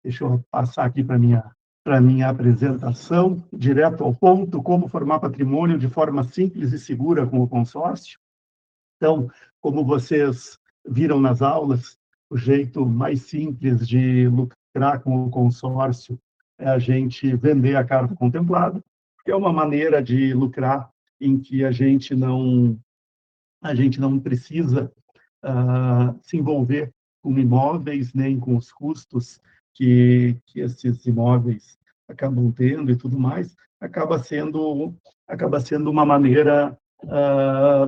Deixa eu passar aqui para minha apresentação, direto ao ponto, como formar patrimônio de forma simples e segura com o consórcio. Então, como vocês viram nas aulas, o jeito mais simples de lucrar com o consórcio é a gente vender a carta contemplada, que é uma maneira de lucrar em que a gente não precisa se envolver com imóveis, nem com os custos que esses imóveis acabam tendo e tudo mais, acaba sendo uma maneira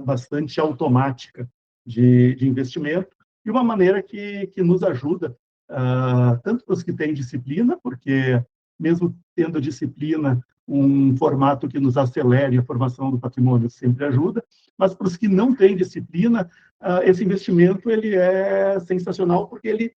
bastante automática de investimento e uma maneira que nos ajuda, tanto para os que têm disciplina, porque mesmo tendo disciplina, um formato que nos acelere a formação do patrimônio sempre ajuda, mas para os que não têm disciplina, esse investimento ele é sensacional porque ele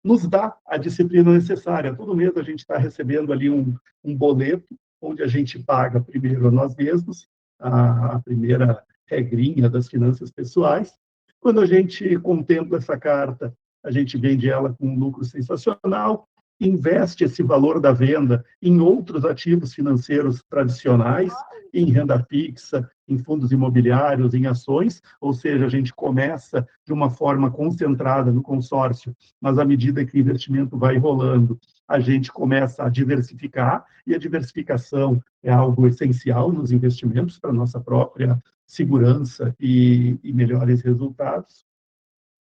nos dá a disciplina necessária. Todo mês a gente está recebendo ali um boleto onde a gente paga primeiro a nós mesmos, a primeira regrinha das finanças pessoais. Quando a gente contempla essa carta, a gente vende ela com um lucro sensacional, investe esse valor da venda em outros ativos financeiros tradicionais, em renda fixa, em fundos imobiliários, em ações, ou seja, a gente começa de uma forma concentrada no consórcio, mas à medida que o investimento vai rolando, a gente começa a diversificar, e a diversificação é algo essencial nos investimentos para a nossa própria segurança e melhores resultados.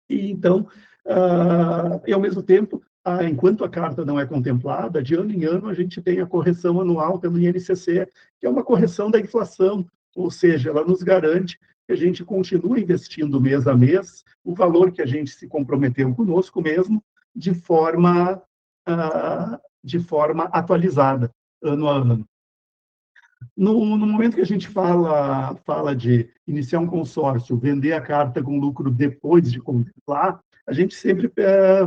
E então, e ao mesmo tempo, enquanto a carta não é contemplada, de ano em ano a gente tem a correção anual pelo INCC, que é uma correção da inflação, ou seja, ela nos garante que a gente continue investindo mês a mês o valor que a gente se comprometeu conosco mesmo, de forma atualizada, ano a ano. No momento que a gente fala de iniciar um consórcio, vender a carta com lucro depois de contemplar, a gente sempre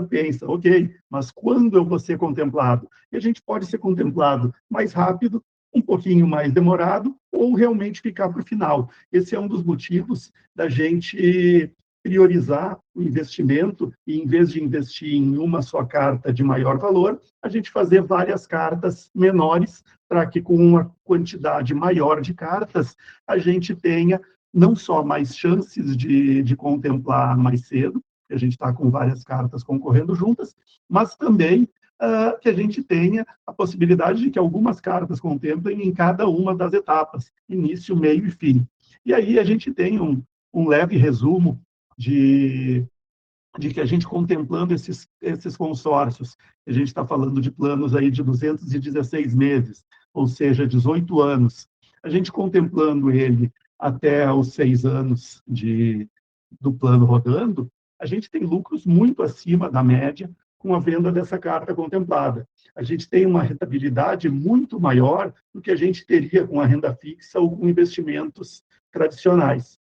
pensa, ok, mas quando eu vou ser contemplado? E a gente pode ser contemplado mais rápido, um pouquinho mais demorado, ou realmente ficar para o final. Esse é um dos motivos da gente priorizar o investimento e, em vez de investir em uma só carta de maior valor, a gente fazer várias cartas menores para que, com uma quantidade maior de cartas, a gente tenha não só mais chances de contemplar mais cedo, que a gente está com várias cartas concorrendo juntas, mas também que a gente tenha a possibilidade de que algumas cartas contemplem em cada uma das etapas, início, meio e fim. E aí a gente tem um leve resumo de que a gente contemplando esses consórcios, a gente está falando de planos aí de 216 meses, ou seja, 18 anos, a gente contemplando ele até os 6 anos do plano rodando, a gente tem lucros muito acima da média com a venda dessa carta contemplada. A gente tem uma rentabilidade muito maior do que a gente teria com a renda fixa ou com investimentos tradicionais.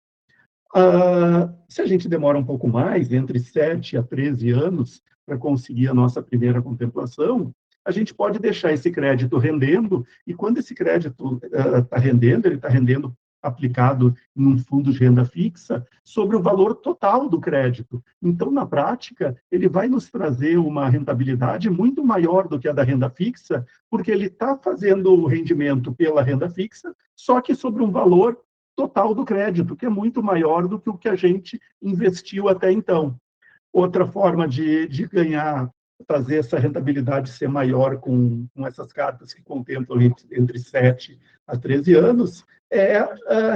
Se a gente demora um pouco mais, entre 7 a 13 anos, para conseguir a nossa primeira contemplação, a gente pode deixar esse crédito rendendo, e quando esse crédito está rendendo, ele está rendendo aplicado em um fundo de renda fixa, sobre o valor total do crédito. Então, na prática, ele vai nos trazer uma rentabilidade muito maior do que a da renda fixa, porque ele está fazendo o rendimento pela renda fixa, só que sobre um valor total do crédito, que é muito maior do que o que a gente investiu até então. Outra forma de ganhar, fazer essa rentabilidade ser maior com essas cartas que contemplam entre 7 a 13 anos, é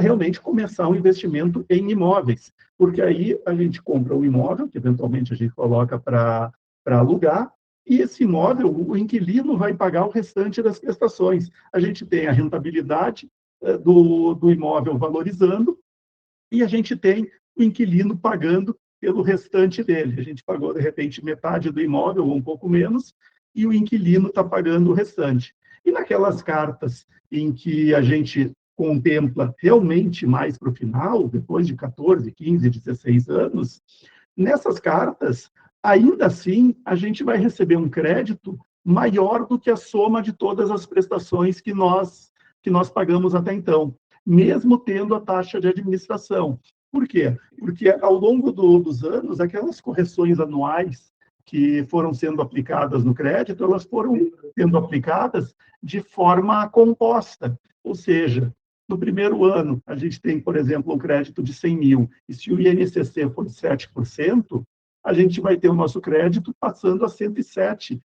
realmente começar um investimento em imóveis, porque aí a gente compra um imóvel, que eventualmente a gente coloca para alugar, e esse imóvel, o inquilino vai pagar o restante das prestações. A gente tem a rentabilidade do imóvel valorizando, e a gente tem o inquilino pagando pelo restante dele. A gente pagou, de repente, metade do imóvel, ou um pouco menos, e o inquilino está pagando o restante. E naquelas cartas em que a gente contempla realmente mais para o final, depois de 14, 15, 16 anos, nessas cartas, ainda assim, a gente vai receber um crédito maior do que a soma de todas as prestações que nós pagamos até então, mesmo tendo a taxa de administração. Por quê? Porque ao longo dos anos, aquelas correções anuais que foram sendo aplicadas no crédito, elas foram sendo aplicadas de forma composta, ou seja, no primeiro ano, a gente tem, por exemplo, um crédito de 100 mil, e se o INCC for de 7%, a gente vai ter o nosso crédito passando a 107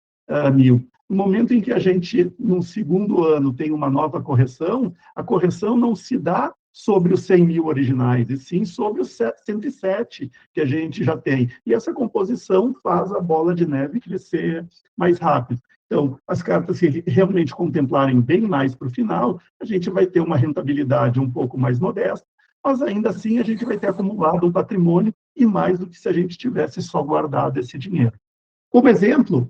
mil. No momento em que a gente, no segundo ano, tem uma nova correção, a correção não se dá sobre os 100 mil originais, e sim sobre os 107 que a gente já tem. E essa composição faz a bola de neve crescer mais rápido. Então, as cartas, se realmente contemplarem bem mais para o final, a gente vai ter uma rentabilidade um pouco mais modesta, mas ainda assim a gente vai ter acumulado um patrimônio e mais do que se a gente tivesse só guardado esse dinheiro. Como exemplo,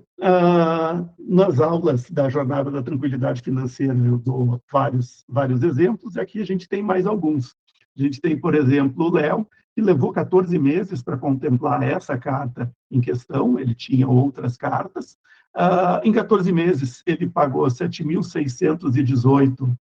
nas aulas da Jornada da Tranquilidade Financeira, eu dou vários exemplos, e aqui a gente tem mais alguns. A gente tem, por exemplo, o Léo, que levou 14 meses para contemplar essa carta em questão, ele tinha outras cartas. Em 14 meses, ele pagou R$ 7.618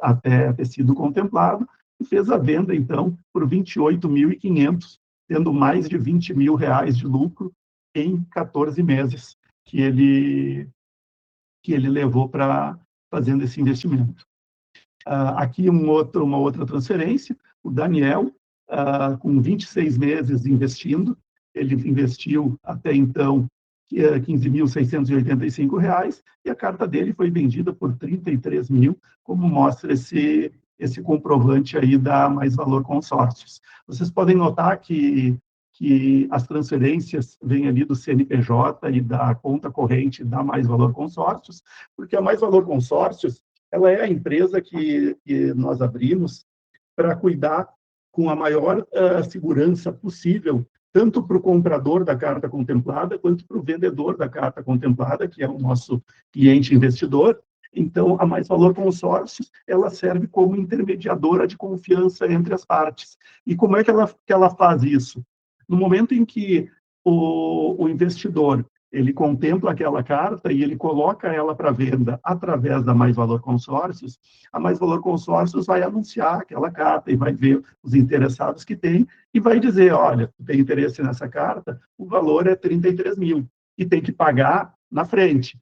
até ter sido contemplado, e fez a venda, então, por R$ 28.500, tendo mais de R$ 20 mil de lucro em 14 meses que ele levou para fazendo esse investimento. Aqui uma outra transferência, o Daniel, com 26 meses investindo, ele investiu até então R$ 15.685, e a carta dele foi vendida por 33 mil, como mostra esse comprovante aí da Mais Valor Consórcios. Vocês podem notar que as transferências vêm ali do CNPJ e da conta corrente da Mais Valor Consórcios, porque a Mais Valor Consórcios, ela é a empresa que nós abrimos para cuidar com a maior segurança possível, tanto para o comprador da carta contemplada, quanto para o vendedor da carta contemplada, que é o nosso cliente investidor. Então, a Mais Valor Consórcios, ela serve como intermediadora de confiança entre as partes. E como é que ela faz isso? No momento em que o investidor ele contempla aquela carta e ele coloca ela para venda através da Mais Valor Consórcios, a Mais Valor Consórcios vai anunciar aquela carta e vai ver os interessados que tem e vai dizer, olha, tu tem interesse nessa carta, o valor é 33 mil e tem que pagar na frente.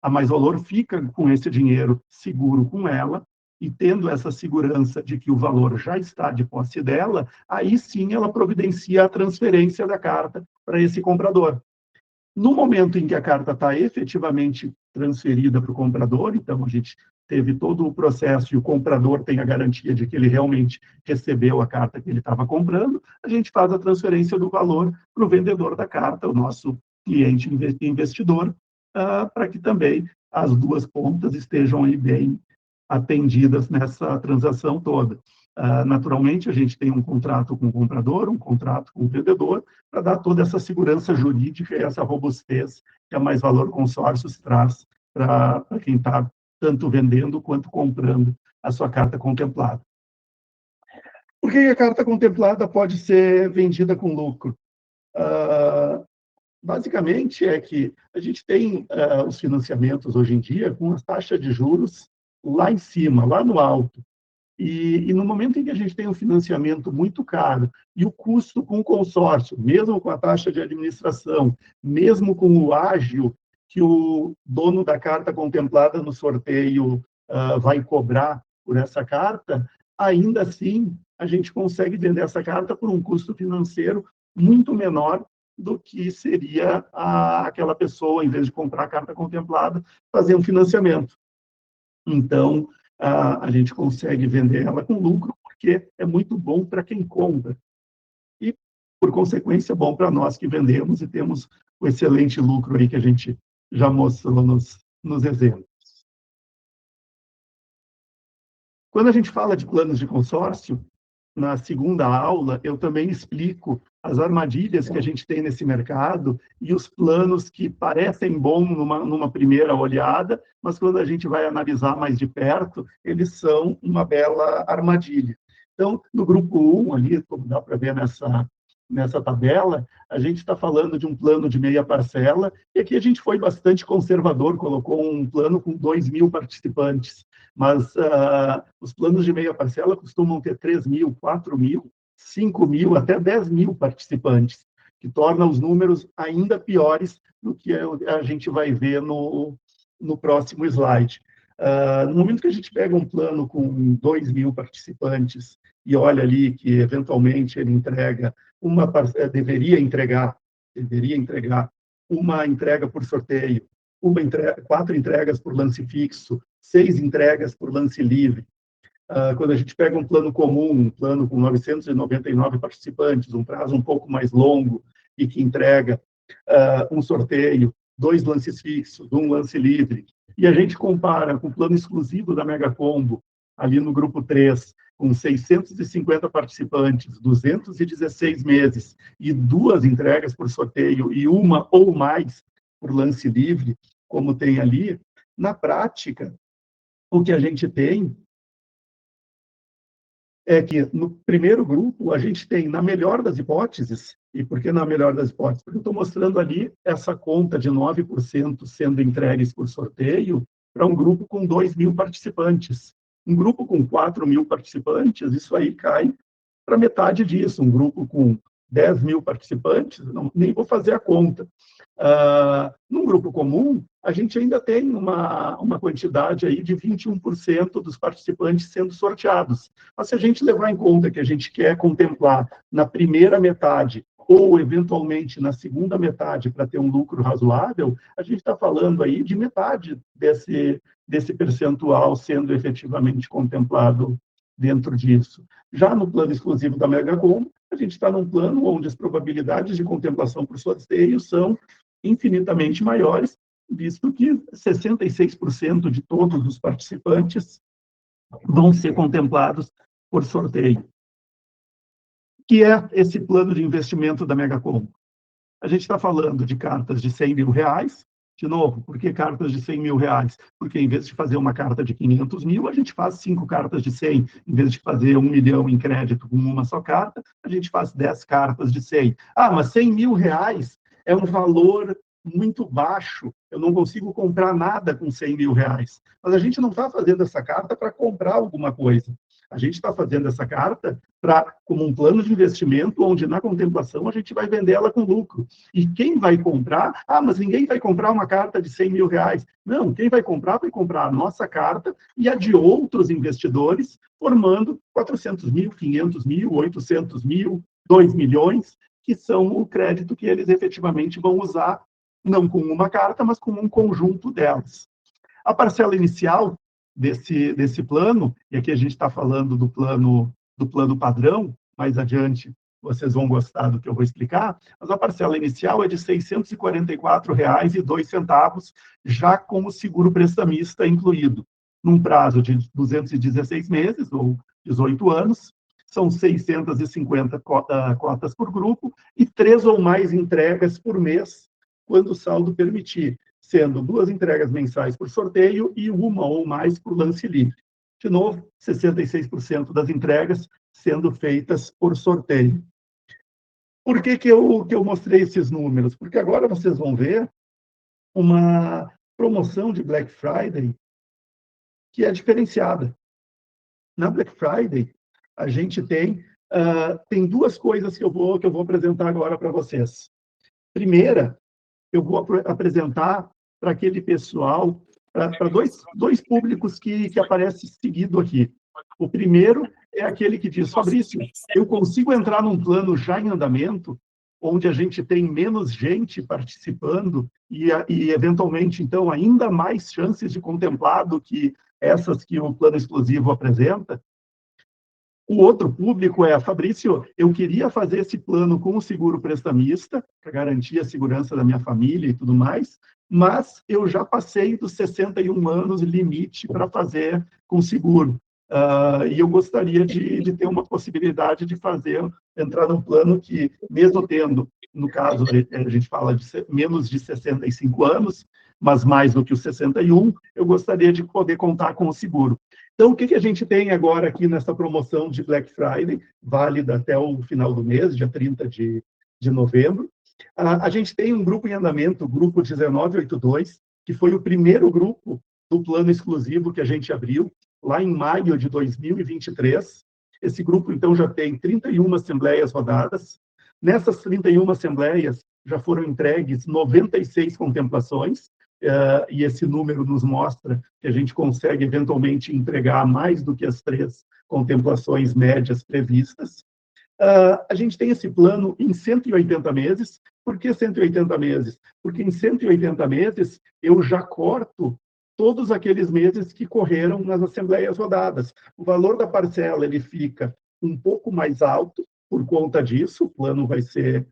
A Mais Valor fica com esse dinheiro seguro com ela, e tendo essa segurança de que o valor já está de posse dela, aí sim ela providencia a transferência da carta para esse comprador. No momento em que a carta está efetivamente transferida para o comprador, então a gente teve todo o processo e o comprador tem a garantia de que ele realmente recebeu a carta que ele estava comprando, a gente faz a transferência do valor para o vendedor da carta, o nosso cliente investidor, para que também as duas pontas estejam aí bem atendidas nessa transação toda. Naturalmente, a gente tem um contrato com o comprador, um contrato com o vendedor, para dar toda essa segurança jurídica e essa robustez que a Mais Valor Consórcios traz para quem está tanto vendendo quanto comprando a sua carta contemplada. Por que a carta contemplada pode ser vendida com lucro? Basicamente, é que a gente tem os financiamentos hoje em dia com as taxas de juros lá em cima, lá no alto. E no momento em que a gente tem um financiamento muito caro e o custo com o consórcio, mesmo com a taxa de administração, mesmo com o ágio que o dono da carta contemplada no sorteio vai cobrar por essa carta, ainda assim a gente consegue vender essa carta por um custo financeiro muito menor do que seria aquela pessoa, em vez de comprar a carta contemplada, fazer um financiamento. Então, a gente consegue vender ela com lucro, porque é muito bom para quem compra. E, por consequência, bom para nós que vendemos e temos o excelente lucro aí que a gente já mostrou nos exemplos. Quando a gente fala de planos de consórcio, na segunda aula, eu também explico as armadilhas que a gente tem nesse mercado e os planos que parecem bons numa primeira olhada, mas quando a gente vai analisar mais de perto, eles são uma bela armadilha. Então, no grupo 1, ali, como dá para ver nessa tabela, a gente está falando de um plano de meia parcela, e aqui a gente foi bastante conservador, colocou um plano com 2.000 participantes, mas os planos de meia parcela costumam ter 3.000, 4.000, 5.000, até 10.000 participantes, que torna os números ainda piores do que a gente vai ver no próximo slide. No momento que a gente pega um plano com 2.000 participantes e olha ali que, eventualmente, ele deveria entregar uma entrega por sorteio, 4 entregas por lance fixo, 6 entregas por lance livre. Quando a gente pega um plano comum, um plano com 999 participantes, um prazo um pouco mais longo e que entrega um sorteio, 2 lances fixos, um lance livre, e a gente compara com o plano exclusivo da Mega Combo, ali no grupo 3, com 650 participantes, 216 meses e 2 entregas por sorteio e uma ou mais por lance livre, como tem ali, na prática, o que a gente tem é que, no primeiro grupo, a gente tem, na melhor das hipóteses, e por que na melhor das hipóteses? Porque eu estou mostrando ali essa conta de 9% sendo entregues por sorteio para um grupo com 2.000 participantes. Um grupo com 4.000 participantes, isso aí cai para metade disso. Um grupo com 10.000 participantes, nem vou fazer a conta. Num grupo comum, a gente ainda tem uma quantidade aí de 21% dos participantes sendo sorteados. Mas se a gente levar em conta que a gente quer contemplar na primeira metade ou, eventualmente, na segunda metade para ter um lucro razoável, a gente está falando aí de metade desse percentual sendo efetivamente contemplado dentro disso. Já no plano exclusivo da Megacom, a gente está num plano onde as probabilidades de contemplação por sorteio são infinitamente maiores, visto que 66% de todos os participantes vão ser contemplados por sorteio. Que é esse plano de investimento da Megacom? A gente está falando de cartas de R$100 mil. De novo, por que cartas de R$100 mil? Porque, em vez de fazer uma carta de 500 mil, a gente faz 5 cartas de 100. Em vez de fazer 1 milhão em crédito com uma só carta, a gente faz 10 cartas de 100. Mas R$100 mil é um valor muito baixo, eu não consigo comprar nada com R$100 mil. Mas a gente não está fazendo essa carta para comprar alguma coisa. A gente está fazendo essa carta como um plano de investimento, onde na contemplação a gente vai vender ela com lucro. E quem vai comprar? Mas ninguém vai comprar uma carta de R$100 mil. Não, quem vai comprar a nossa carta e a de outros investidores, formando 400 mil, 500 mil, 800 mil, 2 milhões, que são o crédito que eles efetivamente vão usar, não com uma carta, mas com um conjunto delas. A parcela inicial desse plano, e aqui a gente está falando do plano padrão, mais adiante vocês vão gostar do que eu vou explicar, mas a parcela inicial é de R$ 644,02, já com o seguro prestamista incluído, num prazo de 216 meses, ou 18 anos, são 650 cotas por grupo e 3 ou mais entregas por mês, quando o saldo permitir, sendo 2 entregas mensais por sorteio e uma ou mais por lance livre. De novo, 66% das entregas sendo feitas por sorteio. Por que eu mostrei esses números? Porque agora vocês vão ver uma promoção de Black Friday que é diferenciada. Na Black Friday, a gente tem 2 coisas que eu vou apresentar agora para vocês. Primeira, eu vou apresentar para aquele pessoal, para dois públicos que aparecem seguido aqui. O primeiro é aquele que diz: Fabrício, eu consigo entrar num plano já em andamento, onde a gente tem menos gente participando e eventualmente, então, ainda mais chances de contemplar do que essas que o plano exclusivo apresenta. O outro público é: Fabrício, eu queria fazer esse plano com o seguro prestamista, para garantir a segurança da minha família e tudo mais, mas eu já passei dos 61 anos limite para fazer com seguro. E eu gostaria de ter uma possibilidade de entrar num plano que, mesmo tendo, no caso, a gente fala de menos de 65 anos, mas mais do que os 61, eu gostaria de poder contar com o seguro. Então, o que a gente tem agora aqui nessa promoção de Black Friday, válida até o final do mês, dia 30 de novembro? A gente tem um grupo em andamento, o grupo 1982, que foi o primeiro grupo do plano exclusivo que a gente abriu, lá em maio de 2023. Esse grupo, então, já tem 31 assembleias rodadas, Nessas 31 assembleias, já foram entregues 96 contemplações, e esse número nos mostra que a gente consegue, eventualmente, entregar mais do que as 3 contemplações médias previstas. A gente tem esse plano em 180 meses. Por que 180 meses? Porque em 180 meses eu já corto todos aqueles meses que correram nas assembleias rodadas. O valor da parcela ele fica um pouco mais alto por conta disso, o plano vai ser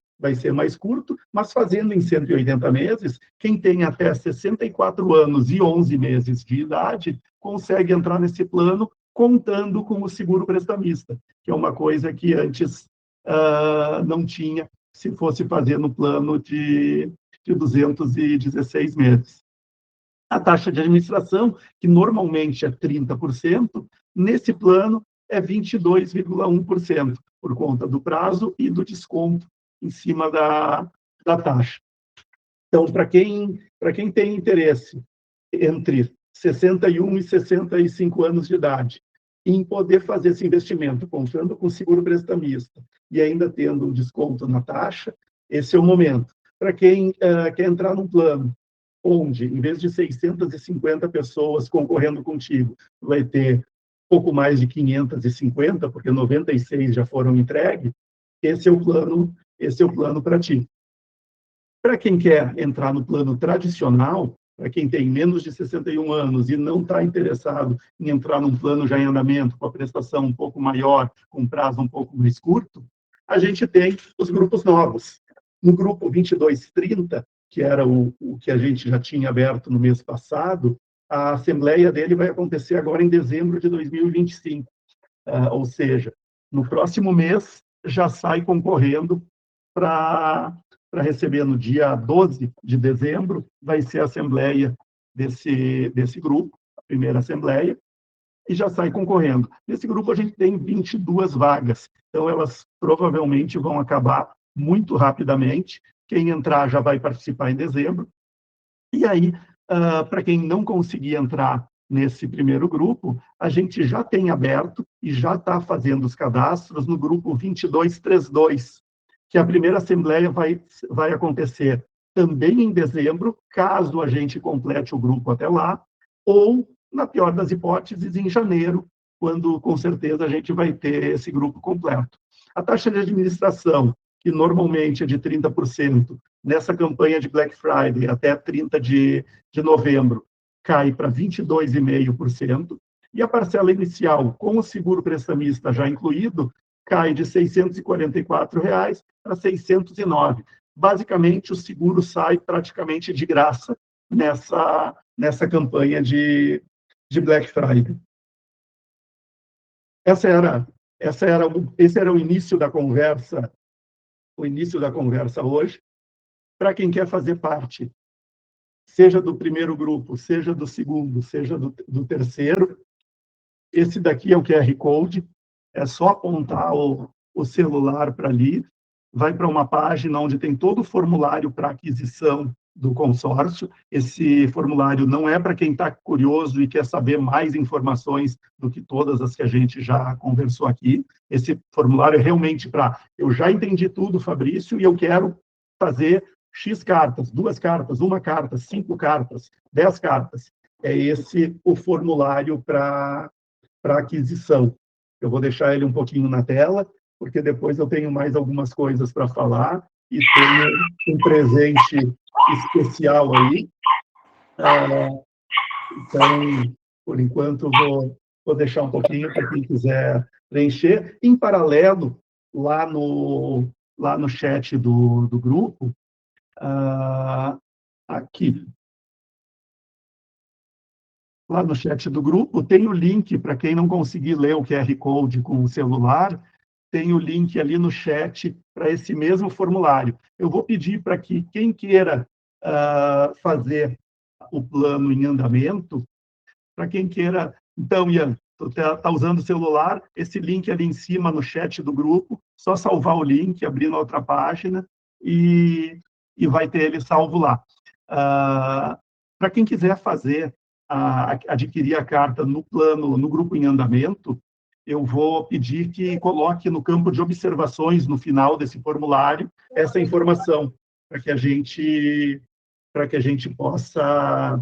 mais curto, mas fazendo em 180 meses, quem tem até 64 anos e 11 meses de idade consegue entrar nesse plano contando com o seguro prestamista, que é uma coisa que antes não tinha, se fosse fazer no plano de 216 meses. A taxa de administração, que normalmente é 30%, nesse plano é 22,1%, por conta do prazo e do desconto em cima da taxa. Então, para quem tem interesse entre 61 e 65 anos de idade, em poder fazer esse investimento, contando com seguro prestamista e ainda tendo um desconto na taxa, esse é o momento. Para quem quer entrar num plano onde, em vez de 650 pessoas concorrendo contigo, vai ter pouco mais de 550, porque 96 já foram entregues, esse é o plano para ti. Para quem quer entrar no plano tradicional, para quem tem menos de 61 anos e não está interessado em entrar num plano já em andamento, com a prestação um pouco maior, com prazo um pouco mais curto, a gente tem os grupos novos. No grupo 2230, que era o que a gente já tinha aberto no mês passado, a assembleia dele vai acontecer agora em dezembro de 2025. Ou seja, no próximo mês já sai concorrendo para receber no dia 12 de dezembro, vai ser a assembleia desse grupo, a primeira assembleia, e já sai concorrendo. Nesse grupo a gente tem 22 vagas, então elas provavelmente vão acabar muito rapidamente. Quem entrar já vai participar em dezembro. E aí, para quem não conseguir entrar nesse primeiro grupo, a gente já tem aberto e já está fazendo os cadastros no grupo 2232, que a primeira assembleia vai acontecer também em dezembro, caso a gente complete o grupo até lá, ou, na pior das hipóteses, em janeiro, quando, com certeza, a gente vai ter esse grupo completo. A taxa de administração, que normalmente é de 30%, nessa campanha de Black Friday até 30 de novembro, cai para 22,5%, e a parcela inicial, com o seguro prestamista já incluído, cai de R$ 644 para 609. Basicamente, o seguro sai praticamente de graça nessa campanha de Black Friday. Esse era o início da conversa, hoje. Para quem quer fazer parte, seja do primeiro grupo, seja do segundo, seja do terceiro, esse daqui é o QR Code, é só apontar o celular para ali, vai para uma página onde tem todo o formulário para aquisição do consórcio. Esse formulário não é para quem está curioso e quer saber mais informações do que todas as que a gente já conversou aqui. Esse formulário é realmente para, eu já entendi tudo, Fabrício, e eu quero fazer X cartas, 2 cartas, 1 carta, 5 cartas, 10 cartas. É esse o formulário para aquisição. Eu vou deixar ele um pouquinho na tela, porque depois eu tenho mais algumas coisas para falar e tenho um presente especial aí. Então, por enquanto, vou deixar um pouquinho para quem quiser preencher. Em paralelo, lá no chat do grupo, aqui, lá no chat do grupo, tem o link para quem não conseguir ler o QR Code com o celular, tem o link ali no chat para esse mesmo formulário. Eu vou pedir para que quem queira fazer o plano em andamento, para quem queira... Então, Ian, tu está usando o celular, esse link ali em cima no chat do grupo, só salvar o link, abrir na outra página e vai ter ele salvo lá. Para quem quiser fazer, adquirir a carta no plano, no grupo em andamento, eu vou pedir que coloque no campo de observações, no final desse formulário, essa informação, para que a gente possa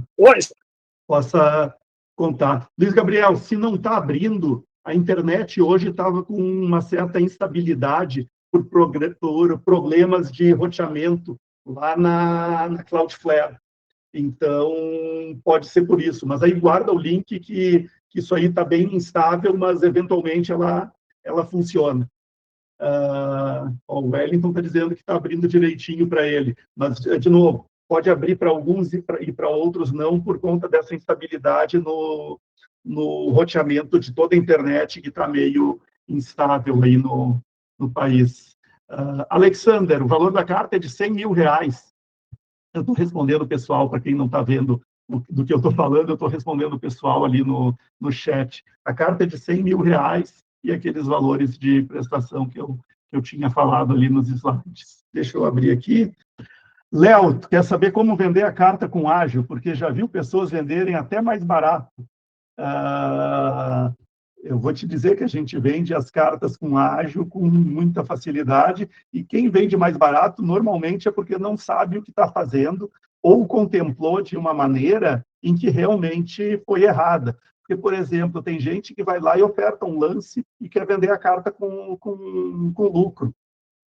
contar. Luiz Gabriel, se não está abrindo, a internet hoje estava com uma certa instabilidade por problemas de roteamento lá na Cloudflare. Então, pode ser por isso. Mas aí guarda o link que isso aí está bem instável, mas eventualmente ela funciona. O Wellington está dizendo que está abrindo direitinho para ele. Mas, de novo, pode abrir para alguns e para outros não, por conta dessa instabilidade no roteamento de toda a internet, que está meio instável aí no país. Alexander, o valor da carta é de R$100 mil. Eu estou respondendo o pessoal, para quem não está vendo do que eu estou falando, eu estou respondendo o pessoal ali no chat. A carta é de R$100 mil e aqueles valores de prestação que eu tinha falado ali nos slides. Deixa eu abrir aqui. Léo, quer saber como vender a carta com ágil? Porque já viu pessoas venderem até mais barato. Eu vou te dizer que a gente vende as cartas com ágil com muita facilidade, e quem vende mais barato normalmente é porque não sabe o que está fazendo ou contemplou de uma maneira em que realmente foi errada. Porque, por exemplo, tem gente que vai lá e oferta um lance e quer vender a carta com lucro.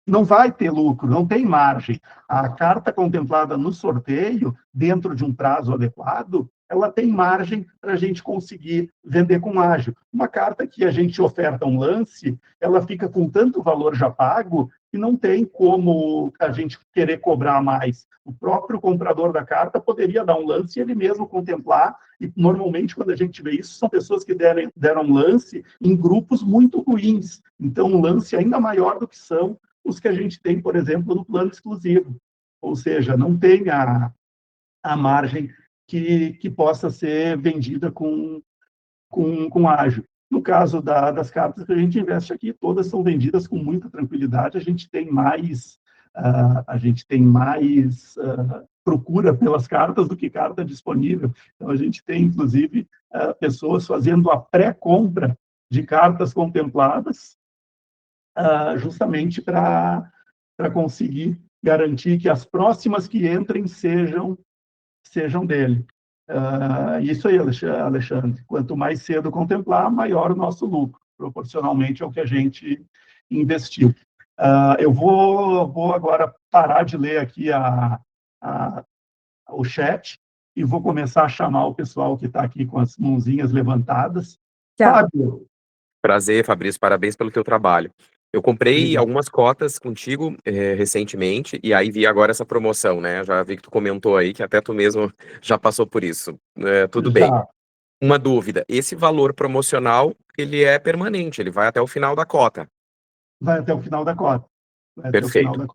Não vai ter lucro, não tem margem. A carta contemplada no sorteio, dentro de um prazo adequado, ela tem margem para a gente conseguir vender com ágil. Uma carta que a gente oferta um lance, ela fica com tanto valor já pago que não tem como a gente querer cobrar mais. O próprio comprador da carta poderia dar um lance e ele mesmo contemplar, e normalmente quando a gente vê isso, são pessoas que deram lance em grupos muito ruins. Então, um lance ainda maior do que são os que a gente tem, por exemplo, no plano exclusivo. Ou seja, não tem a margem que possa ser vendida com ágil. No caso das cartas que a gente investe aqui, todas são vendidas com muita tranquilidade. A gente tem mais procura pelas cartas do que carta disponível. Então, a gente tem, inclusive, pessoas fazendo a pré-compra de cartas contempladas, justamente para conseguir garantir que as próximas que entrem sejam dele. Isso aí, Alexandre. Quanto mais cedo contemplar, maior o nosso lucro, proporcionalmente ao que a gente investiu. Eu vou agora parar de ler aqui o chat e vou começar a chamar o pessoal que está aqui com as mãozinhas levantadas. Fábio. Prazer, Fabrício, parabéns pelo teu trabalho. Eu comprei algumas cotas contigo recentemente, e aí vi agora essa promoção, né? Já vi que tu comentou aí, que até tu mesmo já passou por isso. Tudo bem. Uma dúvida, esse valor promocional, ele é permanente, ele vai até o final da cota? Vai até o final da cota. Perfeito.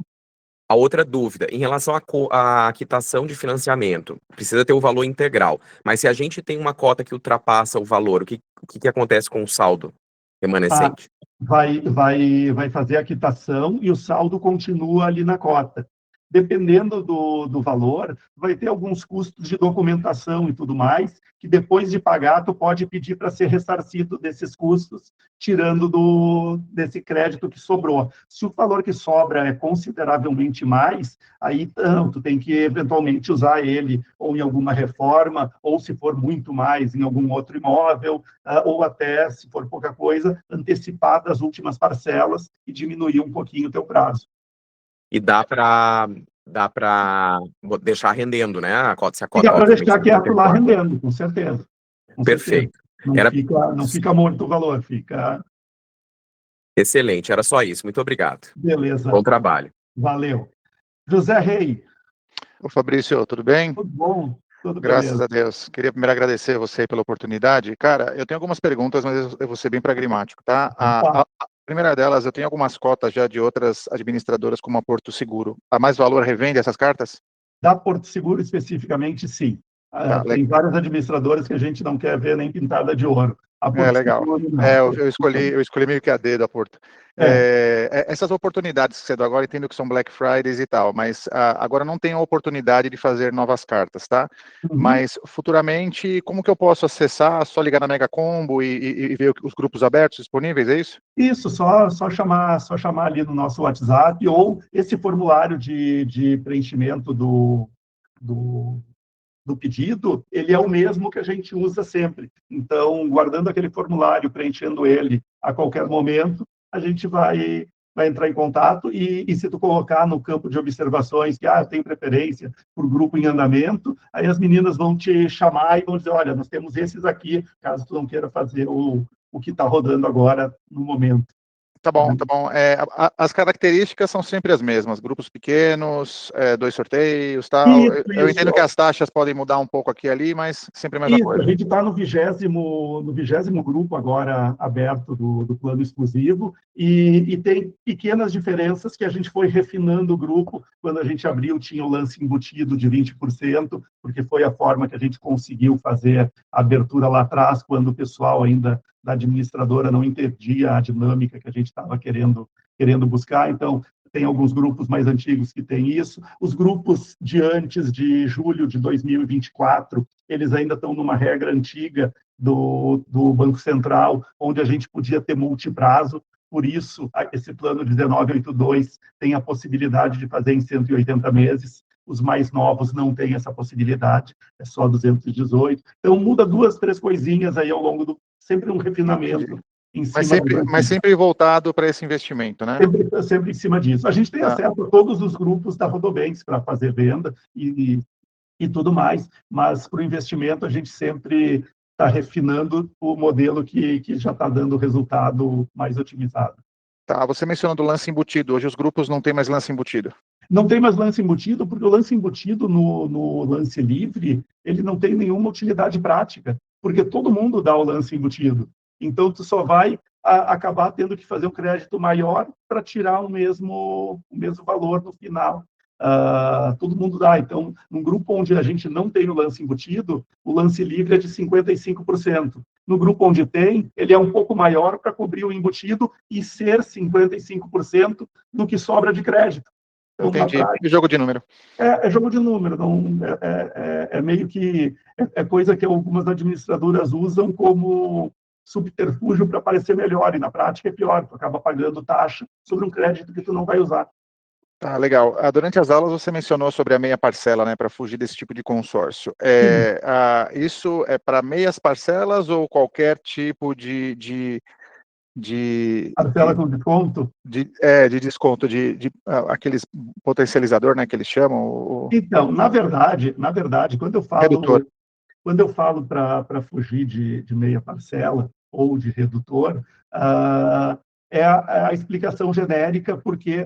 A outra dúvida, em relação à quitação de financiamento, precisa ter o valor integral, mas se a gente tem uma cota que ultrapassa o valor, o que acontece com o saldo remanescente? Vai fazer a quitação e o saldo continua ali na cota. Dependendo do valor, vai ter alguns custos de documentação e tudo mais, que depois de pagar, tu pode pedir para ser ressarcido desses custos, tirando desse crédito que sobrou. Se o valor que sobra é consideravelmente mais, aí tu tem que eventualmente usar ele ou em alguma reforma, ou se for muito mais, em algum outro imóvel, ou até, se for pouca coisa, antecipar das últimas parcelas e diminuir um pouquinho o teu prazo. E dá para deixar rendendo, né? A cota, se a cota, dá para deixar quieto lá rendendo, com certeza. Perfeito. Não fica morto o valor, fica... Excelente, era só isso. Muito obrigado. Beleza. Bom trabalho. Valeu. José Rei. Ô, Fabrício, tudo bem? Tudo bom. Tudo Graças a Deus. Queria primeiro agradecer a você pela oportunidade. Cara, eu tenho algumas perguntas, mas eu vou ser bem pragmático, tá? A primeira delas, eu tenho algumas cotas já de outras administradoras, como a Porto Seguro. A Mais Valor revende essas cartas? Da Porto Seguro, especificamente, sim. Tem várias administradoras que a gente não quer ver nem pintada de ouro. A Porto Legal. Seguro, não. Eu escolhi meio que a dedo a Porto. Essas oportunidades que você deu agora, entendo que são Black Fridays e tal, mas agora não tenho a oportunidade de fazer novas cartas, tá? Uhum. Mas futuramente, como que eu posso acessar? Só ligar na Mega Combo e ver os grupos abertos disponíveis, é isso? Isso, só chamar ali no nosso WhatsApp ou esse formulário de preenchimento do, do pedido, ele é o mesmo que a gente usa sempre. Então, guardando aquele formulário, preenchendo ele a qualquer momento, a gente vai entrar em contato e se tu colocar no campo de observações que tem preferência por grupo em andamento, aí as meninas vão te chamar e vão dizer, olha, nós temos esses aqui, caso tu não queira fazer o que está rodando agora no momento. Tá bom, tá bom. As características são sempre as mesmas, grupos pequenos, 2 sorteios, tal. Eu entendo que as taxas podem mudar um pouco aqui e ali, mas sempre a mesma coisa. A gente está no 20º grupo agora aberto do plano exclusivo e tem pequenas diferenças que a gente foi refinando o grupo. Quando a gente abriu, tinha o lance embutido de 20%, porque foi a forma que a gente conseguiu fazer a abertura lá atrás, quando o pessoal ainda da administradora não entendia a dinâmica que a gente estava querendo buscar. Então, tem alguns grupos mais antigos que têm isso. Os grupos de antes de julho de 2024, eles ainda estão numa regra antiga do Banco Central, onde a gente podia ter multiprazo. Por isso, esse plano 1982 tem a possibilidade de fazer em 180 meses. Os mais novos não têm essa possibilidade, é só 218. Então, muda 2, 3 coisinhas aí ao longo do... Sempre um refinamento em cima... Mas sempre voltado para esse investimento, né? Sempre em cima disso. A gente tem acesso a todos os grupos da Rodobanks para fazer venda e tudo mais, mas para o investimento a gente sempre está refinando o modelo que já está dando resultado mais otimizado. Tá, você mencionou do lance embutido. Hoje os grupos não têm mais lance embutido. Não tem mais lance embutido, porque o lance embutido no lance livre, ele não tem nenhuma utilidade prática, porque todo mundo dá o lance embutido. Então, tu só vai acabar tendo que fazer um crédito maior para tirar o mesmo valor no final. Todo mundo dá. Então, num grupo onde a gente não tem o lance embutido, o lance livre é de 55%. No grupo onde tem, ele é um pouco maior para cobrir o embutido e ser 55% do que sobra de crédito. Então, entendi. E jogo de número? É jogo de número. Não, é meio que... É coisa que algumas administradoras usam como subterfúgio para parecer melhor, e na prática é pior, tu acaba pagando taxa sobre um crédito que tu não vai usar. Tá, legal. Durante as aulas você mencionou sobre a meia parcela, né, para fugir desse tipo de consórcio. Isso é para meias parcelas ou qualquer tipo de parcela com desconto? De desconto, aqueles potencializador, né, que eles chamam? Então, na verdade, quando eu falo... Redutor. Quando eu falo para fugir de meia parcela ou de redutor, é a explicação genérica, porque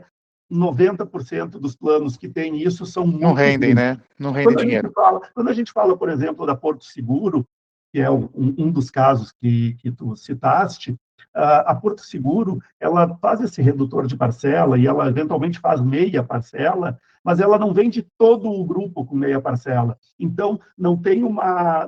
90% dos planos que têm isso são muito... Não rendem, né? Não rendem dinheiro. Quando a gente fala, por exemplo, da Porto Seguro, que é um dos casos que tu citaste, a Porto Seguro, ela faz esse redutor de parcela e ela eventualmente faz meia parcela, mas ela não vende todo o grupo com meia parcela. Então, não tem uma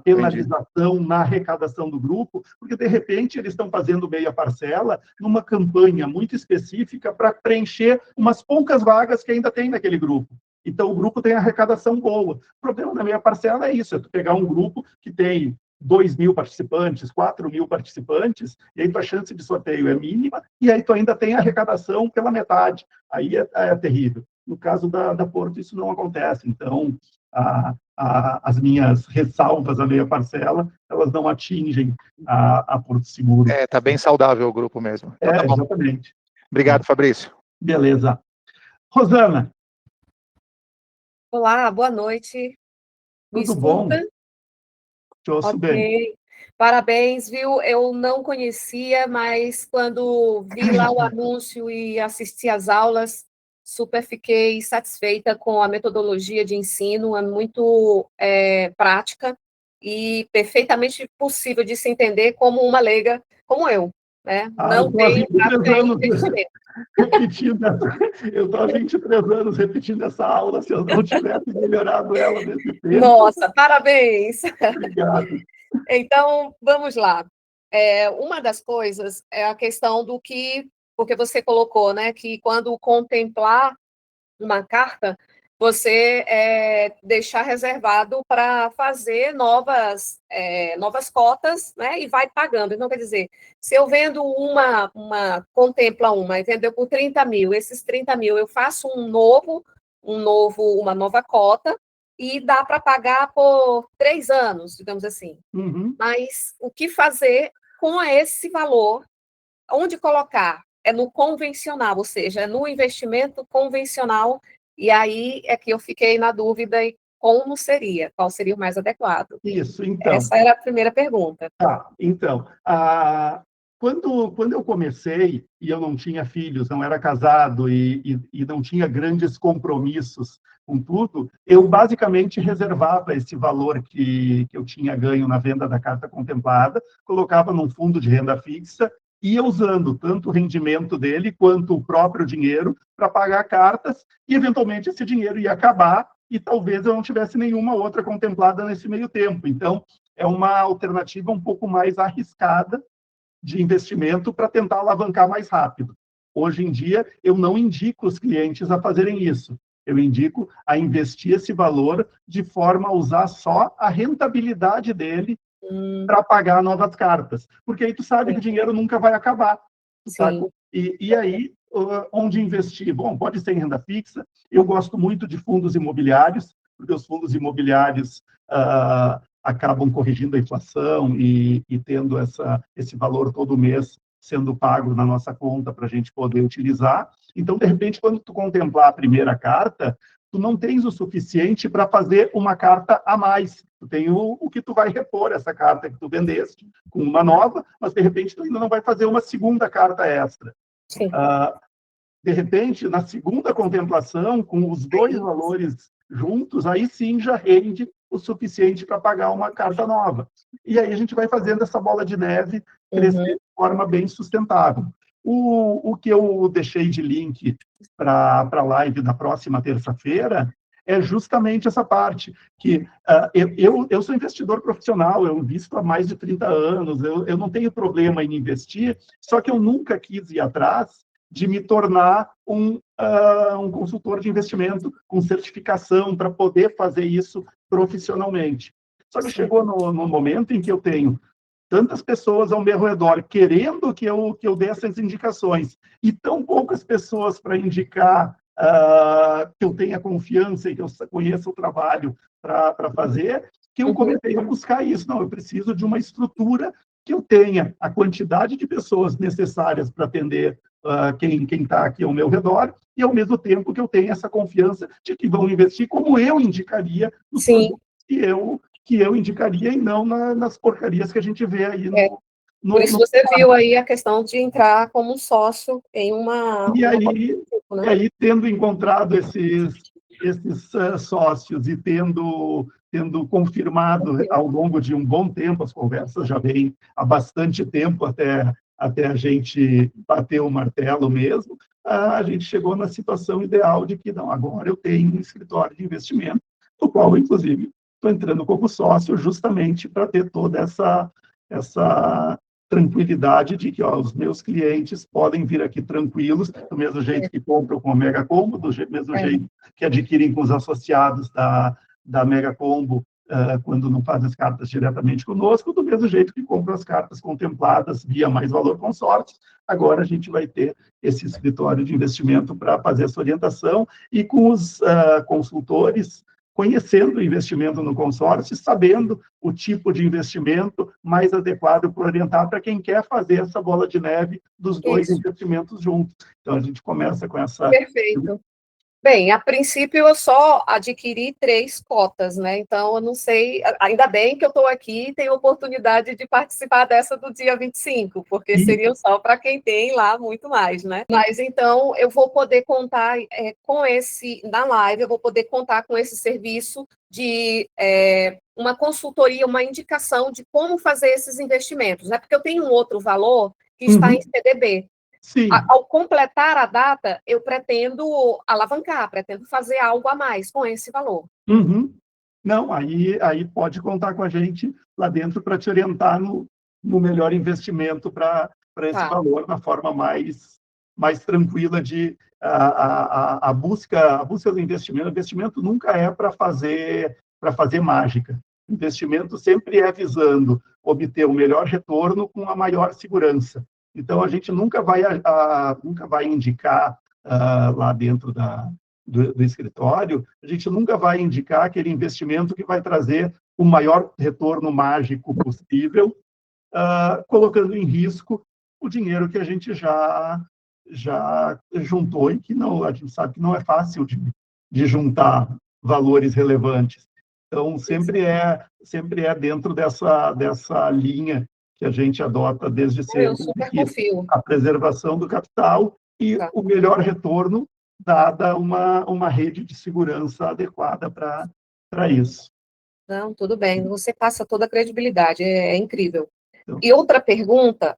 penalização na arrecadação do grupo, porque, de repente, eles estão fazendo meia parcela numa campanha muito específica para preencher umas poucas vagas que ainda tem naquele grupo. Então, o grupo tem arrecadação boa. O problema da meia parcela é isso, é tu pegar um grupo que tem 2.000 participantes, 4.000 participantes, e aí tua chance de sorteio é mínima, e aí tu ainda tem arrecadação pela metade. Aí é terrível. No caso da Porto, isso não acontece. Então, as minhas ressalvas à meia parcela, elas não atingem a Porto Seguro. Tá bem saudável o grupo mesmo. Então, tá bom. Exatamente. Obrigado, Fabrício. Beleza. Rosana. Olá, boa noite. Tudo bom? Te ouço bem. Parabéns, viu? Eu não conhecia, mas quando vi lá o anúncio e assisti às aulas, super fiquei satisfeita com a metodologia de ensino, é muito prática e perfeitamente possível de se entender como uma leiga como eu, né? Não tenho eu estou há 23 anos repetindo essa aula, se eu não tivesse melhorado ela nesse tempo. Nossa, parabéns! Obrigado. Então, vamos lá. Uma das coisas é a questão do que, porque você colocou, né, que quando contemplar uma carta, você deixar reservado para fazer novas cotas, né, e vai pagando. Então, quer dizer, se eu vendo contempla uma e vendeu por 30 mil, esses 30 mil eu faço uma nova cota e dá para pagar por 3 anos, digamos assim. Uhum. Mas o que fazer com esse valor? Onde colocar? É no convencional, ou seja, é no investimento convencional, e aí é que eu fiquei na dúvida e como seria, qual seria o mais adequado? Isso, então. Essa era a primeira pergunta. Tá, então, quando eu comecei e eu não tinha filhos, não era casado e não tinha grandes compromissos com tudo, eu basicamente reservava esse valor que eu tinha ganho na venda da carta contemplada, colocava num fundo de renda fixa e ia usando tanto o rendimento dele quanto o próprio dinheiro para pagar cartas e, eventualmente, esse dinheiro ia acabar e talvez eu não tivesse nenhuma outra contemplada nesse meio tempo. Então, é uma alternativa um pouco mais arriscada de investimento para tentar alavancar mais rápido. Hoje em dia, eu não indico os clientes a fazerem isso. Eu indico a investir esse valor de forma a usar só a rentabilidade dele para pagar novas cartas. Porque aí tu sabe que o dinheiro nunca vai acabar. Tá? E aí, onde investir? Bom, pode ser em renda fixa. Eu gosto muito de fundos imobiliários, porque os fundos imobiliários acabam corrigindo a inflação e tendo esse valor todo mês sendo pago na nossa conta para a gente poder utilizar. Então, de repente, quando tu contemplar a primeira carta, tu não tens o suficiente para fazer uma carta a mais. Tu tem o que tu vai repor essa carta que tu vendeste com uma nova, mas de repente tu ainda não vai fazer uma segunda carta extra. De repente, na segunda contemplação, com os dois valores juntos, aí sim já rende o suficiente para pagar uma carta nova. E aí a gente vai fazendo essa bola de neve crescer de forma bem sustentável. O que eu deixei de link para a live da próxima terça-feira é justamente essa parte, que eu sou investidor profissional, eu invisto há mais de 30 anos, eu não tenho problema em investir, só que eu nunca quis ir atrás de me tornar um consultor de investimento com certificação para poder fazer isso profissionalmente. Só que chegou no momento em que eu tenho tantas pessoas ao meu redor querendo que eu dê essas indicações e tão poucas pessoas para indicar que eu tenha confiança e que eu conheça o trabalho para fazer, que eu comecei a buscar isso. Não, eu preciso de uma estrutura que eu tenha a quantidade de pessoas necessárias para atender quem está aqui ao meu redor, e ao mesmo tempo que eu tenha essa confiança de que vão investir como eu indicaria nos produtos que eu indicaria e não nas porcarias que a gente vê aí Por isso você viu aí a questão de entrar como sócio em uma... E aí, tendo encontrado esses sócios e tendo confirmado ao longo de um bom tempo, as conversas já vêm há bastante tempo até a gente bater o martelo mesmo, a gente chegou na situação ideal de que, não, agora eu tenho um escritório de investimento, no qual, inclusive, estou entrando como sócio justamente para ter toda essa tranquilidade de que os meus clientes podem vir aqui tranquilos, do mesmo jeito que compram com a Mega Combo, do mesmo jeito que adquirem com os associados da Mega Combo, quando não fazem as cartas diretamente conosco, do mesmo jeito que compram as cartas contempladas via Mais Valor Consórcios. Agora a gente vai ter esse escritório de investimento para fazer essa orientação e com os consultores conhecendo o investimento no consórcio, sabendo o tipo de investimento mais adequado para orientar para quem quer fazer essa bola de neve dos dois investimentos juntos. Então, a gente começa com essa... Perfeito. Bem, a princípio eu só adquiri 3 cotas, né? Então eu não sei, ainda bem que eu estou aqui e tenho oportunidade de participar dessa do dia 25, porque seria só para quem tem lá muito mais, né? Mas então eu vou poder contar na live, eu vou poder contar com esse serviço de uma consultoria, uma indicação de como fazer esses investimentos, né? Porque eu tenho um outro valor que está em CDB. Sim. Ao completar a data, eu pretendo alavancar, pretendo fazer algo a mais com esse valor. Não, aí pode contar com a gente lá dentro para te orientar no melhor investimento para esse valor, na forma mais tranquila de a busca do investimento. O investimento nunca é para fazer mágica. O investimento sempre é visando obter o melhor retorno com a maior segurança. Então, a gente nunca vai indicar lá dentro do escritório, a gente nunca vai indicar aquele investimento que vai trazer o maior retorno mágico possível, colocando em risco o dinheiro que a gente já juntou e que não, a gente sabe que não é fácil de juntar valores relevantes. Então, sempre é dentro dessa linha que a gente adota desde sempre. Eu super confio. A preservação do capital e o melhor retorno, dada uma rede de segurança adequada para isso. Não, tudo bem, você passa toda a credibilidade, é incrível. E outra pergunta,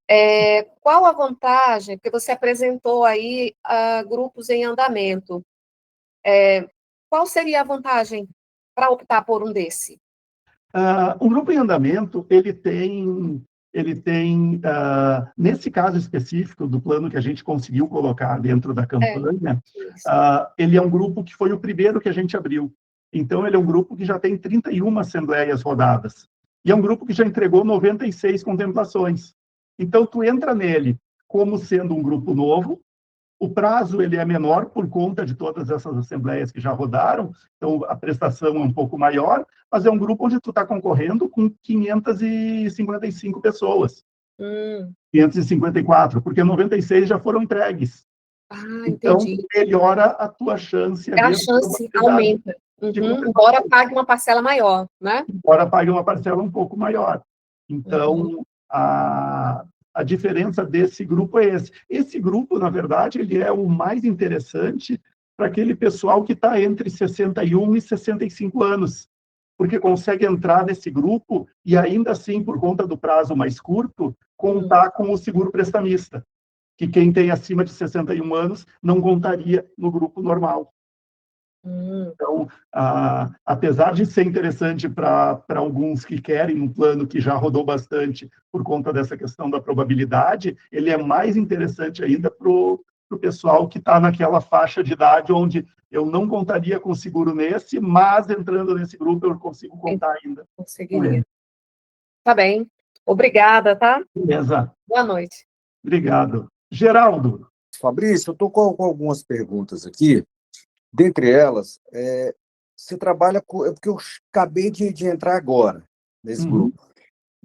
qual a vantagem, porque você apresentou aí grupos em andamento, qual seria a vantagem para optar por um desse? Um grupo em andamento, ele tem nesse caso específico do plano que a gente conseguiu colocar dentro da campanha, ele é um grupo que foi o primeiro que a gente abriu. Então, ele é um grupo que já tem 31 assembleias rodadas. E é um grupo que já entregou 96 contemplações. Então, tu entra nele como sendo um grupo novo, o prazo ele é menor por conta de todas essas assembleias que já rodaram, então a prestação é um pouco maior, mas é um grupo onde tu está concorrendo com 555 pessoas. 554, porque 96 já foram entregues. Então, melhora a tua chance. A chance aumenta. Embora pague uma parcela maior, né? Embora pague uma parcela um pouco maior. Então, a diferença desse grupo é esse. Esse grupo, na verdade, ele é o mais interessante para aquele pessoal que está entre 61 e 65 anos, porque consegue entrar nesse grupo e, ainda assim, por conta do prazo mais curto, contar com o seguro prestamista, que quem tem acima de 61 anos não contaria no grupo normal. Então, apesar de ser interessante para alguns que querem um plano que já rodou bastante por conta dessa questão da probabilidade, ele é mais interessante ainda para o pessoal que está naquela faixa de idade onde eu não contaria com seguro nesse, mas entrando nesse grupo eu consigo contar ainda. Conseguiria. Tá bem. Obrigada, tá? Beleza. Boa noite. Obrigado. Geraldo. Fabrício, eu estou com algumas perguntas aqui. Dentre elas, você trabalha com... Porque eu acabei de entrar agora nesse grupo.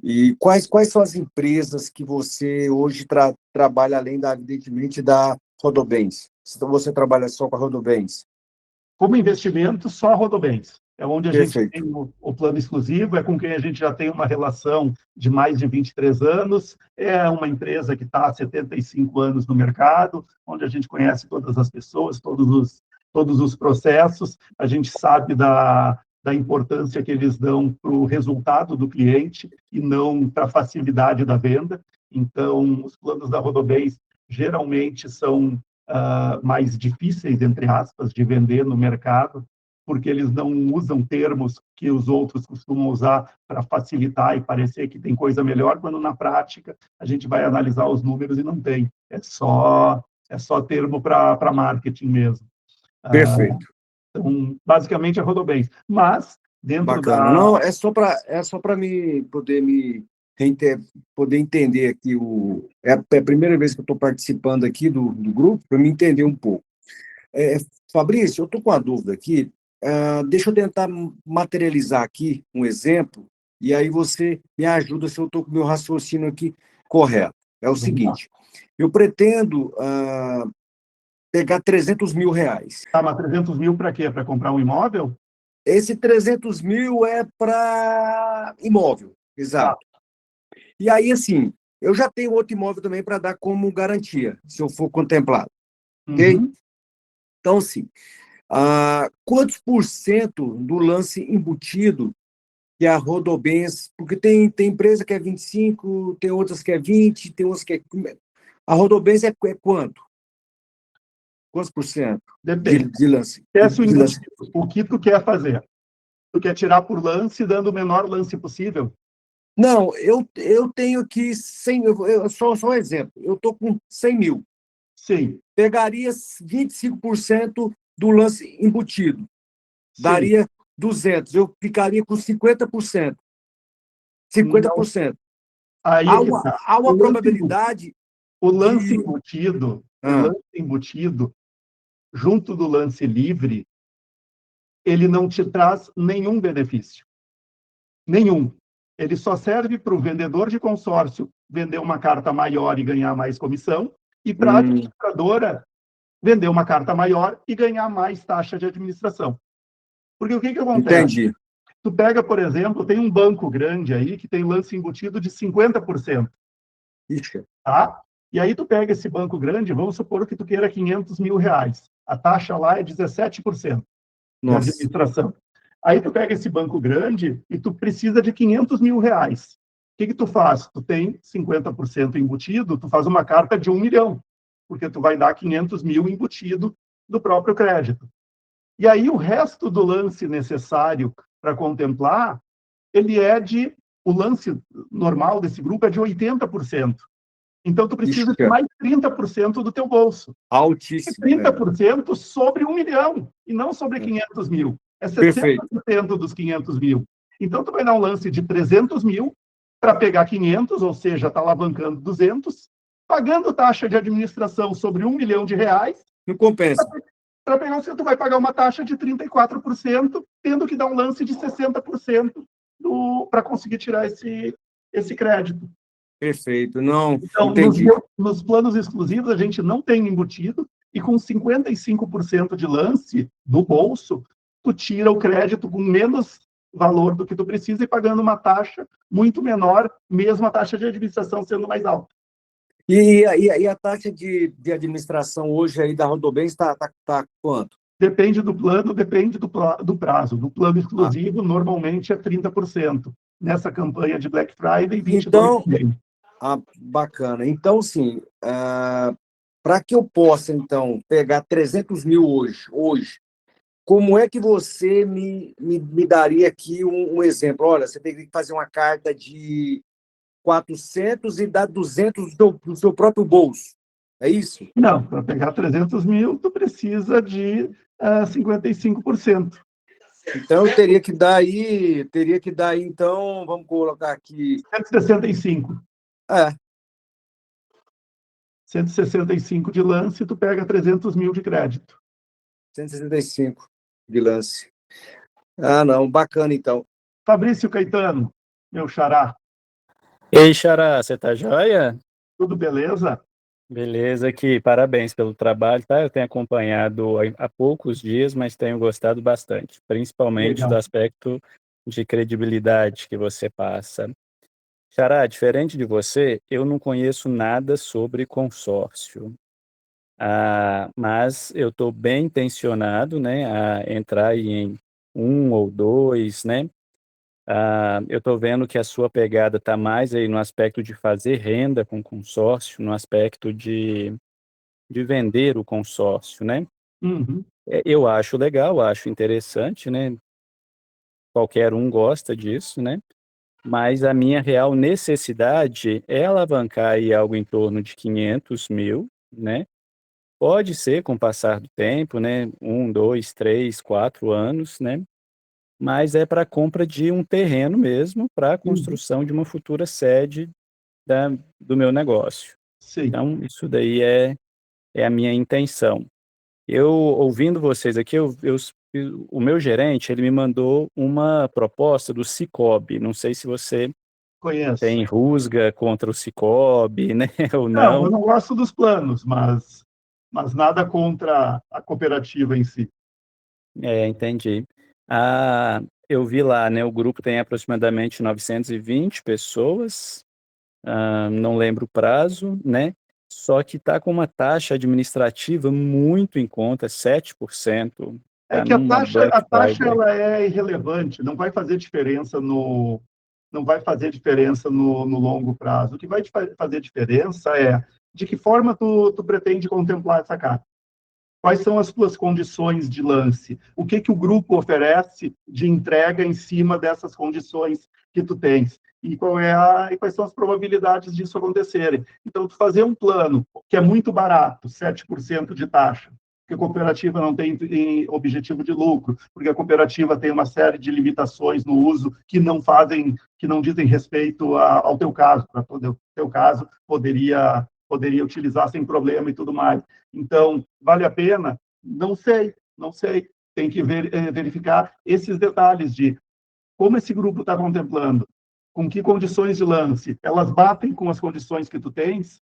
E quais são as empresas que você hoje trabalha, além, evidentemente, da Rodobens? Você trabalha só com a Rodobens? Como investimento, só a Rodobens. É onde a gente Perfeito. tem o plano exclusivo, é com quem a gente já tem uma relação de mais de 23 anos, é uma empresa que está há 75 anos no mercado, onde a gente conhece todas as pessoas, todos os processos, a gente sabe da importância que eles dão para o resultado do cliente e não para a facilidade da venda. Então, os planos da Rodobens geralmente são mais difíceis, entre aspas, de vender no mercado, porque eles não usam termos que os outros costumam usar para facilitar e parecer que tem coisa melhor, quando na prática a gente vai analisar os números e não tem. É só termo para marketing mesmo. Perfeito. Então, basicamente, é Rodobens. Mas, dentro Bacana. Não, é só para poder entender aqui. É a primeira vez que eu estou participando aqui do grupo, para me entender um pouco. Fabrício, eu estou com uma dúvida aqui. Deixa eu tentar materializar aqui um exemplo, e aí você me ajuda se eu estou com o meu raciocínio aqui correto. É o seguinte, eu pretendo pegar 300 mil reais. Mas 300 mil para quê? Para comprar um imóvel? Esse 300 mil é para imóvel, exato. E aí, assim, eu já tenho outro imóvel também para dar como garantia, se eu for contemplado. Ok? Então, assim, quantos por cento do lance embutido que a Rodobens... Porque tem empresa que é 25, tem outras que é 20, tem outras que é... A Rodobens é quanto? Quantos por cento? Depende. De lance? O que tu quer fazer? Tu quer tirar por lance, dando o menor lance possível? Não, eu tenho aqui 100 mil, só um exemplo, eu estou com 100 mil. Sim. Pegaria 25% do lance embutido, Sim. daria 200, eu ficaria com 50%. 50%. Aí Há é que uma, tá. há uma probabilidade O lance de... embutido, o Ah, lance embutido, junto do lance livre, ele não te traz nenhum benefício. Nenhum. Ele só serve para o vendedor de consórcio vender uma carta maior e ganhar mais comissão, e para a administradora vender uma carta maior e ganhar mais taxa de administração. Porque o que acontece? entendi. Tu pega, por exemplo, tem um banco grande aí que tem lance embutido de 50%, Ixi, tá? E aí tu pega esse banco grande, vamos supor que tu queira 500 mil reais. A taxa lá é 17% de nossa, administração. Aí tu pega esse banco grande e tu precisa de 500 mil reais. O que tu faz? Tu tem 50% embutido, tu faz uma carta de 1 milhão, porque tu vai dar 500 mil embutido do próprio crédito. E aí o resto do lance necessário para contemplar, ele é de... O lance normal desse grupo é de 80%. Então, tu precisa de mais 30% do teu bolso. altíssimo. 30% sobre 1 milhão, e não sobre 500 mil. É 60% dos 500 mil. Então, tu vai dar um lance de 300 mil para pegar 500, ou seja, está alavancando 200, pagando taxa de administração sobre 1 milhão de reais. Não compensa. Para pegar, tu vai pagar uma taxa de 34%, tendo que dar um lance de 60% para conseguir tirar esse crédito. Perfeito, não, Então, entendi. nos planos exclusivos, a gente não tem embutido, e com 55% de lance do bolso, tu tira o crédito com menos valor do que tu precisa e pagando uma taxa muito menor, mesmo a taxa de administração sendo mais alta. E a taxa de administração hoje aí da Rodobens está quanto? Depende do plano, depende do prazo. Do plano exclusivo, normalmente é 30%. Nessa campanha de Black Friday, 22%. Então, bacana. Então, sim, para que eu possa, então, pegar 300 mil hoje, como é que você me daria aqui um exemplo? Olha, você tem que fazer uma carta de 400 e dar 200 do seu próprio bolso. É isso? Não, para pegar 300 mil, tu precisa de 55%. Então, eu teria que dar aí, então, vamos colocar aqui... 165. É. 165 de lance, tu pega 300 mil de crédito. 165 de lance. Ah, não, bacana, então. Fabrício Caetano, meu xará. Ei, Xará, você tá joia? Tudo beleza? Beleza aqui, parabéns pelo trabalho, tá? Eu tenho acompanhado há poucos dias, mas tenho gostado bastante, principalmente do Legal. aspecto de credibilidade que você passa. Xará, diferente de você, eu não conheço nada sobre consórcio, mas eu estou bem intencionado, né, a entrar aí em um ou dois, né? Eu estou vendo que a sua pegada está mais aí no aspecto de fazer renda com consórcio, no aspecto de vender o consórcio, né? Uhum. Eu acho legal, acho interessante, né? Qualquer um gosta disso, né? Mas a minha real necessidade é alavancar aí algo em torno de 500 mil, né? Pode ser com o passar do tempo, né? 1, 2, 3, 4 anos, né? Mas é para a compra de um terreno mesmo, para a construção de uma futura sede do meu negócio. Sim. Então, isso daí é a minha intenção. Eu, ouvindo vocês aqui, o meu gerente, ele me mandou uma proposta do Sicoob. Não sei se você Conheço. tem rusga contra o Sicoob, né, ou Não, eu não. não gosto dos planos, mas nada contra a cooperativa em si. Entendi. Eu vi lá, né, o grupo tem aproximadamente 920 pessoas, não lembro o prazo, né, só que está com uma taxa administrativa muito em conta, 7%, É tá que a numa Black taxa Friday. ela é irrelevante, não vai fazer diferença no longo prazo. O que vai fazer diferença é de que forma tu pretende contemplar essa carta. Quais são as tuas condições de lance? O que o grupo oferece de entrega em cima dessas condições que tu tens? E quais são as probabilidades disso acontecerem? Então, tu fazer um plano que é muito barato, 7% de taxa, porque a cooperativa não tem objetivo de lucro, porque a cooperativa tem uma série de limitações no uso que não dizem respeito ao teu caso. Para o teu caso, poderia utilizar sem problema e tudo mais. Então, vale a pena? Não sei. Tem que verificar esses detalhes de como esse grupo está contemplando, com que condições de lance, elas batem com as condições que tu tens.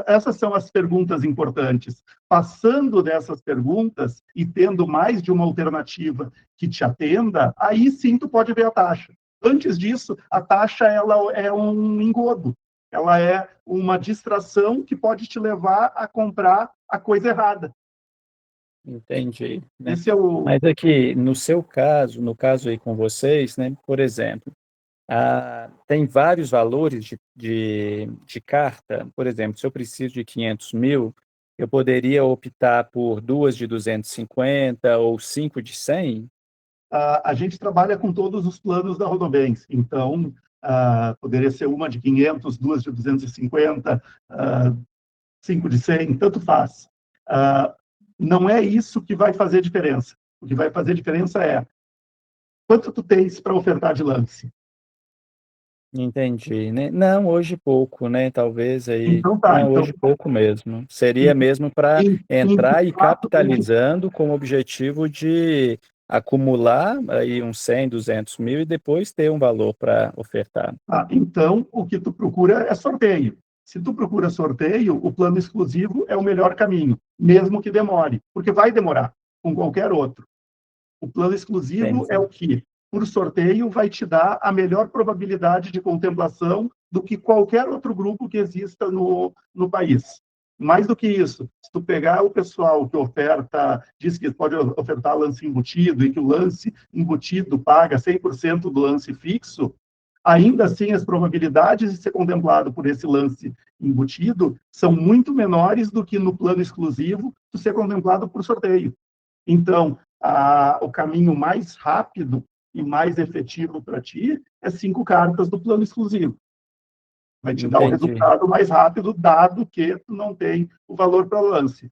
Essas são as perguntas importantes. Passando dessas perguntas e tendo mais de uma alternativa que te atenda, aí sim tu pode ver a taxa. Antes disso, a taxa ela é um engodo. Ela é uma distração que pode te levar a comprar a coisa errada. Entendi, né? Esse é o... Mas aqui, no seu caso, no caso aí com vocês, né, por exemplo, tem vários valores de carta. Por exemplo, se eu preciso de 500 mil, eu poderia optar por 2 de 250 ou 5 de 100? A gente trabalha com todos os planos da Rodobens, então poderia ser uma de 500, duas de 250, 5 de 100, tanto faz. Não é isso que vai fazer diferença. O que vai fazer diferença é quanto tu tens para ofertar de lance. Entendi, né? Não, hoje pouco, né? Talvez aí. Então tá. Não, hoje pouco mesmo. Seria mesmo para entrar e capitalizando com o objetivo de acumular aí uns 100, 200 mil e depois ter um valor para ofertar. Então, o que tu procura é sorteio. Se tu procura sorteio, o plano exclusivo é o melhor caminho, mesmo que demore, porque vai demorar, com qualquer outro. O plano exclusivo é o que, por sorteio, vai te dar a melhor probabilidade de contemplação do que qualquer outro grupo que exista no país. Mais do que isso, se tu pegar o pessoal que diz que pode ofertar lance embutido e que o lance embutido paga 100% do lance fixo, ainda assim as probabilidades de ser contemplado por esse lance embutido são muito menores do que no plano exclusivo de ser contemplado por sorteio. Então, o caminho mais rápido e mais efetivo para ti é 5 cartas do plano exclusivo. Vai te dar o resultado mais rápido, dado que tu não tem o valor para o lance.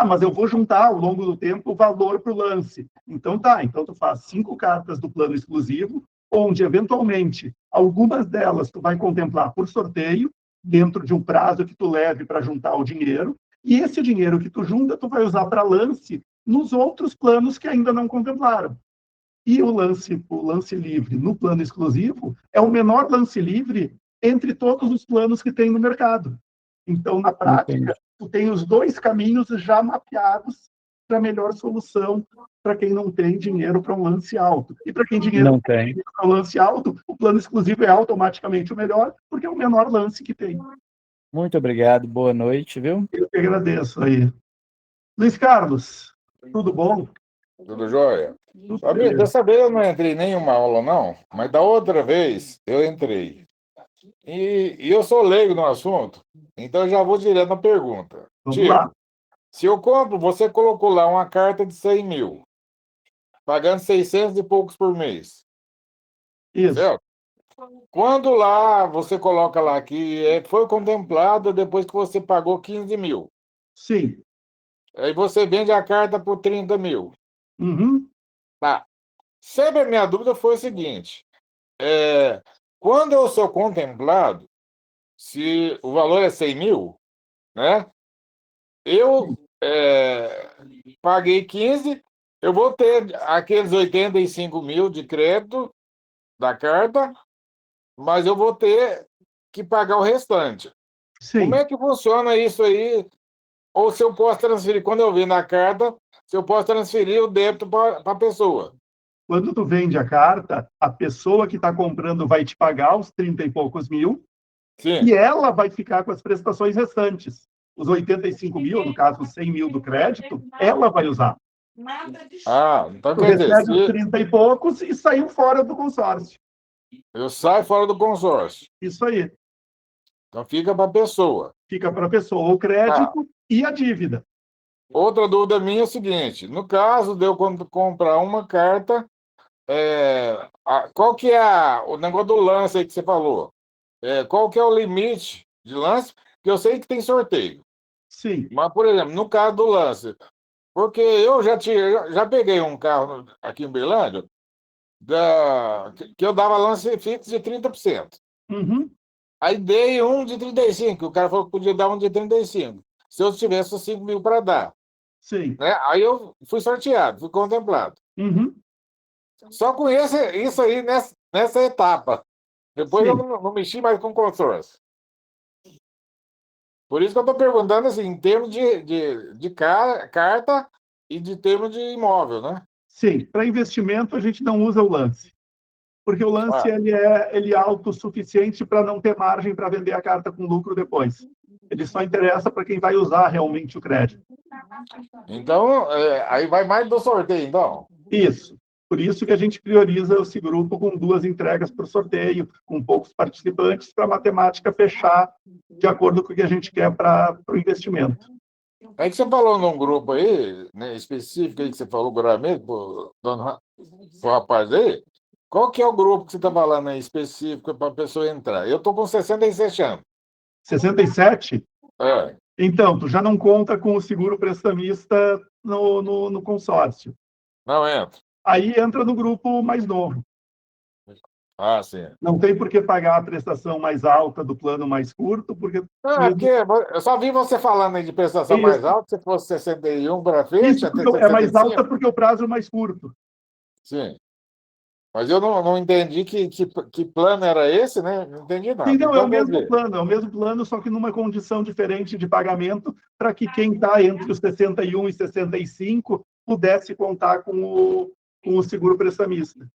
Mas eu vou juntar ao longo do tempo o valor para o lance. Então tu faz 5 cartas do plano exclusivo, onde, eventualmente, algumas delas tu vai contemplar por sorteio, dentro de um prazo que tu leve para juntar o dinheiro, e esse dinheiro que tu junta, tu vai usar para lance nos outros planos que ainda não contemplaram. E o lance livre no plano exclusivo é o menor lance livre entre todos os planos que tem no mercado. Então, na prática, tu tem os 2 caminhos já mapeados para a melhor solução para quem não tem dinheiro para um lance alto. E para quem não tem dinheiro para um lance alto, o plano exclusivo é automaticamente o melhor, porque é o menor lance que tem. Muito obrigado, boa noite, viu? Eu que agradeço aí. Luiz Carlos, tudo bom? Tudo jóia? Fabrício, dessa vez eu não entrei em nenhuma aula, não, mas da outra vez eu entrei. E eu sou leigo no assunto, então eu já vou direto na pergunta. Vamos lá. Se eu compro, você colocou lá uma carta de 100 mil, pagando 600 e poucos por mês. Isso. Certo? Quando lá você coloca lá que foi contemplado depois que você pagou 15 mil. Sim. Aí você vende a carta por 30 mil. Uhum. Tá. Sempre a minha dúvida foi o seguinte: quando eu sou contemplado, se o valor é 100 mil, né? Eu paguei 15, eu vou ter aqueles 85 mil de crédito da carta, mas eu vou ter que pagar o restante. Sim. Como é que funciona isso aí? Ou se eu posso transferir, quando eu vendo a carta, se eu posso transferir o débito para a pessoa? Quando tu vende a carta, a pessoa que está comprando vai te pagar os 30 e poucos mil. Sim. E ela vai ficar com as prestações restantes. Os 85 mil, no caso, os 100 mil do crédito, ela vai usar. Então tu quer dizer, recebe os 30 e poucos e saiu fora do consórcio. Eu saio fora do consórcio. Isso aí. Então fica para a pessoa. Fica para a pessoa o crédito e a dívida. outra dúvida minha é o seguinte: no caso de eu comprar uma carta, qual que é o negócio do lance aí que você falou? Qual que é o limite de lance? Porque eu sei que tem sorteio. Sim. Mas, por exemplo, no caso do lance, porque eu já peguei um carro aqui em Berlândia que eu dava lance fixo de 30%. Uhum. Aí dei um de 35%, o cara falou que podia dar um de 35%. Se eu tivesse 5 mil para dar. Sim. Né? Aí eu fui sorteado, fui contemplado. Uhum. Só conheço isso aí nessa etapa. Depois Sim. eu não mexi mais com consórcio. Por isso que eu estou perguntando assim, em termos de carta e de termos de imóvel, né? Sim, para investimento a gente não usa o lance, porque o lance ele é autossuficiente para não ter margem para vender a carta com lucro depois. Ele só interessa para quem vai usar realmente o crédito. Então, aí vai mais do sorteio, então. Isso. Por isso que a gente prioriza esse grupo com 2 entregas por sorteio, com poucos participantes, para a matemática fechar de acordo com o que a gente quer para o investimento. É que você falou num grupo aí, né, específico aí que você falou agora mesmo, pro rapaz aí. Qual que é o grupo que você está falando aí específico para a pessoa entrar? Eu estou com 67 anos. 67? É. Então, tu já não conta com o seguro prestamista no consórcio. Não entra. Aí entra no grupo mais novo. Ah, sim. Não tem por que pagar a prestação mais alta do plano mais curto, porque... Porque eu só vi você falando aí de prestação mais alta, se fosse 61 para frente, até 65. É mais alta porque o prazo é mais curto. Sim. Mas eu não entendi que plano era esse, né? Não entendi nada. Sim, não, então, é o mesmo plano, só que numa condição diferente de pagamento, para que quem está entre os 61 e 65 pudesse contar com o seguro prestamista.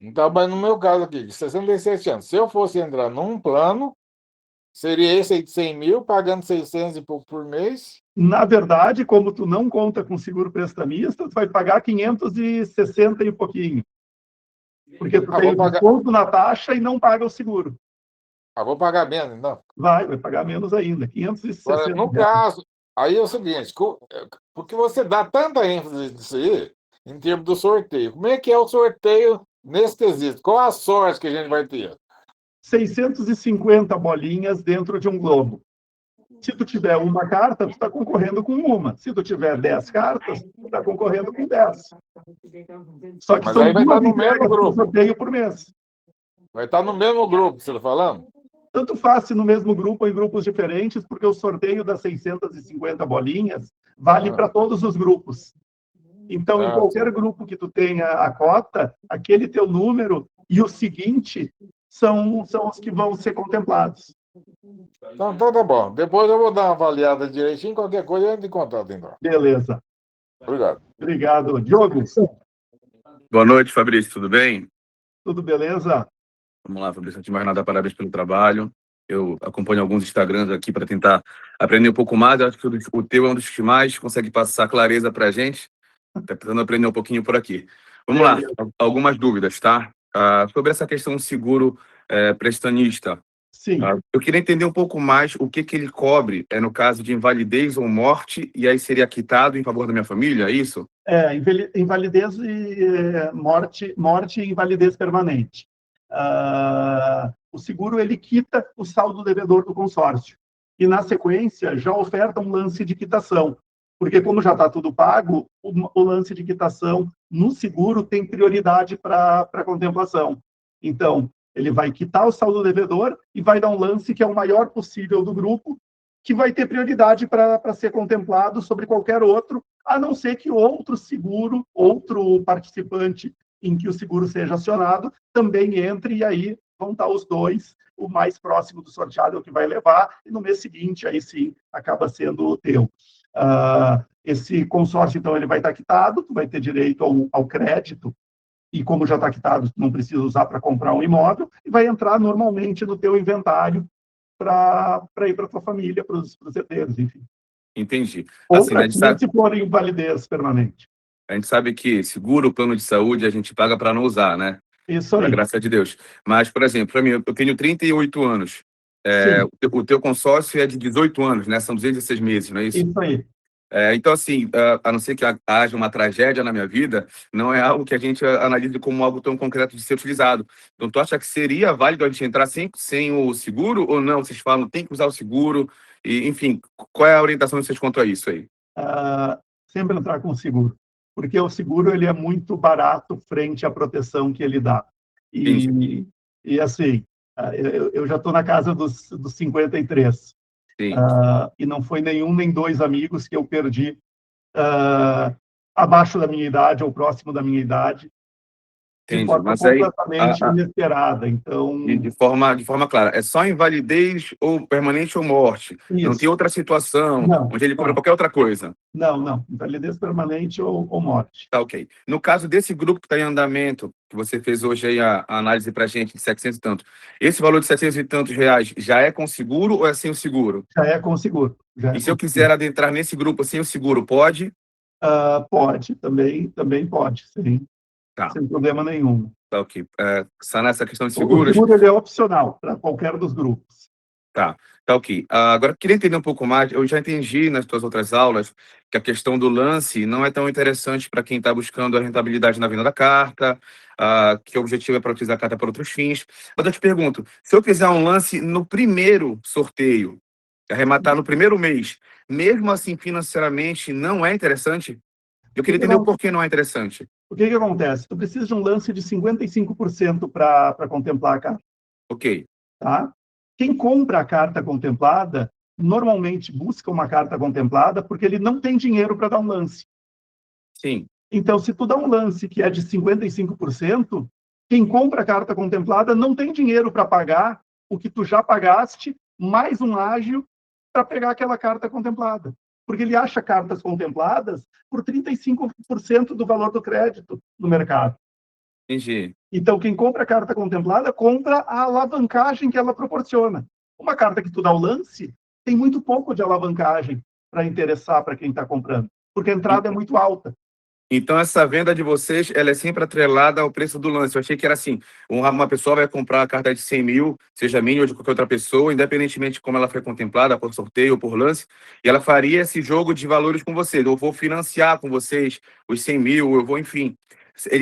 Então, mas no meu caso aqui, de 67 anos, se eu fosse entrar num plano, seria esse aí de 100 mil, pagando 600 e pouco por mês? Na verdade, como tu não conta com seguro prestamista, tu vai pagar 560 e pouquinho. Porque tu tem o desconto na taxa e não paga o seguro. Vou pagar menos, então. Vai pagar menos ainda, 560. Agora, no caso, aí é o seguinte, porque você dá tanta ênfase nisso aí, em termos do sorteio, como é que é o sorteio nesse quesito? Qual a sorte que a gente vai ter? 650 bolinhas dentro de um globo. Se tu tiver uma carta, tu está concorrendo com uma. Se tu tiver 10 cartas, tu está concorrendo com 10. Só que mas são aí vai 2 estar no mesmo grupo. sorteio por mês. Vai estar no mesmo grupo, você está falando? Tanto faz se no mesmo grupo ou em grupos diferentes, porque o sorteio das 650 bolinhas vale para todos os grupos. Então, em qualquer grupo que tu tenha a cota, aquele teu número e o seguinte são os que vão ser contemplados. Então tá bom. Depois eu vou dar uma avaliada direitinho, qualquer coisa eu entro em contato, então. Beleza. Obrigado. Obrigado. Diogo? Boa noite, Fabrício, tudo bem? Tudo beleza? Vamos lá, Fabrício, antes de mais nada, parabéns pelo trabalho. Eu acompanho alguns Instagrams aqui para tentar aprender um pouco mais. Eu acho que o teu é um dos que mais consegue passar clareza para a gente. Está tentando aprender um pouquinho por aqui. Vamos lá, algumas dúvidas, tá? Sobre essa questão do seguro prestanista. Sim. Eu queria entender um pouco mais o que ele cobre no caso de invalidez ou morte, e aí seria quitado em favor da minha família, é isso? Invalidez e morte e invalidez permanente. O seguro ele quita o saldo devedor do consórcio e, na sequência, já oferta um lance de quitação, porque como já está tudo pago, o lance de quitação no seguro tem prioridade para contemplação. Então, ele vai quitar o saldo devedor e vai dar um lance que é o maior possível do grupo, que vai ter prioridade para ser contemplado sobre qualquer outro, a não ser que outro seguro, outro participante em que o seguro seja acionado, também entre, e aí vão estar os dois, o mais próximo do sorteado é o que vai levar, e no mês seguinte, aí sim, acaba sendo o teu. Esse consórcio, então, ele vai estar quitado, tu vai ter direito ao crédito, e como já está quitado, tu não precisa usar para comprar um imóvel, e vai entrar normalmente no teu inventário para ir para a tua família, para os herdeiros, enfim. Entendi. Ou Assim, para se for em invalidez permanente. A gente sabe que seguro, plano de saúde, a gente paga para não usar, né? Isso aí. Graças a Deus. Mas, por exemplo, para mim, eu tenho 38 anos. O teu consórcio é de 18 anos, né? São 206 meses, não é isso? Isso aí. Então, assim, a não ser que haja uma tragédia na minha vida, não é algo que a gente analise como algo tão concreto de ser utilizado. Então, tu acha que seria válido a gente entrar sem o seguro ou não? Vocês falam tem que usar o seguro? E, enfim, qual é a orientação de vocês quanto a isso aí? Sempre entrar com o seguro, porque o seguro ele é muito barato frente à proteção que ele dá. Entendi. E assim, eu já estou na casa dos 53. Sim. E não foi nenhum nem dois amigos que eu perdi abaixo da minha idade ou próximo da minha idade, de Entendi. forma Mas aí, completamente inesperada. Então, de forma clara, é só invalidez ou permanente ou morte? Não tem isso. outra situação Não, onde ele cobra não. qualquer outra coisa? Não. Invalidez permanente ou morte. Tá, ok. No caso desse grupo que está em andamento, que você fez hoje aí a análise para a gente, de 700 e tanto, esse valor de 700 e tantos reais já é com seguro ou é sem o seguro? Já é com seguro. E se eu quiser adentrar nesse grupo sem o seguro, pode? Pode, também pode, sim. Tá. Sem problema nenhum. Tá, ok. Sanar essa questão de O seguros? seguro ele é opcional para qualquer dos grupos. Tá ok. Agora, eu queria entender um pouco mais. Eu já entendi nas tuas outras aulas que a questão do lance não é tão interessante para quem está buscando a rentabilidade na venda da carta, que o objetivo é para utilizar a carta para outros fins. Mas eu te pergunto, se eu fizer um lance no primeiro sorteio, arrematar no primeiro mês, mesmo assim financeiramente não é interessante? Eu queria entender o porquê não é interessante. O que acontece? Tu precisa de um lance de 55% para contemplar a carta. Ok. Tá? Quem compra a carta contemplada, normalmente busca uma carta contemplada porque ele não tem dinheiro para dar um lance. Sim. Então, se tu dá um lance que é de 55%, quem compra a carta contemplada não tem dinheiro para pagar o que tu já pagaste, mais um ágio para pegar aquela carta contemplada. Porque ele acha cartas contempladas por 35% do valor do crédito no mercado. Entendi. Então, quem compra a carta contemplada, compra a alavancagem que ela proporciona. Uma carta que tu dá o lance, tem muito pouco de alavancagem para interessar para quem está comprando, porque a entrada é muito alta. Então, essa venda de vocês, ela é sempre atrelada ao preço do lance. Eu achei que era assim, uma pessoa vai comprar a carta de 100 mil, seja minha ou de qualquer outra pessoa, independentemente de como ela foi contemplada, por sorteio ou por lance, e ela faria esse jogo de valores com vocês. Eu vou financiar com vocês os 100 mil, eu vou, enfim.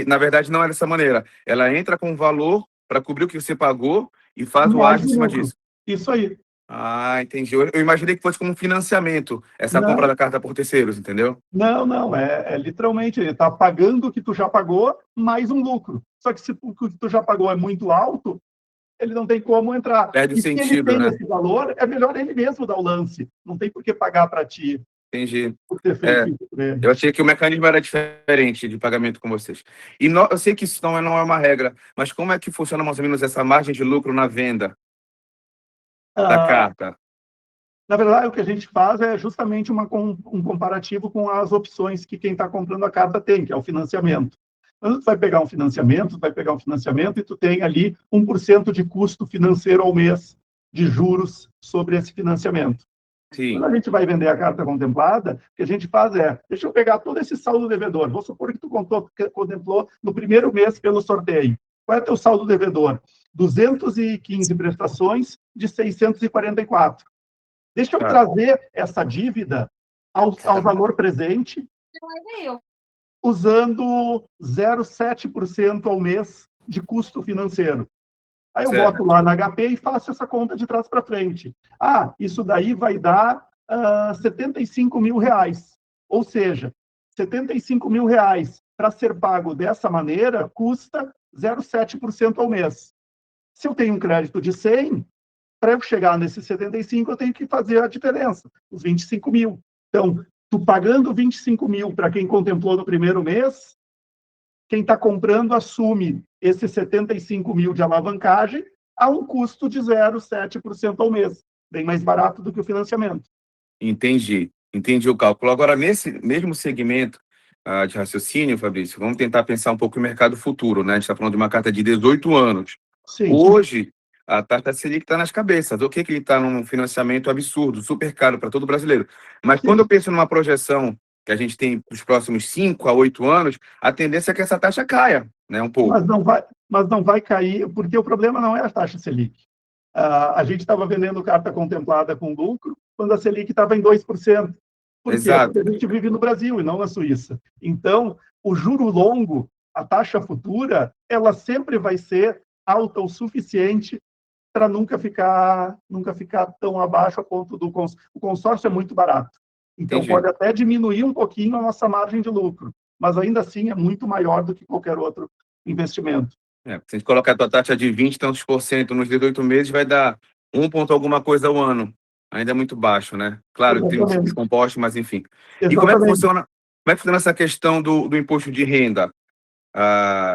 Na verdade, não é dessa maneira. Ela entra com valor para cobrir o que você pagou e faz o ágio em cima disso. Isso aí. Entendi. Eu imaginei que fosse como um financiamento, essa compra da carta por terceiros, entendeu? Não. É literalmente, ele está pagando o que tu já pagou, mais um lucro. Só que se o que tu já pagou é muito alto, ele não tem como entrar. Perde o sentido, se ele tem, né? Esse valor, é melhor ele mesmo dar o lance. Não tem por que pagar para ti. Entendi. Por ter feito isso pra ele. Eu achei que o mecanismo era diferente de pagamento com vocês. E eu sei que isso não é uma regra, mas como é que funciona mais ou menos essa margem de lucro na venda da carta? Na verdade, o que a gente faz é justamente um comparativo com as opções que quem está comprando a carta tem, que é o financiamento. Quando tu vai pegar um financiamento e tu tem ali 1% de custo financeiro ao mês de juros sobre esse financiamento. Sim. Quando a gente vai vender a carta contemplada, o que a gente faz é, deixa eu pegar todo esse saldo devedor. Vou supor que tu contemplou no primeiro mês pelo sorteio. Qual é o teu saldo devedor? 215 prestações de 644. Deixa eu trazer essa dívida ao valor presente, usando 0,7% ao mês de custo financeiro. Aí eu boto lá na HP e faço essa conta de trás para frente. Isso daí vai dar 75 mil reais. Ou seja, 75 mil reais para ser pago dessa maneira custa 0,7% ao mês. Se eu tenho um crédito de 100, para eu chegar nesses 75, eu tenho que fazer a diferença, os 25 mil. Então, tu pagando 25 mil para quem contemplou no primeiro mês, quem está comprando assume esses 75 mil de alavancagem a um custo de 0,7% ao mês. Bem mais barato do que o financiamento. Entendi o cálculo. Agora, nesse mesmo segmento de raciocínio, Fabrício, vamos tentar pensar um pouco no mercado futuro, né? A gente está falando de uma carta de 18 anos. Sim. Hoje, a taxa Selic está nas cabeças. O que ele está num financiamento absurdo, super caro para todo brasileiro. Mas quando eu penso numa projeção que a gente tem para os próximos 5 a 8 anos, a tendência é que essa taxa caia, né, um pouco. Mas não vai cair, porque o problema não é a taxa Selic. A gente estava vendendo carta contemplada com lucro quando a Selic estava em 2%. Por quê? Exato. Porque a gente vive no Brasil e não na Suíça. Então, o juro longo, a taxa futura, ela sempre vai ser alta o suficiente para nunca ficar tão abaixo a ponto do o consórcio é muito barato. Então, Entendi. pode até diminuir um pouquinho a nossa margem de lucro, mas ainda assim é muito maior do que qualquer outro investimento. Se a gente colocar a tua taxa de 20 e tantos por cento nos 18 meses, vai dar 1 ponto alguma coisa ao ano. Ainda é muito baixo, né? Claro, tem os Exatamente. compostos, mas enfim. E Exatamente. como é que funciona essa questão do imposto de renda?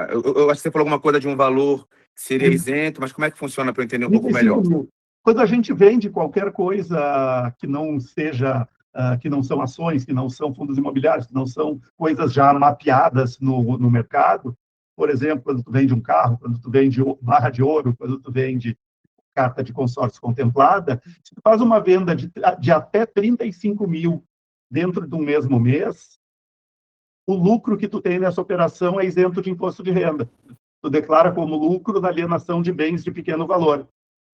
Eu acho que você falou alguma coisa de um valor que seria isento, mas como é que funciona para eu entender um pouco 35 melhor? mil. Quando a gente vende qualquer coisa que não seja, que não são ações, que não são fundos imobiliários, que não são coisas já mapeadas no mercado, por exemplo, quando tu vende um carro, quando tu vende barra de ouro, quando tu vende carta de consórcio contemplada, se tu faz uma venda de até 35 mil dentro de um mesmo mês, o lucro que tu tem nessa operação é isento de imposto de renda. Tu declara como lucro na alienação de bens de pequeno valor.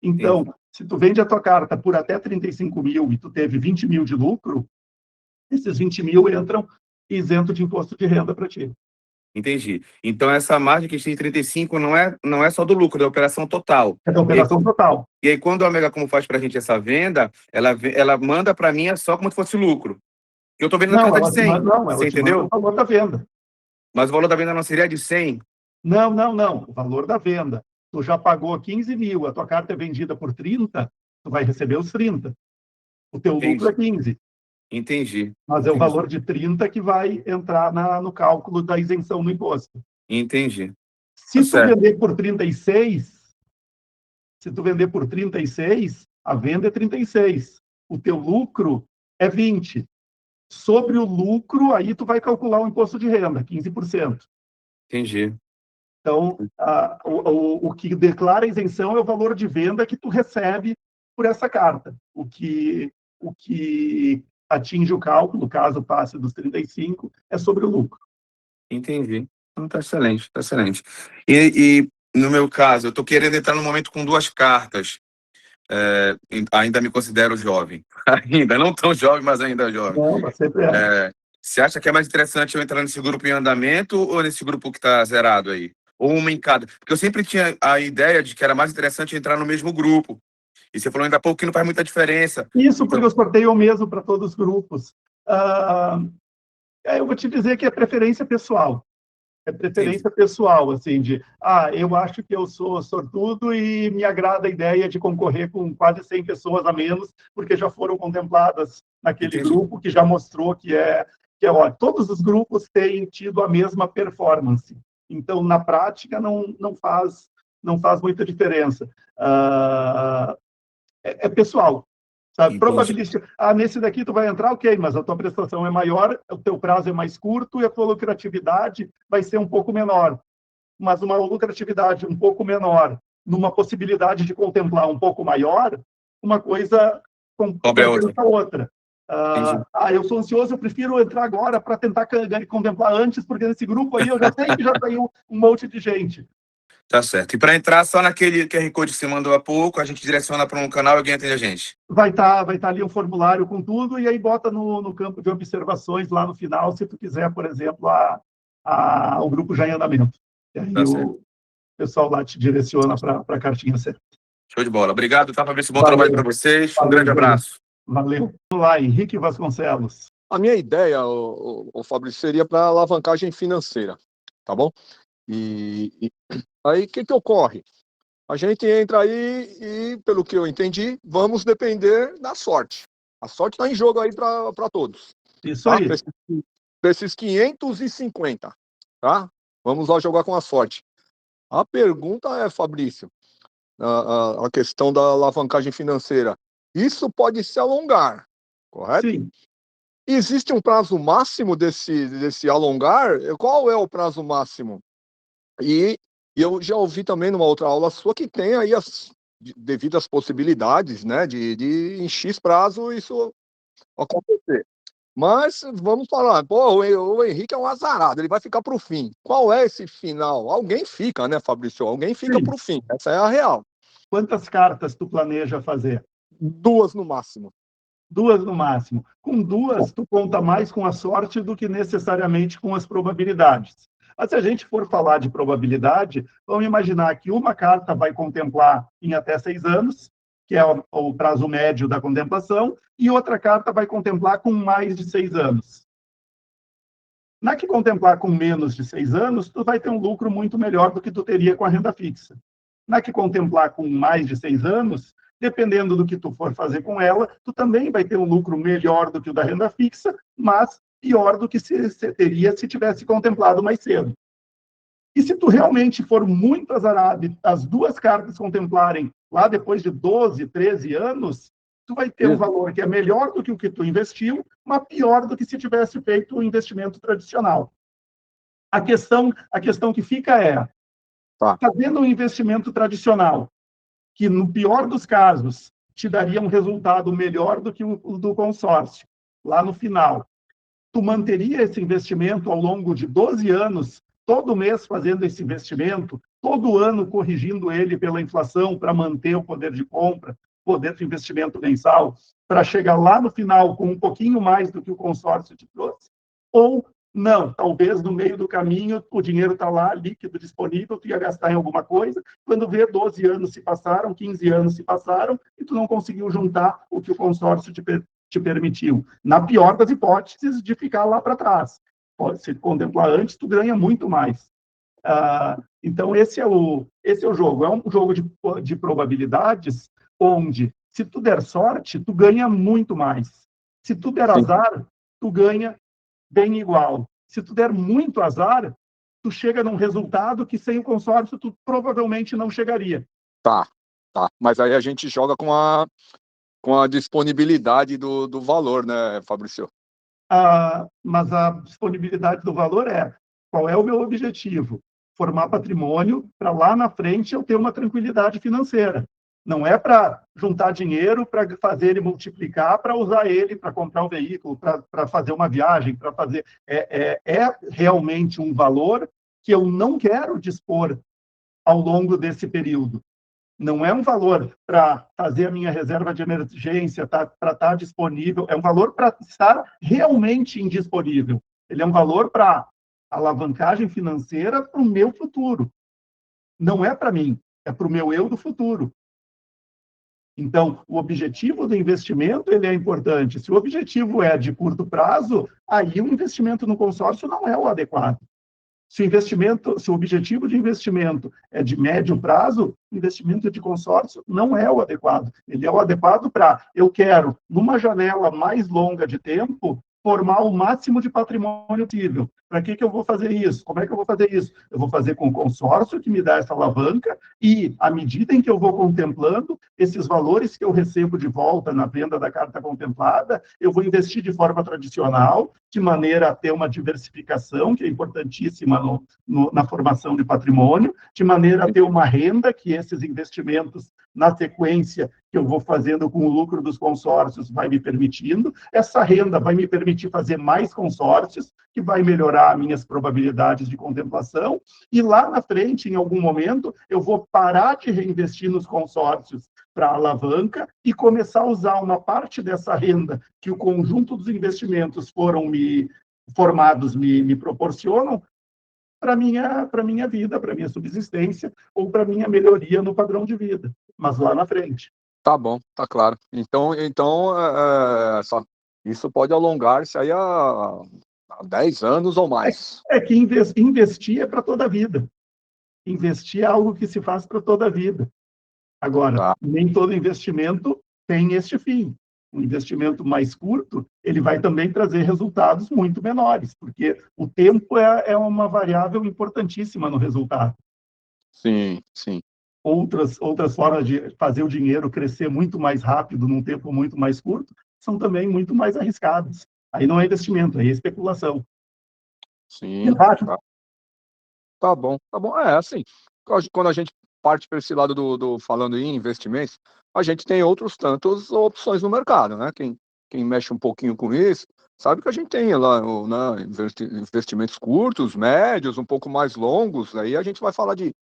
Então, se tu vende a tua carta por até 35 mil e tu teve 20 mil de lucro, esses 20 mil entram isento de imposto de renda para ti. Entendi. Então, essa margem que tem 35 não é só do lucro, é da operação total. É da operação total. E aí, quando a Omega Como faz para a gente essa venda, ela manda para mim só como se fosse lucro. Eu estou vendendo carta de 100. Você entendeu? O valor da venda. Mas o valor da venda não seria de 100? Não. O valor da venda. Tu já pagou 15 mil, a tua carta é vendida por 30, tu vai receber os 30. O teu lucro é 15. Entendi. Mas é o valor de 30 que vai entrar no cálculo da isenção do imposto. Entendi. Se tu vender por 36, a venda é 36. O teu lucro é 20. Sobre o lucro, aí tu vai calcular o imposto de renda, 15%. Entendi. Então, o que declara isenção é o valor de venda que tu recebe por essa carta. O que atinge o cálculo, caso passe dos 35, é sobre o lucro. Entendi. Então, tá excelente, tá excelente. E no meu caso, eu estou querendo entrar no momento com 2 cartas. Ainda me considero jovem. Ainda não tão jovem, mas ainda jovem. Não, mas sempre é. Você acha que é mais interessante eu entrar nesse grupo em andamento ou nesse grupo que está zerado aí? Ou uma em cada? Porque eu sempre tinha a ideia de que era mais interessante entrar no mesmo grupo. E você falou ainda há pouco que não faz muita diferença. Isso, porque o sorteio é o mesmo para todos os grupos. Eu vou te dizer que é preferência pessoal. É preferência pessoal, assim, eu acho que eu sou sortudo e me agrada a ideia de concorrer com quase 100 pessoas a menos, porque já foram contempladas naquele grupo que já mostrou que é ótimo. Todos os grupos têm tido a mesma performance. Então, na prática, não faz muita diferença. É pessoal, sabe? Probabilística. Nesse daqui tu vai entrar, ok, mas a tua prestação é maior, o teu prazo é mais curto e a tua lucratividade vai ser um pouco menor. Mas uma lucratividade um pouco menor, numa possibilidade de contemplar um pouco maior, uma coisa compensa a outra. Eu sou ansioso, eu prefiro entrar agora para tentar contemplar antes, porque nesse grupo aí eu já sei que já saiu um monte de gente. Tá certo. E para entrar só naquele QR Code que você mandou há pouco, a gente direciona para um canal e alguém atende a gente? Vai tá ali um formulário com tudo e aí bota no campo de observações lá no final, se tu quiser, por exemplo, o grupo já em andamento. E aí o pessoal lá te direciona para a cartinha certa. Show de bola. Obrigado, tá, Fabrício? Bom trabalho para vocês. Um grande abraço. Valeu. Vamos lá, Henrique Vasconcelos. A minha ideia, o Fabrício, seria para alavancagem financeira, tá bom? E aí, o que ocorre? A gente entra aí e, pelo que eu entendi, vamos depender da sorte. A sorte está em jogo aí para todos. Isso aí. Para esses 550, tá? Vamos lá jogar com a sorte. A pergunta é, Fabrício, a questão da alavancagem financeira. Isso pode se alongar, correto? Sim. Existe um prazo máximo desse alongar? Qual é o prazo máximo? E eu já ouvi também numa outra aula sua que tem aí as devidas possibilidades, né, de em X prazo isso acontecer. Mas vamos falar, o Henrique é um azarado, ele vai ficar para o fim. Qual é esse final? Alguém fica, né, Fabrício? Alguém fica para o fim, essa é a real. Quantas cartas tu planeja fazer? 2 no máximo. Duas no máximo. Com duas, tu conta mais com a sorte do que necessariamente com as probabilidades. Mas se a gente for falar de probabilidade, vamos imaginar que uma carta vai contemplar em até 6 anos, que é o prazo médio da contemplação, e outra carta vai contemplar com mais de 6 anos. Na que contemplar com menos de 6 anos, tu vai ter um lucro muito melhor do que tu teria com a renda fixa. Na que contemplar com mais de 6 anos, dependendo do que tu for fazer com ela, tu também vai ter um lucro melhor do que o da renda fixa, mas pior do que se teria se tivesse contemplado mais cedo. E se tu realmente for muito azarado e as duas cartas contemplarem lá depois de 12, 13 anos, tu vai ter um valor que é melhor do que o que tu investiu, mas pior do que se tivesse feito o investimento tradicional. A questão que fica é, fazendo um investimento tradicional, que no pior dos casos te daria um resultado melhor do que o do consórcio, lá no final, tu manteria esse investimento ao longo de 12 anos, todo mês fazendo esse investimento, todo ano corrigindo ele pela inflação para manter o poder de compra, poder de investimento mensal, para chegar lá no final com um pouquinho mais do que o consórcio te trouxe? Ou não, talvez no meio do caminho o dinheiro está lá, líquido, disponível, tu ia gastar em alguma coisa, quando vê 12 anos se passaram, 15 anos se passaram, e tu não conseguiu juntar o que o consórcio te permitiu. Na pior das hipóteses, de ficar lá para trás. Pode se contemplar antes, tu ganha muito mais. Então, esse é o jogo. É um jogo de probabilidades, onde, se tu der sorte, tu ganha muito mais. Se tu der azar, tu ganha bem igual. Se tu der muito azar, tu chega num resultado que sem o consórcio tu provavelmente não chegaria. Tá. Mas aí a gente joga com a disponibilidade do valor, né, Fabrício? Mas a disponibilidade do valor qual é o meu objetivo? Formar patrimônio para lá na frente eu ter uma tranquilidade financeira. Não é para juntar dinheiro, para fazer ele multiplicar, para usar ele para comprar um veículo, para fazer uma viagem, para fazer... É realmente um valor que eu não quero dispor ao longo desse período. Não é um valor para fazer a minha reserva de emergência, para estar disponível, é um valor para estar realmente indisponível. Ele é um valor para alavancagem financeira para o meu futuro. Não é para mim, é para o meu eu do futuro. Então, o objetivo do investimento ele é importante. Se o objetivo é de curto prazo, aí o investimento no consórcio não é o adequado. Se o objetivo de investimento é de médio prazo, investimento de consórcio não é o adequado. Ele é o adequado para, eu quero, numa janela mais longa de tempo, formar o máximo de patrimônio possível. Para que eu vou fazer isso? Como é que eu vou fazer isso? Eu vou fazer com o consórcio que me dá essa alavanca e, à medida em que eu vou contemplando, esses valores que eu recebo de volta na venda da carta contemplada, eu vou investir de forma tradicional, de maneira a ter uma diversificação, que é importantíssima na formação de patrimônio, de maneira a ter uma renda, que esses investimentos, na sequência que eu vou fazendo com o lucro dos consórcios, vai me permitindo. Essa renda vai me permitir fazer mais consórcios, que vai melhorar minhas probabilidades de contemplação, e lá na frente, em algum momento, eu vou parar de reinvestir nos consórcios para alavanca e começar a usar uma parte dessa renda que o conjunto dos investimentos formados me proporcionam para minha vida, para minha subsistência ou para minha melhoria no padrão de vida, mas lá na frente. Tá bom, tá claro. Então isso pode alongar-se aí a 10 anos ou mais. É que investir é para toda a vida. Investir é algo que se faz para toda a vida. Agora, nem todo investimento tem este fim. Um investimento mais curto, ele vai também trazer resultados muito menores, porque o tempo é uma variável importantíssima no resultado. Sim. Outras formas de fazer o dinheiro crescer muito mais rápido num tempo muito mais curto são também muito mais arriscadas. Aí não é investimento, aí é especulação. Sim. Tá bom. Assim, quando a gente parte para esse lado do falando em investimentos, a gente tem outros tantos opções no mercado, né? Quem mexe um pouquinho com isso, sabe que a gente tem lá investimentos curtos, médios, um pouco mais longos, aí a gente vai falar de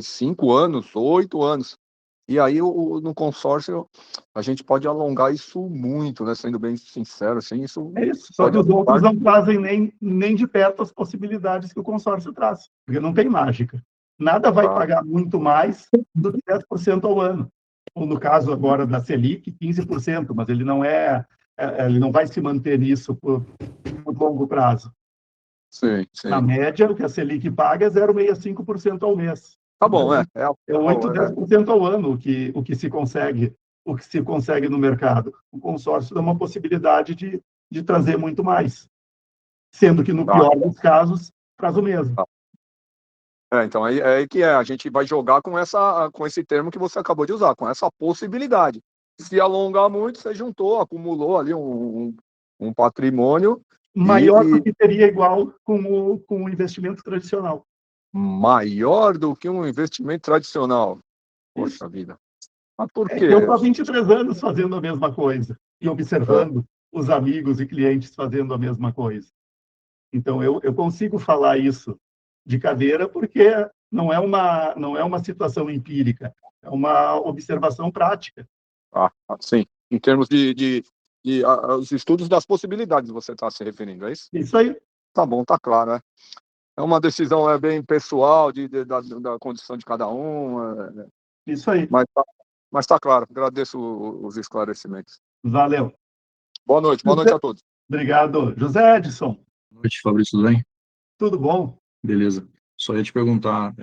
5 anos, 8 anos. E aí, no consórcio, a gente pode alongar isso muito, né? Sendo bem sincero, assim, isso É isso, só que pode os outros alongar. não trazem nem de perto as possibilidades que o consórcio traz, porque não tem mágica. Nada vai Tá. pagar muito mais do que 10% ao ano. Ou no caso agora da Selic, 15%, mas ele não vai se manter nisso por longo prazo. Sim, Na sim. média, o que a Selic paga é 0,65% ao mês. Tá bom, é 8, 10% ao ano o que se consegue no mercado. O consórcio dá uma possibilidade de trazer muito mais, sendo que no Tá. pior dos casos traz o mesmo. Então aí que a gente vai jogar com esse termo que você acabou de usar, com essa possibilidade. Se alongar muito, você juntou, acumulou ali um patrimônio Maior do que teria igual com o investimento tradicional. maior do que um investimento tradicional. Poxa Isso. vida. Mas por quê? Eu estou há 23 anos fazendo a mesma coisa e observando os amigos e clientes fazendo a mesma coisa. Então, eu consigo falar isso de cadeira porque não é uma situação empírica, é uma observação prática. Sim. Em termos os estudos das possibilidades você está se referindo, é isso? Isso aí. Tá bom, tá claro, né? É uma decisão bem pessoal da condição de cada um. Isso aí. Mas tá claro. Agradeço os esclarecimentos. Valeu. Boa noite a todos. Obrigado. José Edson. Boa noite, Fabrício, tudo bem? Tudo bom? Beleza. Só ia te perguntar,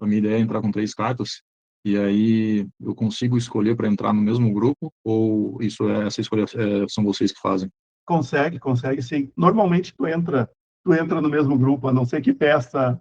a minha ideia é entrar com 3 cartas, e aí eu consigo escolher para entrar no mesmo grupo, ou essa escolha são vocês que fazem? Consegue sim. Normalmente tu entra no mesmo grupo, a não ser que peça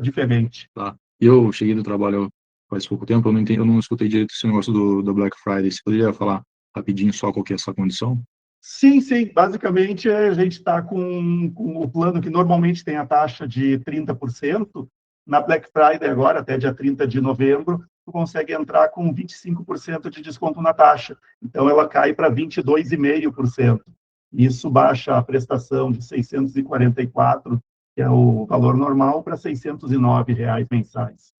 diferente. Tá. Eu cheguei do trabalho faz pouco tempo, eu não escutei direito esse negócio do Black Friday. Você poderia falar rapidinho só qual que é essa condição? Sim. Basicamente, a gente está com o plano que normalmente tem a taxa de 30%. Na Black Friday agora, até dia 30 de novembro, tu consegue entrar com 25% de desconto na taxa. Então, ela cai para 22,5%. Isso baixa a prestação de 644, que é o valor normal, para R$ 609 mensais.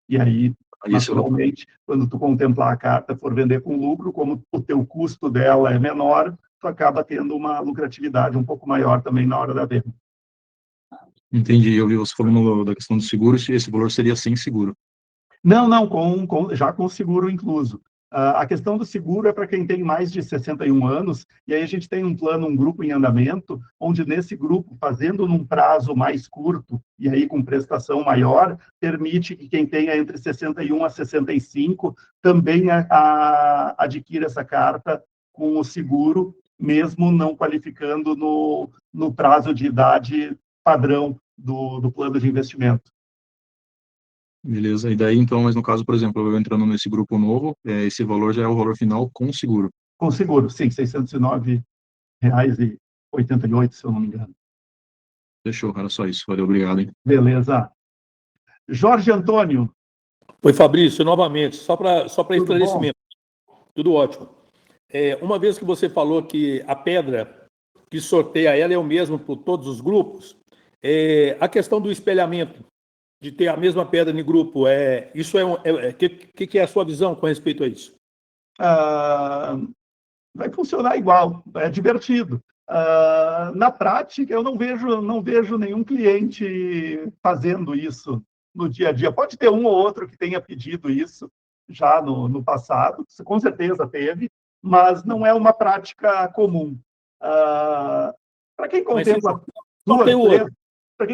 E aí, naturalmente, quando tu contemplar a carta, for vender com lucro, como o teu custo dela é menor, tu acaba tendo uma lucratividade um pouco maior também na hora da venda. Entendi. Eu vi você falando da questão do seguro, se esse valor seria sem seguro. Não, já com o seguro incluso. A questão do seguro é para quem tem mais de 61 anos, e aí a gente tem um grupo em andamento, onde nesse grupo, fazendo num prazo mais curto, e aí com prestação maior, permite que quem tenha entre 61 a 65 também adquira essa carta com o seguro, mesmo não qualificando no prazo de idade padrão do plano de investimento. Beleza. E daí, então, mas no caso, por exemplo, eu entrando nesse grupo novo, esse valor já é o valor final com seguro. Com seguro, sim, R$ 609,88, se eu não me engano. Fechou, era só isso. Valeu, obrigado, hein? Beleza. Jorge Antônio. Oi, Fabrício, novamente, só para esclarecimento. Tudo ótimo. Uma vez que você falou que a pedra que sorteia ela é o mesmo para todos os grupos, a questão do espelhamento, de ter a mesma pedra no grupo, que é a sua visão com respeito a isso? Vai funcionar igual, é divertido. Na prática, eu não vejo nenhum cliente fazendo isso no dia a dia. Pode ter um ou outro que tenha pedido isso já no passado, com certeza teve, mas não é uma prática comum. Para quem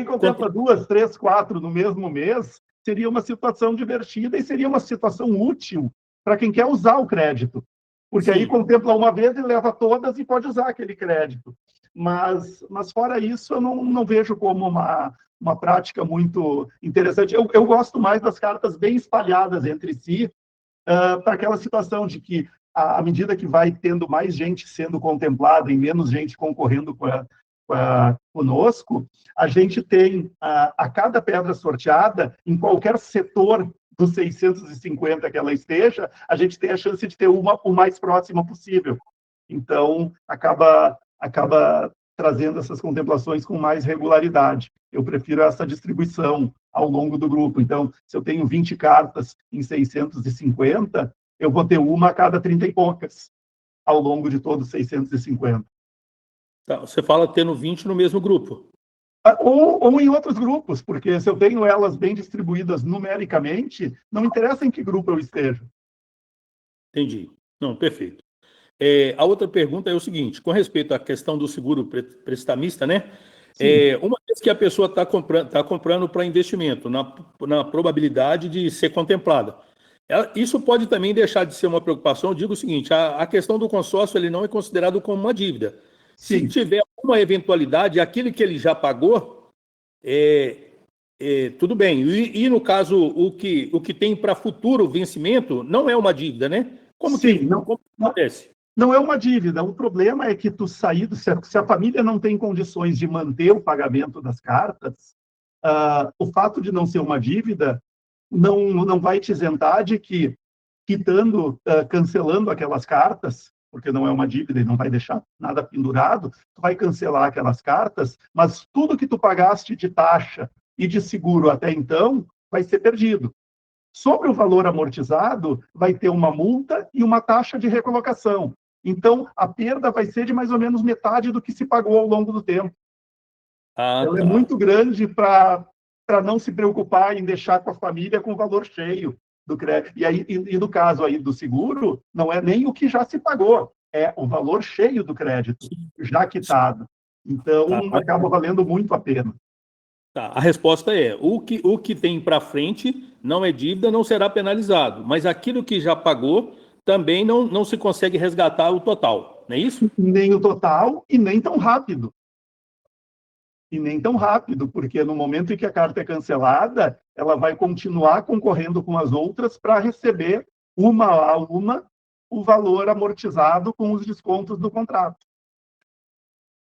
contempla duas, três, quatro no mesmo mês, seria uma situação divertida e seria uma situação útil para quem quer usar o crédito. Porque aí contempla uma vez e leva todas e pode usar aquele crédito. Mas fora isso, eu não vejo como uma prática muito interessante. Eu gosto mais das cartas bem espalhadas entre si, para aquela situação de que, à medida que vai tendo mais gente sendo contemplada e menos gente concorrendo conosco, a gente tem, a cada pedra sorteada, em qualquer setor dos 650 que ela esteja, a gente tem a chance de ter uma o mais próxima possível. Então, acaba trazendo essas contemplações com mais regularidade. Eu prefiro essa distribuição ao longo do grupo. Então, se eu tenho 20 cartas em 650, eu vou ter uma a cada 30 e poucas, ao longo de todos os 650. Tá, você fala tendo 20 no mesmo grupo. Ou em outros grupos, porque se eu tenho elas bem distribuídas numericamente, não interessa em que grupo eu esteja. Entendi. Não, perfeito. A outra pergunta é o seguinte, com respeito à questão do seguro prestamista, né? Uma vez que a pessoa está comprando para investimento, na probabilidade de ser contemplada, isso pode também deixar de ser uma preocupação. Eu digo o seguinte, a questão do consórcio ele não é considerado como uma dívida. Sim. Se tiver uma eventualidade, aquilo que ele já pagou, tudo bem. E no caso, o que tem para futuro vencimento não é uma dívida, né? Como acontece? Não é uma dívida. O problema é que se a família não tem condições de manter o pagamento das cartas, o fato de não ser uma dívida não vai te isentar de que, cancelando aquelas cartas, porque não é uma dívida e não vai deixar nada pendurado, tu vai cancelar aquelas cartas, mas tudo que tu pagaste de taxa e de seguro até então vai ser perdido. Sobre o valor amortizado, vai ter uma multa e uma taxa de recolocação. Então, a perda vai ser de mais ou menos metade do que se pagou ao longo do tempo. Ela é muito grande para não se preocupar em deixar com a família com o valor cheio do crédito. E no caso aí do seguro, não é nem o que já se pagou, é o valor cheio do crédito, já quitado. Então, acaba valendo muito a pena. Tá, a resposta é, o que tem para frente não é dívida, não será penalizado, mas aquilo que já pagou também não se consegue resgatar o total, não é isso? Nem o total e nem tão rápido. Porque no momento em que a carta é cancelada, ela vai continuar concorrendo com as outras para receber uma a uma o valor amortizado com os descontos do contrato.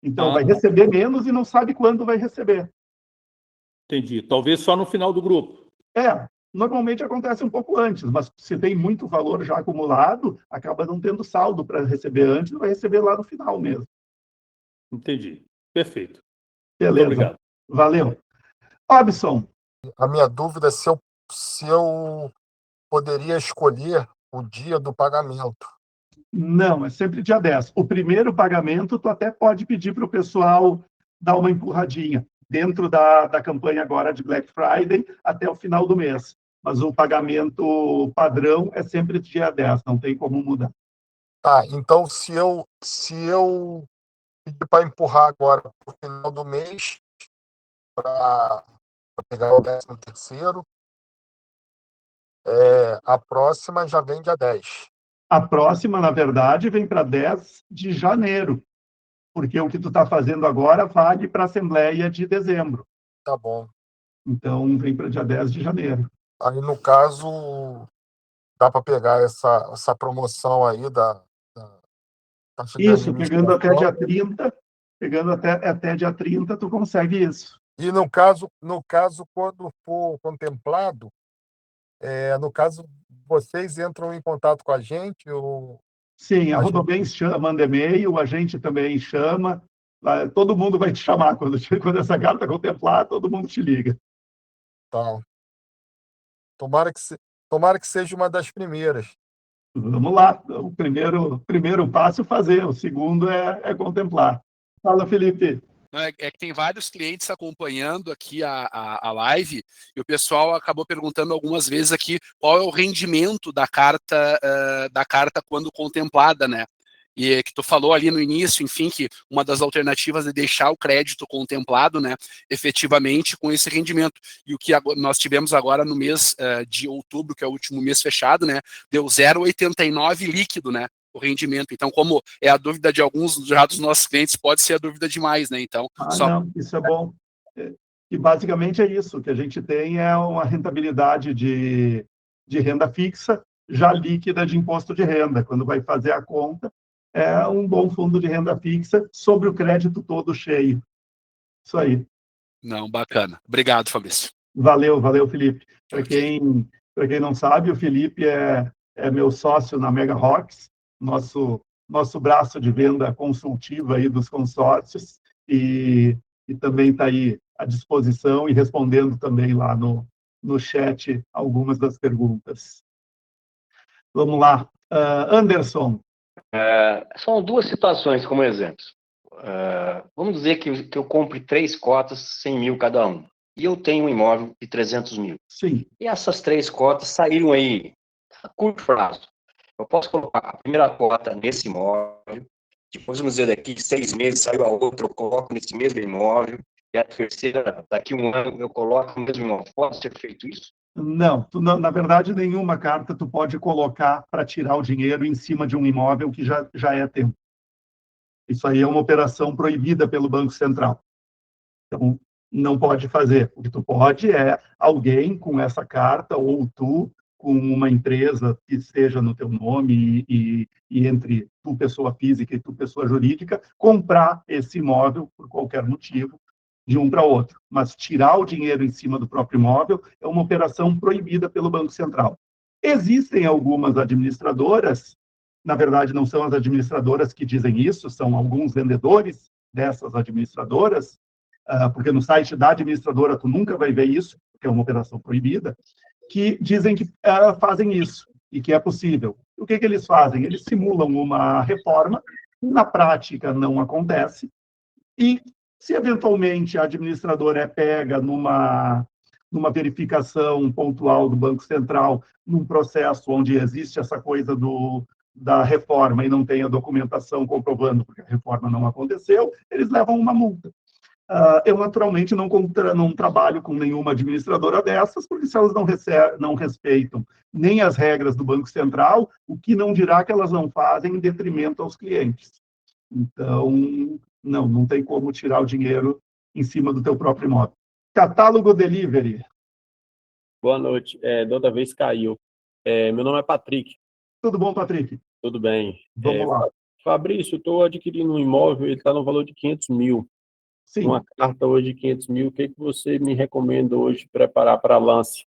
Então, vai receber menos e não sabe quando vai receber. Entendi. Talvez só no final do grupo. Normalmente acontece um pouco antes, mas se tem muito valor já acumulado, acaba não tendo saldo para receber antes, vai receber lá no final mesmo. Entendi. Perfeito. Beleza. Muito obrigado. Valeu. Robson. A minha dúvida é se eu poderia escolher o dia do pagamento. Não, é sempre dia 10. O primeiro pagamento, tu até pode pedir para o pessoal dar uma empurradinha dentro da campanha agora de Black Friday até o final do mês. Mas o pagamento padrão é sempre dia 10, não tem como mudar. Tá, então se eu pedir para empurrar agora para o final do mês, para pegar o 13º, a próxima já vem dia 10. A próxima, na verdade, vem para 10 de janeiro, porque o que tu está fazendo agora vale para a Assembleia de dezembro. Tá bom. Então, vem para dia 10 de janeiro. Aí, no caso, dá para pegar essa promoção aí da Isso, pegando até dia 30, até dia 30, tu consegue isso. E no caso, quando for contemplado, no caso, vocês entram em contato com a gente? Sim, a Rodobens manda e-mail, a gente também chama, todo mundo vai te chamar. Quando essa carta contemplar, todo mundo te liga. Tá. Tomara que seja uma das primeiras. Vamos lá, o primeiro passo é fazer, o segundo é contemplar. Fala, Felipe. É que tem vários clientes acompanhando aqui a live e o pessoal acabou perguntando algumas vezes aqui qual é o rendimento da carta quando contemplada, né? E que tu falou ali no início, enfim, que uma das alternativas é deixar o crédito contemplado, né, efetivamente com esse rendimento. E o que nós tivemos agora no mês de outubro, que é o último mês fechado, né, deu 0,89 líquido, né, o rendimento. Então, como é a dúvida de alguns já dos nossos clientes, pode ser a dúvida demais, né? Então, não, isso é bom. E basicamente é isso, o que a gente tem é uma rentabilidade de renda fixa já líquida de imposto de renda. Quando vai fazer a conta, é um bom fundo de renda fixa sobre o crédito todo cheio. Isso aí. Não, bacana. Obrigado, Fabrício. Valeu, Felipe. Para quem não sabe, o Felipe é meu sócio na Mega Rocks, nosso braço de venda consultiva aí dos consórcios, e também está aí à disposição e respondendo também lá no chat algumas das perguntas. Vamos lá. Anderson. São duas situações como exemplo. Vamos dizer que eu compre 3 cotas, 100 mil cada um. E eu tenho um imóvel de 300 mil. Sim. E essas 3 cotas saíram aí a curto prazo. Eu posso colocar a primeira cota nesse imóvel, depois, vamos dizer, daqui 6 meses saiu a outra, eu coloco nesse mesmo imóvel, e a terceira, daqui 1 ano, eu coloco no mesmo imóvel. Pode ser feito isso? Não, na verdade, nenhuma carta tu pode colocar para tirar o dinheiro em cima de um imóvel que já é teu. Isso aí é uma operação proibida pelo Banco Central. Então, não pode fazer. O que tu pode é alguém com essa carta, ou tu com uma empresa que esteja no teu nome e entre tu, pessoa física, e tu, pessoa jurídica, comprar esse imóvel por qualquer motivo, de um para outro. Mas tirar o dinheiro em cima do próprio imóvel é uma operação proibida pelo Banco Central. Existem algumas administradoras, na verdade não são as administradoras que dizem isso, são alguns vendedores dessas administradoras, porque no site da administradora tu nunca vai ver isso, porque é uma operação proibida, que dizem que fazem isso e que é possível. O que eles fazem? Eles simulam uma reforma, na prática não acontece, e se eventualmente a administradora é pega numa verificação pontual do Banco Central, num processo onde existe essa coisa da reforma e não tem a documentação comprovando porque a reforma não aconteceu, eles levam uma multa. Eu, naturalmente, não trabalho com nenhuma administradora dessas, porque se elas não respeitam nem as regras do Banco Central, o que não dirá que elas não fazem em detrimento aos clientes. Então, não tem como tirar o dinheiro em cima do teu próprio imóvel. Catálogo Delivery. Boa noite. Da outra vez caiu. Meu nome é Patrick. Tudo bom, Patrick? Tudo bem. Vamos lá. Fabrício, eu estou adquirindo um imóvel, ele está no valor de 500 mil. Sim. Uma carta hoje de 500 mil, o que você me recomenda hoje preparar para lance?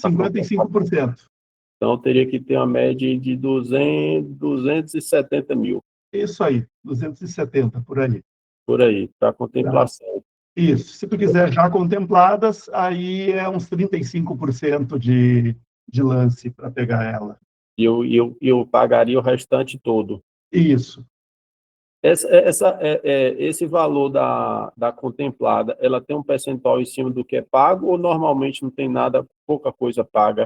55%. Então, teria que ter uma média de 270 mil. Isso aí, 270, por aí. Por aí, para contemplação. Isso. Se tu quiser já contempladas, aí é uns 35% de lance para pegar ela. E eu pagaria o restante todo. Isso. Esse valor da contemplada, ela tem um percentual em cima do que é pago ou normalmente não tem nada, pouca coisa paga?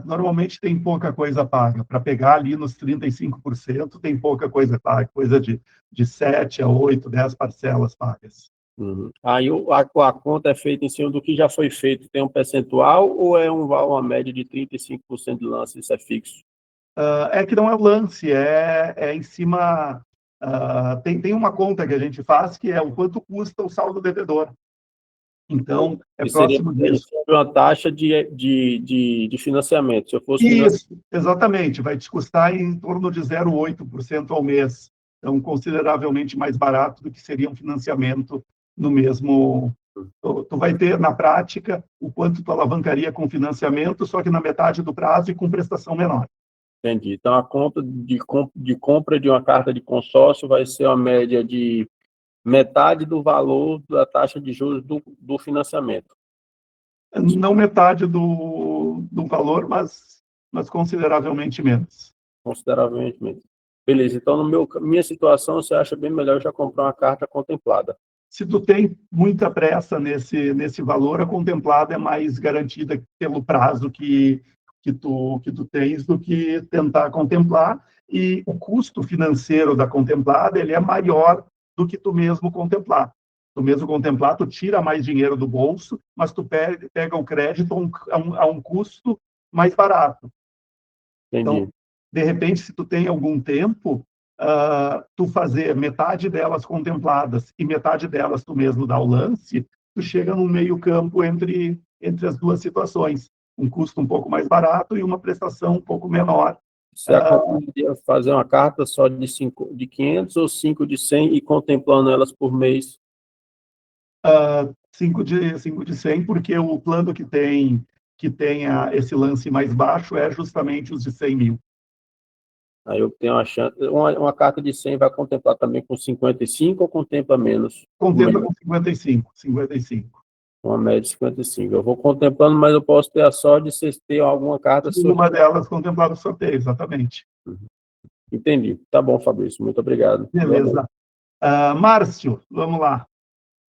Normalmente tem pouca coisa paga. Para pegar ali nos 35%, tem pouca coisa paga, coisa de 7 a 8, 10 parcelas pagas. Uhum. Aí a conta é feita em cima do que já foi feito, tem um percentual ou é uma média de 35% de lance, isso é fixo? É que não é o lance, é em cima... tem uma conta que a gente faz que é o quanto custa o saldo devedor. Então, próximo disso. Seria uma taxa de financiamento. Se eu fosse Isso, exatamente. Vai te custar em torno de 0,8% ao mês. Então, consideravelmente mais barato do que seria um financiamento no mesmo... Tu vai ter, na prática, o quanto tu alavancaria com financiamento, só que na metade do prazo e com prestação menor. Entendi. Então, a conta de compra de uma carta de consórcio vai ser uma média de metade do valor da taxa de juros do financiamento. Não metade do valor, mas consideravelmente menos. Consideravelmente menos. Beleza. Então, minha situação, você acha bem melhor eu já comprar uma carta contemplada? Se tu tem muita pressa nesse valor, a contemplada é mais garantida pelo prazo que tu tens do que tentar contemplar, e o custo financeiro da contemplada ele é maior do que tu mesmo contemplar. Tu mesmo contemplar, tu tira mais dinheiro do bolso, mas tu pega o crédito a um custo mais barato. Entendi. Então, de repente, se tu tem algum tempo, tu fazer metade delas contempladas e metade delas tu mesmo dá o lance, tu chega no meio campo entre as duas situações. Um custo um pouco mais barato e uma prestação um pouco menor. Você aconselharia fazer uma carta só de 500 ou 5 de 100 e contemplando elas por mês? 5 de 100, porque o plano que tenha esse lance mais baixo é justamente os de 100 mil. Aí eu tenho uma chance. Uma carta de 100 vai contemplar também com 55 ou contempla menos? Contempla com 55. Uma média de 55. Eu vou contemplando, mas eu posso ter a sorte de vocês terem alguma carta Uma delas contemplada no sorteio, exatamente. Entendi. Tá bom, Fabrício. Muito obrigado. Beleza. Márcio, vamos lá.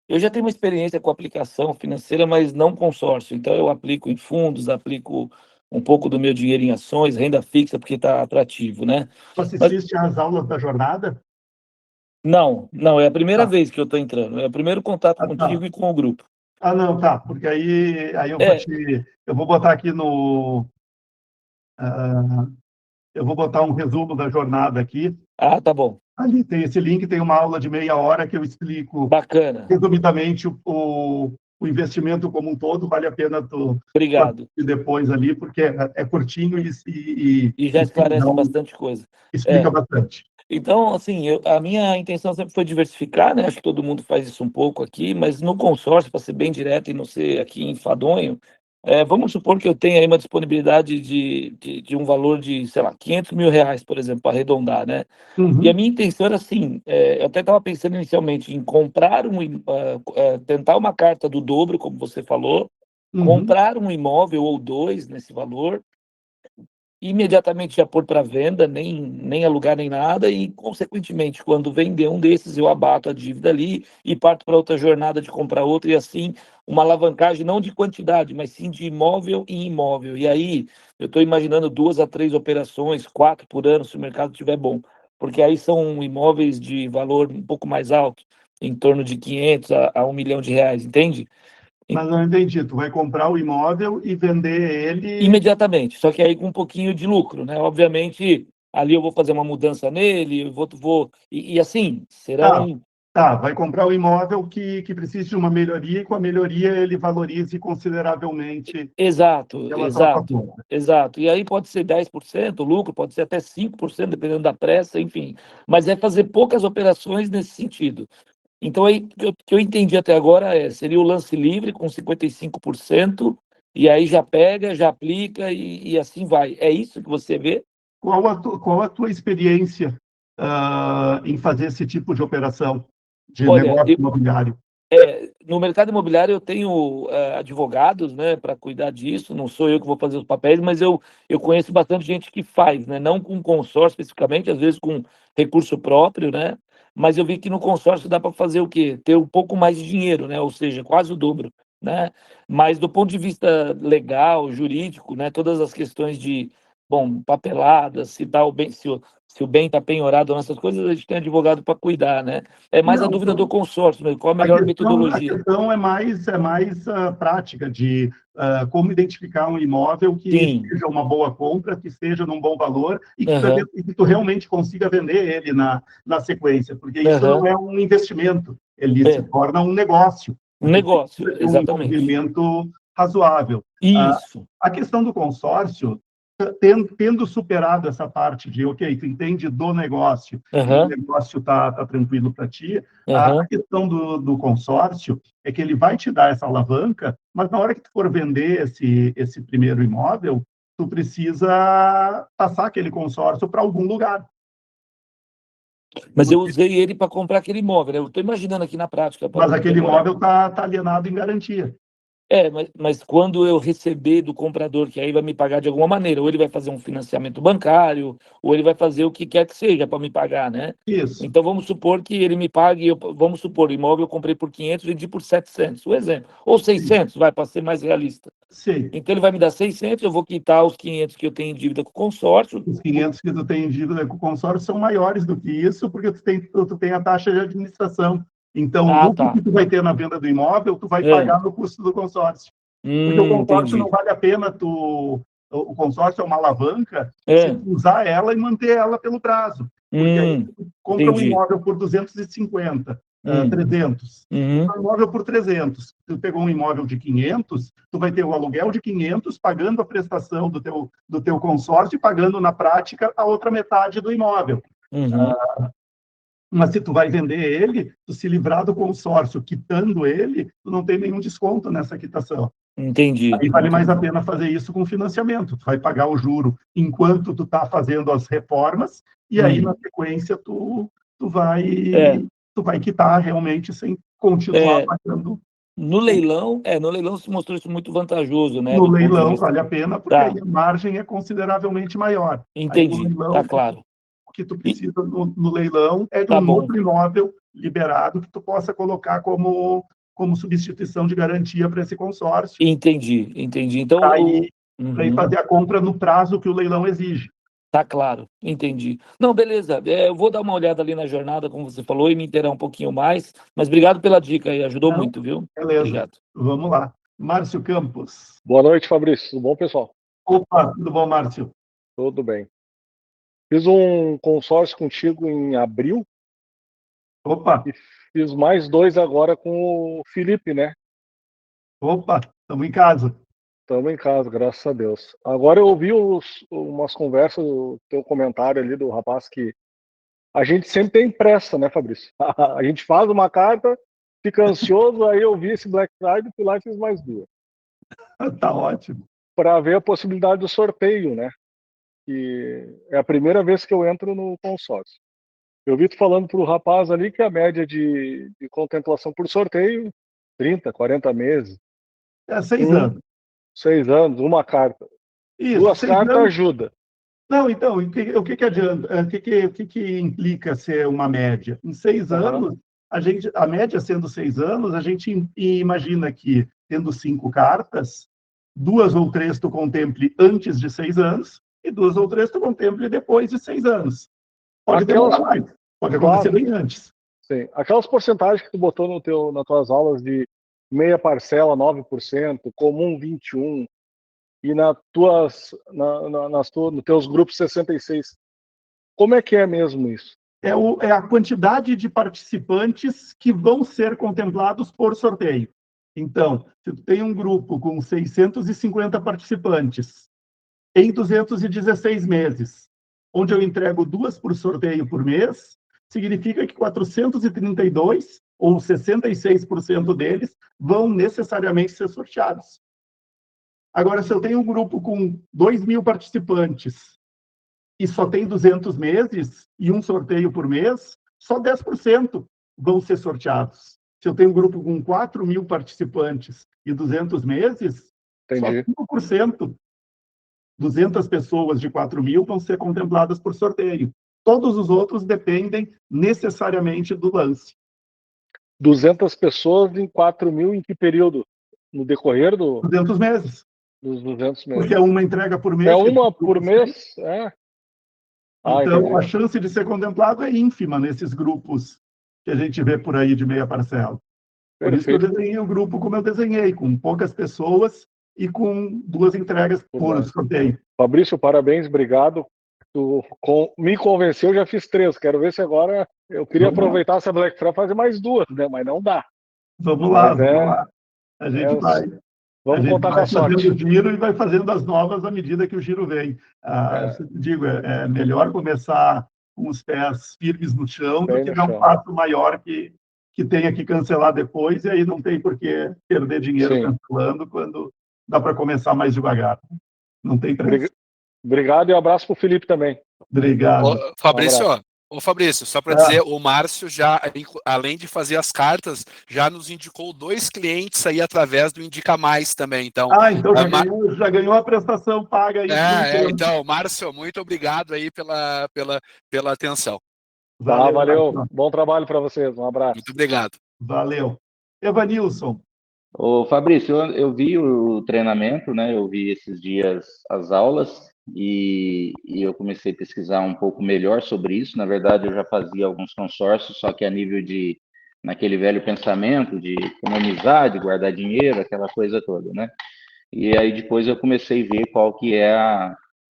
Eu já tenho uma experiência com aplicação financeira, mas não consórcio. Então, eu aplico em fundos, aplico um pouco do meu dinheiro em ações, renda fixa, porque está atrativo, né? Você assiste às aulas da jornada? Não, é a primeira vez que eu estou entrando. É o primeiro contato contigo e com o grupo. Não, tá. Porque aí eu vou botar aqui no... eu vou botar um resumo da jornada aqui. Tá bom. Ali tem esse link, tem uma aula de meia hora que eu explico resumidamente o investimento como um todo. Vale a pena tu Obrigado. Depois ali, porque é curtinho e já esclarece bastante coisa. Explica bastante. Então, assim, a minha intenção sempre foi diversificar, né? Acho que todo mundo faz isso um pouco aqui, mas no consórcio, para ser bem direto e não ser aqui enfadonho, vamos supor que eu tenha aí uma disponibilidade de um valor de, sei lá, 500 mil reais, por exemplo, para arredondar, né? E a minha intenção era assim, eu até estava pensando inicialmente em comprar tentar uma carta do dobro, como você falou, comprar um imóvel ou dois nesse valor, imediatamente já pôr para venda, nem alugar nem nada, e, consequentemente, quando vender um desses, eu abato a dívida ali e parto para outra jornada de comprar outro, e assim, uma alavancagem não de quantidade, mas sim de imóvel em imóvel. E aí, eu estou imaginando 2 a 3 operações, 4 por ano, se o mercado estiver bom, porque aí são imóveis de valor um pouco mais alto, em torno de 500 a 1 milhão de reais, entende? Mas não entendi, tu vai comprar o imóvel e vender ele... Imediatamente, só que aí com um pouquinho de lucro, né? Obviamente, ali eu vou fazer uma mudança nele, eu vou e assim, serão... vai comprar o imóvel que precisa de uma melhoria, e com a melhoria ele valorize consideravelmente. Exato. E aí pode ser 10%, o lucro pode ser até 5%, dependendo da pressa, enfim. Mas é fazer poucas operações nesse sentido. Então, aí, o que eu entendi até agora seria o lance livre com 55%, e aí já pega, já aplica e assim vai. É isso que você vê? Qual a tua experiência em fazer esse tipo de operação de negócio imobiliário? No mercado imobiliário eu tenho advogados, né, para cuidar disso, não sou eu que vou fazer os papéis, mas eu conheço bastante gente que faz, né, não com consórcio especificamente, às vezes com recurso próprio, né, mas eu vi que no consórcio dá para fazer o quê? Ter um pouco mais de dinheiro, né, ou seja, quase o dobro, né, mas do ponto de vista legal, jurídico, né, todas as questões de, papeladas, se o bem está penhorado nessas coisas, a gente tem advogado para cuidar, né? É mais a dúvida do consórcio, né? Qual a melhor metodologia? A questão é mais prática de como identificar um imóvel que seja uma boa compra, que seja num bom valor e que tu realmente consiga vender ele na sequência, porque isso não é um investimento, ele se torna um negócio. Um negócio, exatamente. Um investimento razoável. Isso. A questão do consórcio, tendo superado essa parte de, tu entende do negócio, o negócio está tranquilo para ti, a questão do consórcio é que ele vai te dar essa alavanca, mas na hora que tu for vender esse primeiro imóvel, tu precisa passar aquele consórcio para algum lugar. Mas eu usei ele para comprar aquele imóvel, né? Eu estou imaginando aqui na prática. Mas aquele imóvel está alienado em garantia. Mas quando eu receber do comprador, que aí vai me pagar de alguma maneira, ou ele vai fazer um financiamento bancário, ou ele vai fazer o que quer que seja para me pagar, né? Isso. Então, vamos supor que ele me pague, vamos supor, o imóvel eu comprei por 500, vendi por 700, o exemplo. Ou 600, para ser mais realista. Sim. Então, ele vai me dar 600, eu vou quitar os 500 que eu tenho em dívida com o consórcio. Os 500 que tu tem em dívida com o consórcio são maiores do que isso, porque tu tem a taxa de administração. Então, o lucro que tu vai ter na venda do imóvel, tu vai pagar no custo do consórcio. Porque o consórcio não vale a pena o consórcio é uma alavanca, se tu usar ela e manter ela pelo prazo. Porque aí tu compra um imóvel por 250, 300. Um imóvel por 300. Tu pegou um imóvel de 500, tu vai ter o aluguel de 500, pagando a prestação do teu consórcio e pagando, na prática, a outra metade do imóvel. Mas se tu vai vender ele, tu se livrar do consórcio quitando ele, tu não tem nenhum desconto nessa quitação. Entendi. Aí vale mais a pena fazer isso com financiamento. Tu vai pagar o juro enquanto tu está fazendo as reformas, e aí, na sequência, tu vai quitar realmente sem continuar pagando. No leilão se mostrou isso muito vantajoso, né? No do ponto de leilão vista- vale a pena, porque aí a margem é consideravelmente maior. Entendi, Aí, no leilão, tá claro. O que tu precisa no leilão é de Tá um bom. outro imóvel liberado que tu possa colocar como substituição de garantia para esse consórcio. Entendi. Então, Para ir Uhum. fazer a compra no prazo que o leilão exige. Tá claro, entendi. Não, beleza. Eu vou dar uma olhada ali na jornada, como você falou, e me inteirar um pouquinho mais. Mas obrigado pela dica aí, ajudou muito, viu? Beleza. Obrigado. Vamos lá. Márcio Campos. Boa noite, Fabrício. Tudo bom, pessoal? Opa, tudo bom, Márcio? Tudo bem. Fiz um consórcio contigo em abril. Opa. E fiz mais 2 agora com o Felipe, né? Opa, estamos em casa. Estamos em casa, graças a Deus. Agora eu ouvi umas conversas, o teu comentário ali do rapaz que a gente sempre tem pressa, né, Fabrício? A gente faz uma carta, fica ansioso, aí eu vi esse Black Friday, fui lá e fiz mais 2. Tá ótimo. Para ver a possibilidade do sorteio, né? Que é a primeira vez que eu entro no consórcio. Eu vi tu falando para o rapaz ali que a média de contemplação por sorteio, 30, 40 meses. 6 anos. 6 anos, uma carta. Isso, 2 6 cartas anos. ajuda. Não, então, o que adianta? O que implica ser uma média? Em 6 anos, a média sendo 6 anos, a gente imagina que, tendo 5 cartas, 2 ou 3 tu contemple antes de 6 anos e 2 ou 3 tu contemple depois de 6 anos. Pode demorar mais, pode acontecer bem antes. Sim. Aquelas porcentagens que tu botou nas tuas aulas de meia parcela, 9%, comum 21%, e nos teus grupos 66%. Como é que é mesmo isso? É a quantidade de participantes que vão ser contemplados por sorteio. Então, se tu tem um grupo com 650 participantes em 216 meses, onde eu entrego 2 por sorteio por mês, significa que 432, ou 66% deles, vão necessariamente ser sorteados. Agora, se eu tenho um grupo com 2.000 participantes e só tem 200 meses e um sorteio por mês, só 10% vão ser sorteados. Se eu tenho um grupo com 4.000 participantes e 200 meses, Entendi. só 5%, 200 pessoas de 4.000 vão ser contempladas por sorteio. Todos os outros dependem necessariamente do lance. 200 pessoas em 4.000 em que período? No decorrer 200 meses. Dos 200 meses. Porque é uma entrega por mês. É uma por mês? É. Então, entendi. a chance de ser contemplado é ínfima nesses grupos que a gente vê por aí de meia parcela. Por isso que eu desenhei o grupo como eu desenhei, com poucas pessoas e com 2 entregas por sorteio. Fabrício, parabéns, obrigado. Tu me convenceu, já fiz 3. Quero ver se agora eu queria aproveitar essa Black Friday e fazer mais 2, né? Mas não dá. Vamos lá, vamos lá. A gente vai. Vamos contar com a sorte. Fazendo o giro e vai fazendo as novas à medida que o giro vem. Digo, é melhor começar com os pés firmes no chão do que dar um passo maior que tenha que cancelar depois, e aí não tem por que perder dinheiro cancelando quando dá para começar mais devagar. Não tem pressa. Obrigado e um abraço para o Felipe também. Obrigado. Fabrício, só para dizer, o Márcio já, além de fazer as cartas, já nos indicou 2 clientes aí através do Indica Mais também. Então, então já ganhou a prestação paga aí. Então, Márcio, muito obrigado aí pela atenção. Valeu. Bom trabalho para vocês. Um abraço. Muito obrigado. Valeu. Evanilson. Ô, Fabrício, eu vi o treinamento, né? Eu vi esses dias as aulas e eu comecei a pesquisar um pouco melhor sobre isso. Na verdade, eu já fazia alguns consórcios, só que a nível naquele velho pensamento de economizar, de guardar dinheiro, aquela coisa toda, né? E aí depois eu comecei a ver qual que é,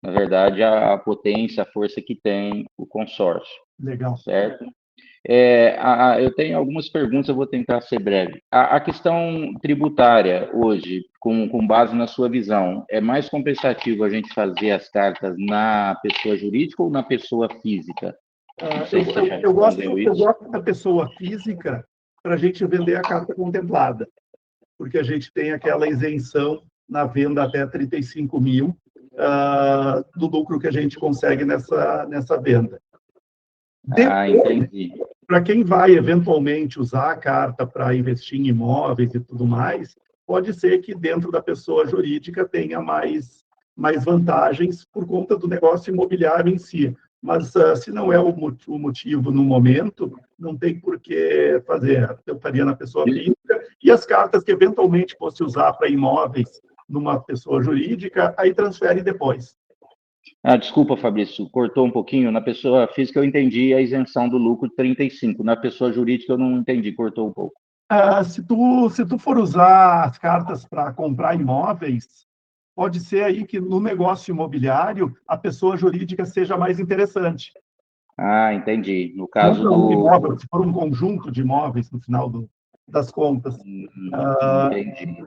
na verdade, a potência, a força que tem o consórcio. Legal. Certo? Eu tenho algumas perguntas, eu vou tentar ser breve. A questão tributária hoje, com base na sua visão, é mais compensativo a gente fazer as cartas na pessoa jurídica ou na pessoa física? Eu gosto da pessoa física para a gente vender a carta contemplada. porque a gente tem aquela isenção na venda até 35 mil do lucro que a gente consegue nessa venda. Entendi. Para quem vai eventualmente usar a carta para investir em imóveis e tudo mais, pode ser que dentro da pessoa jurídica tenha mais vantagens por conta do negócio imobiliário em si. Mas se não é o motivo no momento, não tem por que fazer. Eu faria na pessoa física, e as cartas que eventualmente fosse usar para imóveis numa pessoa jurídica, aí transfere depois. Desculpa, Fabrício, cortou um pouquinho. Na pessoa física eu entendi a isenção do lucro de 35. Na pessoa jurídica eu não entendi, cortou um pouco. Se tu for usar as cartas para comprar imóveis, pode ser aí que no negócio imobiliário a pessoa jurídica seja mais interessante. Entendi. No caso não imóvel, se for um conjunto de imóveis no final das contas. Entendi.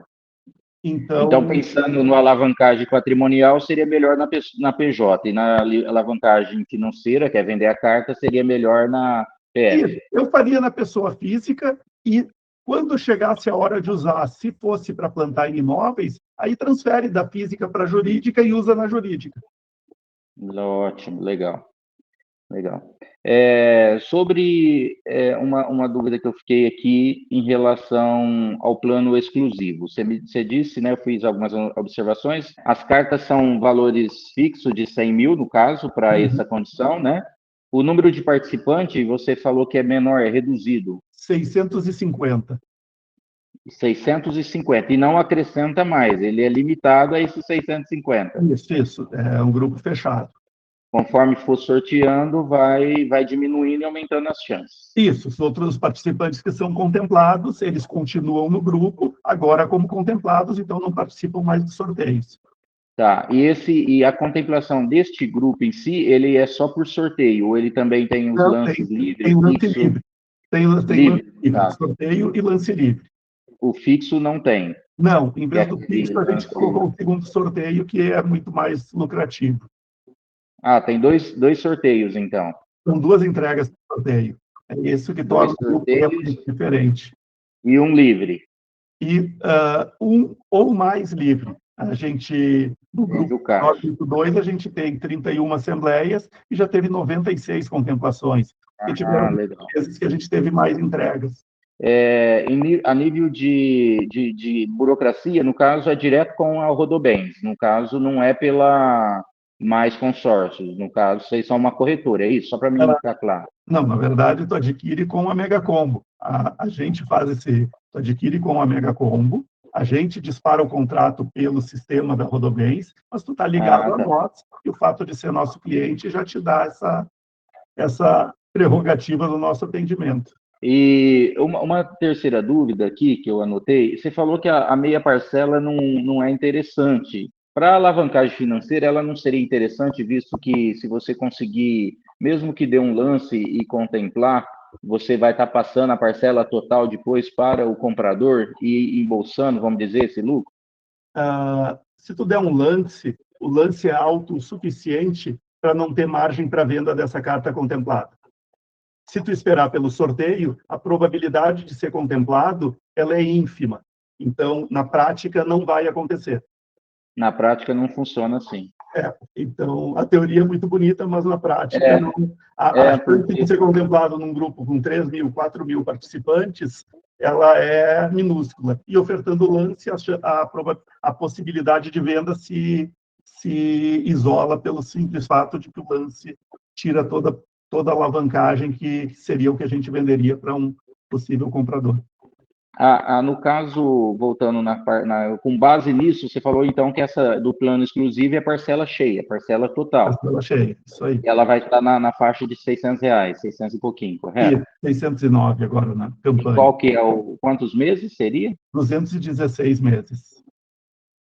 Então, pensando no alavancagem patrimonial, seria melhor na PJ, e na alavancagem financeira, que é vender a carta, seria melhor na PF. Eu faria na pessoa física, e quando chegasse a hora de usar, se fosse para plantar em imóveis, aí transfere da física para a jurídica e usa na jurídica. Ótimo, legal. Sobre uma dúvida que eu fiquei aqui em relação ao plano exclusivo. Você disse, né, eu fiz algumas observações, as cartas são valores fixos de 100 mil, no caso, para essa condição, né? O número de participantes, você falou que é menor, é reduzido. 650. 650, e não acrescenta mais, ele é limitado a esses 650. Isso, é um grupo fechado. Conforme for sorteando, vai diminuindo e aumentando as chances. Isso, os outros participantes que são contemplados, eles continuam no grupo, agora como contemplados, então não participam mais dos sorteios. Tá, e a contemplação deste grupo em si, ele é só por sorteio, ou ele também tem os lances livres? Tem lance livre. Tem lance livre, tá. Sorteio e lance livre. O fixo não tem? Não, em vez do fixo, a gente colocou o segundo sorteio, que é muito mais lucrativo. Tem dois sorteios, então. São 2 entregas de sorteio. É isso que torna o grupo diferente. E um livre? E um ou mais livre. A gente, no grupo 982, a gente tem 31 assembleias e já teve 96 contemplações. E tiveram vezes que a gente teve mais entregas. A nível de burocracia, no caso, é direto com a Rodobens. No caso, não é pela mais consórcios. No caso, vocês são uma corretora, é isso? Só para mim ficar claro. Não, na verdade, tu adquire com a Mega Combo. A gente faz tu adquire com a Mega Combo, a gente dispara o contrato pelo sistema da Rodobens, mas tu está ligado a nós, e o fato de ser nosso cliente já te dá essa prerrogativa do nosso atendimento. E uma terceira dúvida aqui que eu anotei, você falou que a meia parcela não é interessante. Para a alavancagem financeira, ela não seria interessante, visto que se você conseguir, mesmo que dê um lance e contemplar, você vai estar passando a parcela total depois para o comprador e embolsando, vamos dizer, esse lucro? Se tu der um lance, o lance é alto o suficiente para não ter margem para venda dessa carta contemplada. Se tu esperar pelo sorteio, a probabilidade de ser contemplado ela é ínfima. Então, na prática, não vai acontecer. Na prática, não funciona assim. Então, a teoria é muito bonita, mas na prática, não. A chance de ser contemplado num grupo com 3 mil, 4 mil participantes, ela é minúscula. E ofertando lance, a possibilidade de venda se isola pelo simples fato de que o lance tira toda a alavancagem que seria o que a gente venderia para um possível comprador. No caso, voltando com base nisso, você falou então que essa do plano exclusivo é parcela cheia, parcela total. Parcela cheia, isso aí. Ela vai estar na faixa de R$600, 600 e pouquinho, correto? 609 agora na campanha. E qual que é quantos meses seria? 216 meses.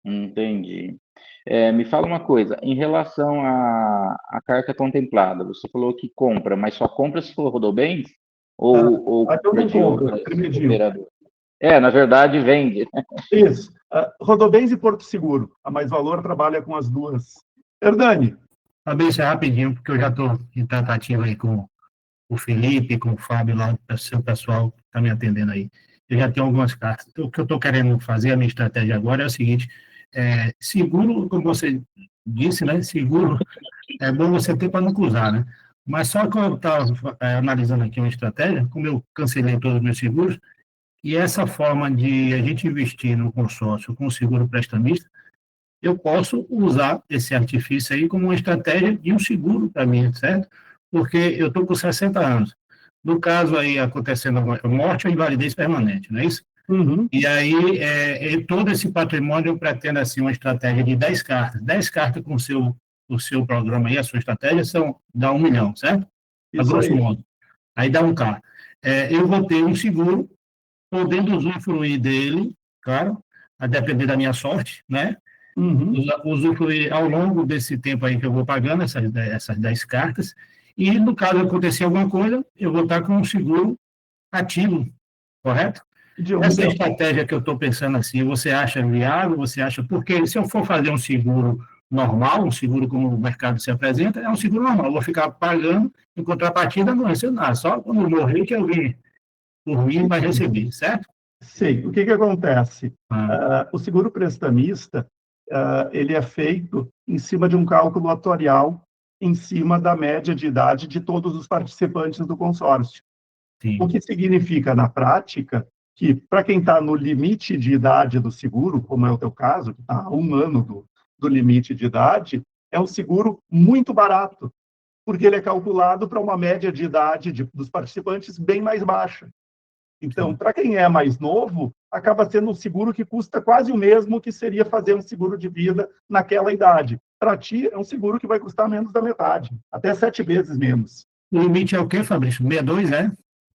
Entendi. Me fala uma coisa, em relação à carta contemplada, você falou que compra, mas só compra se for Rodobens? Ou eu não compro, operador? Na verdade, vende. Isso. Rodobens e Porto Seguro. A Mais Valor trabalha com as duas. Hernani. Fabrício, rapidinho, porque eu já estou em tratativa aí com o Felipe, com o Fábio lá, o seu pessoal está me atendendo aí. eu já tenho algumas cartas. O que eu estou querendo fazer, a minha estratégia agora é o seguinte, seguro, como você disse, né, seguro é bom você ter para não cruzar, né? Mas só que eu estava analisando aqui uma estratégia, como eu cancelei todos os meus seguros, e essa forma de a gente investir no consórcio com seguro prestamista, eu posso usar esse artifício aí como uma estratégia de um seguro para mim, certo? Porque eu estou com 60 anos. No caso aí, acontecendo morte ou invalidez permanente, não é isso? Uhum. E aí, todo esse patrimônio, eu pretendo, assim, uma estratégia de 10 cartas. 10 cartas com o seu programa aí, a sua estratégia, dá 1 milhão, certo? A Isso grosso aí. modo. Aí dá 1K. Eu vou ter um seguro, podendo usufruir dele, claro, a depender da minha sorte, né? Uhum. Usufruir ao longo desse tempo aí que eu vou pagando essas 10 cartas, e no caso acontecer alguma coisa, eu vou estar com um seguro ativo, correto? Essa estratégia que eu estou pensando assim, você acha viável? Você acha... Porque se eu for fazer um seguro normal, um seguro como o mercado se apresenta, é um seguro normal, eu vou ficar pagando, em contrapartida não recebo nada, só quando eu morrer que alguém por mim vai receber, certo? Sim. O que acontece? O seguro prestamista, ele é feito em cima de um cálculo atuarial, em cima da média de idade de todos os participantes do consórcio. Sim. O que significa, na prática, que para quem está no limite de idade do seguro, como é o teu caso, que está a 1 ano do limite de idade, é um seguro muito barato, porque ele é calculado para uma média de idade dos participantes bem mais baixa. Então, para quem é mais novo, acaba sendo um seguro que custa quase o mesmo que seria fazer um seguro de vida naquela idade. Para ti, é um seguro que vai custar menos da metade, até 7 vezes menos. O limite é o quê, Fabrício? 62, é?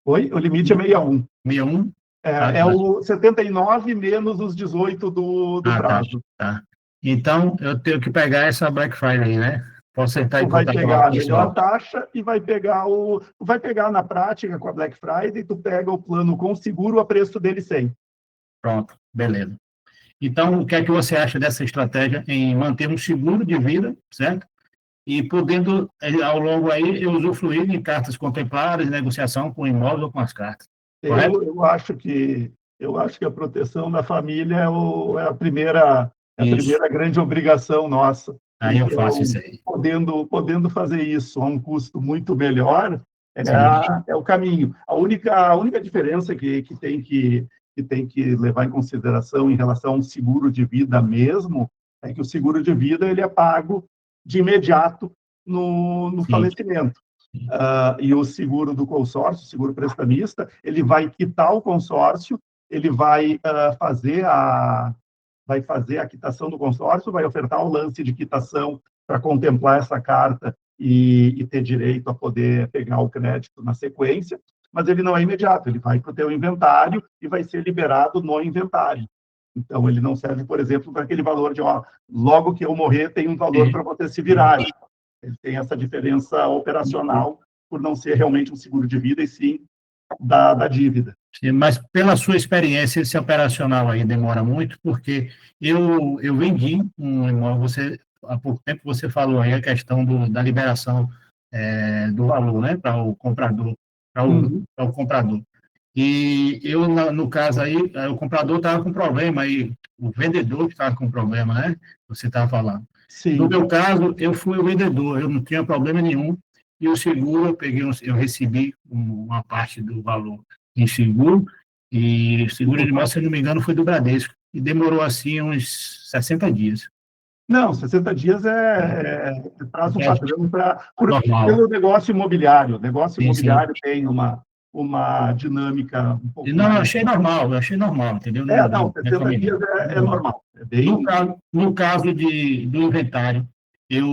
Oi? O limite é 61. 61? É o 79 menos os 18 do prazo. Tá. Então, eu tenho que pegar essa Black Friday, né? Posso entrar em Tu vai contato pegar com a o pessoal. melhor taxa e vai pegar na prática com a Black Friday, tu pega o plano com seguro a preço dele sem. Pronto, beleza. Então, o que é que você acha dessa estratégia em manter um seguro de vida, certo? E podendo, ao longo aí, eu usufruir de cartas contempladas, negociação com o imóvel ou com as cartas. Correto? Eu acho que a proteção da família é a primeira grande obrigação nossa. Aí eu faço isso aí. Podendo fazer isso a um custo muito melhor, é o caminho. A única diferença que tem que levar em consideração em relação ao seguro de vida mesmo, é que o seguro de vida ele é pago de imediato no falecimento. E o seguro do consórcio, o seguro prestamista, ele vai quitar o consórcio, ele vai fazer a quitação do consórcio, vai ofertar o lance de quitação para contemplar essa carta e ter direito a poder pegar o crédito na sequência, mas ele não é imediato, ele vai para o teu inventário e vai ser liberado no inventário. Então, ele não serve, por exemplo, para aquele valor de, logo que eu morrer, tem um valor para você se virar. Ele tem essa diferença operacional por não ser realmente um seguro de vida, e sim da dívida. Sim, mas pela sua experiência, esse operacional aí demora muito, porque eu vendi um imóvel, há pouco tempo você falou aí a questão da liberação do valor, né, para o comprador, para o comprador. E eu, no caso aí, o comprador estava com problema, aí o vendedor que estava com problema, né, você estava falando. Sim. No meu caso, eu fui o vendedor, eu não tinha problema nenhum, e o seguro, eu recebi uma parte do valor em seguro, e o seguro de morte, se não me engano, foi do Bradesco, e demorou, assim, uns 60 dias. Não, 60 dias é prazo padrão pelo negócio imobiliário. O negócio imobiliário tem uma dinâmica um pouco Não, mais... eu achei normal, entendeu? 60 dias é normal. No caso do inventário, eu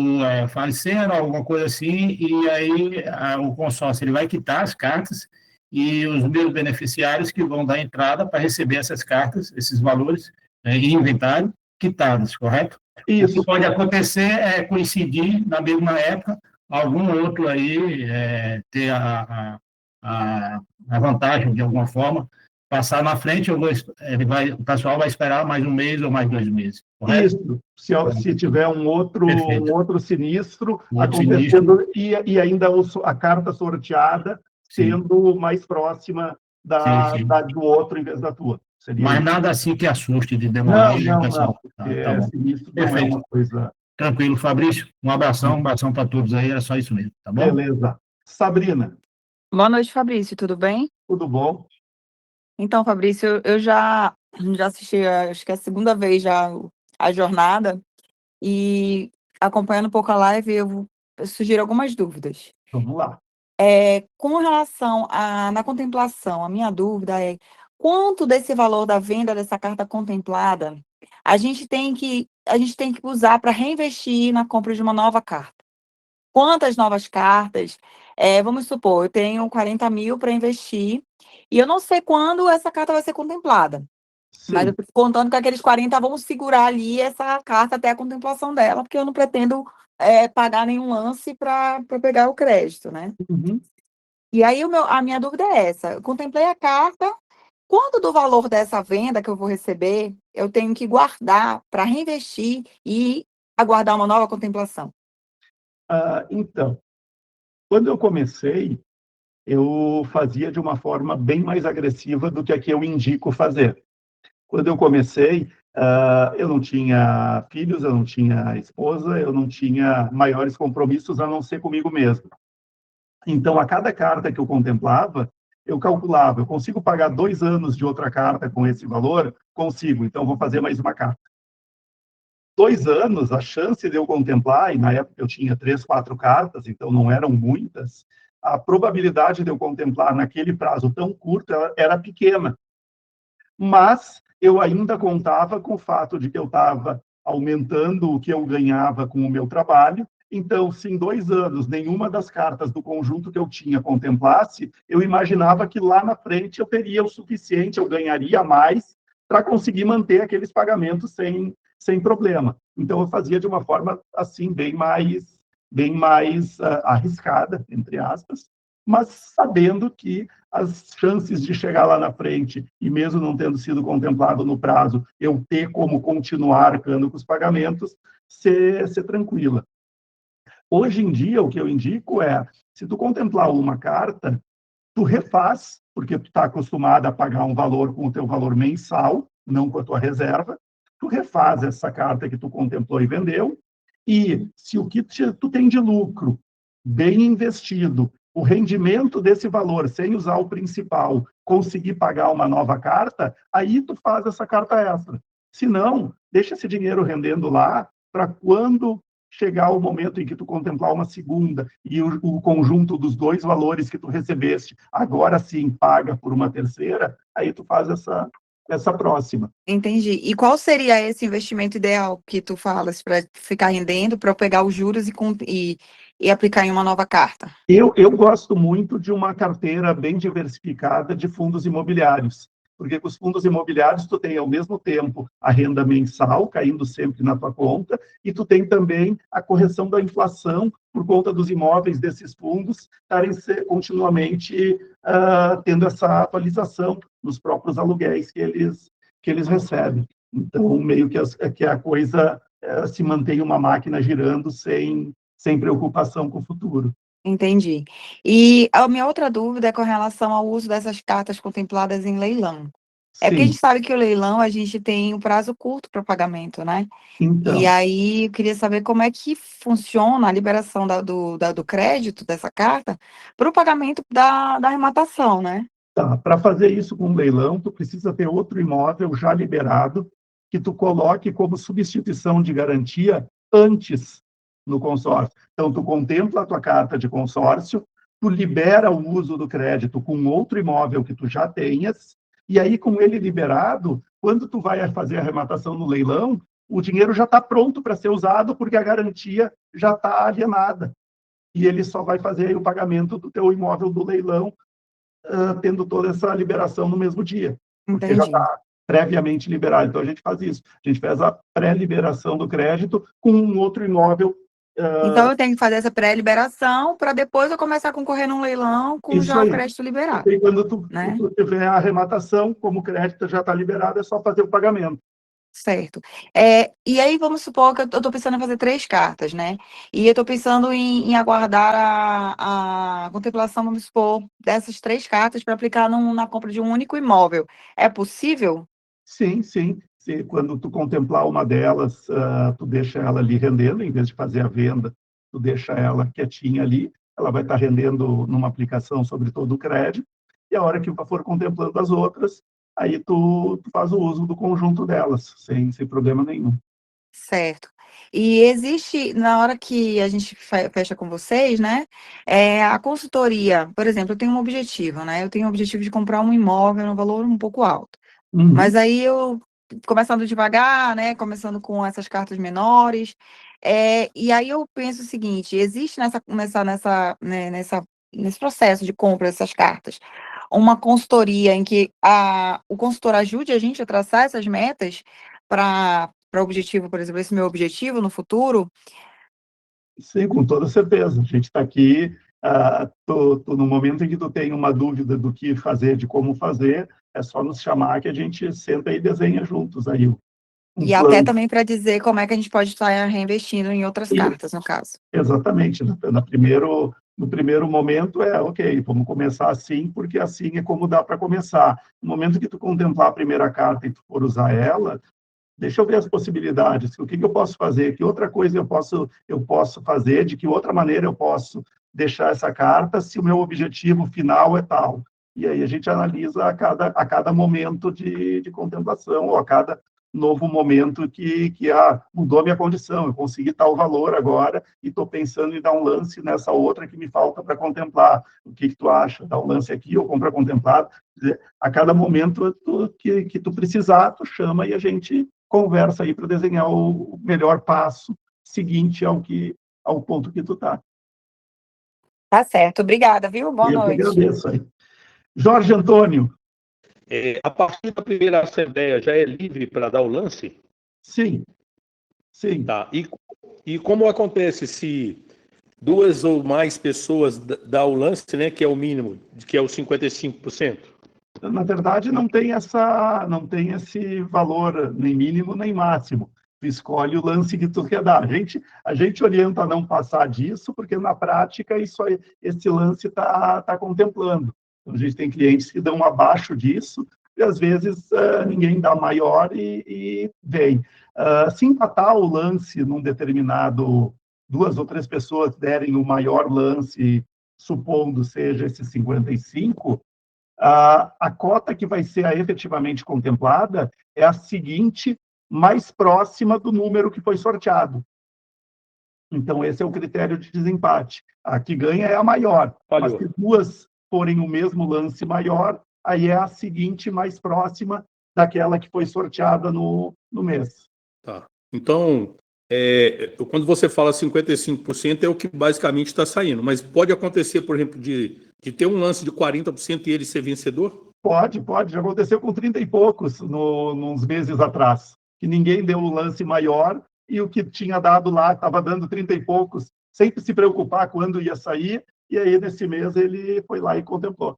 faleceram, alguma coisa assim, e aí o consórcio ele vai quitar as cartas e os meus beneficiários que vão dar entrada para receber essas cartas, esses valores em inventário, quitados, correto? Isso. O que pode acontecer é coincidir na mesma época, algum outro aí ter a vantagem, de alguma forma, passar na frente, o pessoal vai esperar mais um mês ou mais 2 meses. Correto? Isso. Se tiver um outro sinistro acontecendo, e ainda a carta sorteada sendo mais próxima do outro em vez da tua. Seria Mas isso. nada assim que assuste de demorar. Não, porque Tá bom. sinistro não é Perfeito. uma coisa... Tranquilo, Fabrício. Um abração para todos aí, era só isso mesmo, tá bom? Beleza. Sabrina. Boa noite, Fabrício, tudo bem? Tudo bom? Então, Fabrício, eu já assisti, acho que é a segunda vez já a jornada, e acompanhando um pouco a live, eu sugiro algumas dúvidas. Vamos lá. Com relação na contemplação, a minha dúvida é quanto desse valor da venda dessa carta contemplada a gente tem que usar para reinvestir na compra de uma nova carta? Quantas novas cartas? Vamos supor, eu tenho 40 mil para investir e eu não sei quando essa carta vai ser contemplada. Mas eu estou contando que aqueles 40 vão segurar ali essa carta até a contemplação dela, porque eu não pretendo pagar nenhum lance para pegar o crédito, né? Uhum. E aí a minha dúvida é essa. Eu contemplei a carta, quanto do valor dessa venda que eu vou receber, eu tenho que guardar para reinvestir e aguardar uma nova contemplação? Então, quando eu comecei, eu fazia de uma forma bem mais agressiva do que a que eu indico fazer. Quando eu comecei, eu não tinha filhos, eu não tinha esposa, eu não tinha maiores compromissos a não ser comigo mesmo. Então, a cada carta que eu contemplava, eu calculava, eu consigo pagar 2 anos de outra carta com esse valor? Consigo, então vou fazer mais uma carta. 2 anos, a chance de eu contemplar, e na época eu tinha 3, 4 cartas, então não eram muitas, a probabilidade de eu contemplar naquele prazo tão curto era pequena. Mas eu ainda contava com o fato de que eu estava aumentando o que eu ganhava com o meu trabalho. Então, se em 2 anos nenhuma das cartas do conjunto que eu tinha contemplasse, eu imaginava que lá na frente eu teria o suficiente, eu ganharia mais para conseguir manter aqueles pagamentos sem problema. Então, eu fazia de uma forma, assim, bem mais arriscada, entre aspas, mas sabendo que as chances de chegar lá na frente, e mesmo não tendo sido contemplado no prazo, eu ter como continuar arcando com os pagamentos, ser tranquila. Hoje em dia, o que eu indico é, se tu contemplar uma carta, tu refaz, porque tu está acostumado a pagar um valor com o teu valor mensal, não com a tua reserva, tu refaz essa carta que tu contemplou e vendeu, e se o que tu tem de lucro bem investido, o rendimento desse valor, sem usar o principal, conseguir pagar uma nova carta, aí tu faz essa carta extra. Se não, deixa esse dinheiro rendendo lá, para quando chegar o momento em que tu contemplar uma segunda e o conjunto dos 2 valores que tu recebeste, agora sim paga por uma terceira, aí tu faz essa próxima. Entendi. E qual seria esse investimento ideal que tu falas para ficar rendendo, para eu pegar os juros e aplicar em uma nova carta? Eu gosto muito de uma carteira bem diversificada de fundos imobiliários, porque com os fundos imobiliários tu tem, ao mesmo tempo, a renda mensal caindo sempre na tua conta, e tu tem também a correção da inflação por conta dos imóveis desses fundos estarem continuamente tendo essa atualização nos próprios aluguéis que eles recebem. Então, meio que a coisa se mantém uma máquina girando sem preocupação com o futuro. Entendi. E a minha outra dúvida é com relação ao uso dessas cartas contempladas em leilão. É porque a gente sabe que o leilão, a gente tem um prazo curto para pagamento, né? Então. E aí, eu queria saber como é que funciona a liberação do crédito dessa carta para o pagamento da arrematação, né? Tá, para fazer isso com um leilão, tu precisa ter outro imóvel já liberado que tu coloque como substituição de garantia antes no consórcio. Então, tu contempla a tua carta de consórcio, tu libera o uso do crédito com outro imóvel que tu já tenhas, e aí, com ele liberado, quando tu vai fazer a arrematação no leilão, o dinheiro já está pronto para ser usado, porque a garantia já está alienada. E ele só vai fazer aí o pagamento do teu imóvel do leilão, tendo toda essa liberação no mesmo dia. Porque já está previamente liberado. Então, a gente faz isso. A gente faz a pré-liberação do crédito com um outro imóvel. Então, eu tenho que fazer essa pré-liberação para depois eu começar a concorrer num leilão com já o crédito liberado. E quando tu tiver a arrematação, como o crédito já está liberado, é só fazer o pagamento. Certo. E aí, vamos supor que eu estou pensando em fazer 3 cartas, né? E eu estou pensando em aguardar a a contemplação, vamos supor, dessas 3 cartas para aplicar na compra de um único imóvel. É possível? Sim, sim. Quando tu contemplar uma delas, tu deixa ela ali rendendo, em vez de fazer a venda, tu deixa ela quietinha ali, ela vai estar rendendo numa aplicação sobre todo o crédito, e a hora que for contemplando as outras, aí tu faz o uso do conjunto delas, sem problema nenhum. Certo. E existe, na hora que a gente fecha com vocês, né, a consultoria, por exemplo, eu tenho um objetivo, né, eu tenho o objetivo de comprar um imóvel no valor um pouco alto. Mas aí eu, começando devagar, né, começando com essas cartas menores, e aí eu penso o seguinte, existe nesse processo de compra dessas cartas, uma consultoria em que o consultor ajude a gente a traçar essas metas para o objetivo, por exemplo, esse meu objetivo no futuro? Sim, com toda certeza. A gente está aqui, no momento em que tu tem uma dúvida do que fazer, de como fazer, é só nos chamar que a gente senta e desenha juntos aí E até também para dizer como é que a gente pode estar reinvestindo em outras cartas, no caso. Exatamente. No primeiro momento ok, vamos começar assim, porque assim é como dá para começar. No momento que tu contemplar a primeira carta e tu for usar ela, deixa eu ver as possibilidades, o que eu posso fazer, que outra coisa eu posso fazer, de que outra maneira eu posso deixar essa carta se o meu objetivo final é tal. E aí a gente analisa a cada momento de contemplação, ou a cada novo momento que mudou a minha condição, eu consegui tal valor agora e estou pensando em dar um lance nessa outra que me falta para contemplar. O que tu acha? Dar um lance aqui ou compra contemplado? A cada momento que tu precisar, tu chama e a gente conversa aí para desenhar o melhor passo seguinte ao ponto que tu está. Tá certo, obrigada, viu? Boa noite. Eu agradeço aí. Jorge Antônio. A partir da primeira assembleia já é livre para dar o lance? Sim. Sim. Tá. E como acontece se 2 ou mais pessoas dá o lance, né, que é o mínimo, que é os 55%? Na verdade, não tem esse valor nem mínimo nem máximo. Tu escolhe o lance que tu quer dar. A gente orienta a não passar disso, porque na prática esse lance está contemplando. Então, a gente tem clientes que dão abaixo disso, e às vezes ninguém dá maior e vem. Se empatar o lance num determinado, 2 ou 3 pessoas derem o maior lance, supondo seja esse 55%, a cota que vai ser efetivamente contemplada é a seguinte, mais próxima do número que foi sorteado. Então, esse é o critério de desempate. A que ganha é a maior. Mas se 2 forem o mesmo lance maior, aí é a seguinte mais próxima daquela que foi sorteada no mês. Tá. Então, quando você fala 55% é o que basicamente está saindo, mas pode acontecer, por exemplo, de ter um lance de 40% e ele ser vencedor? Pode. Já aconteceu com 30 e poucos nos meses atrás, que ninguém deu um lance maior e o que tinha dado lá estava dando 30 e poucos, sempre se preocupar quando ia sair, e aí nesse mês ele foi lá e contemplou.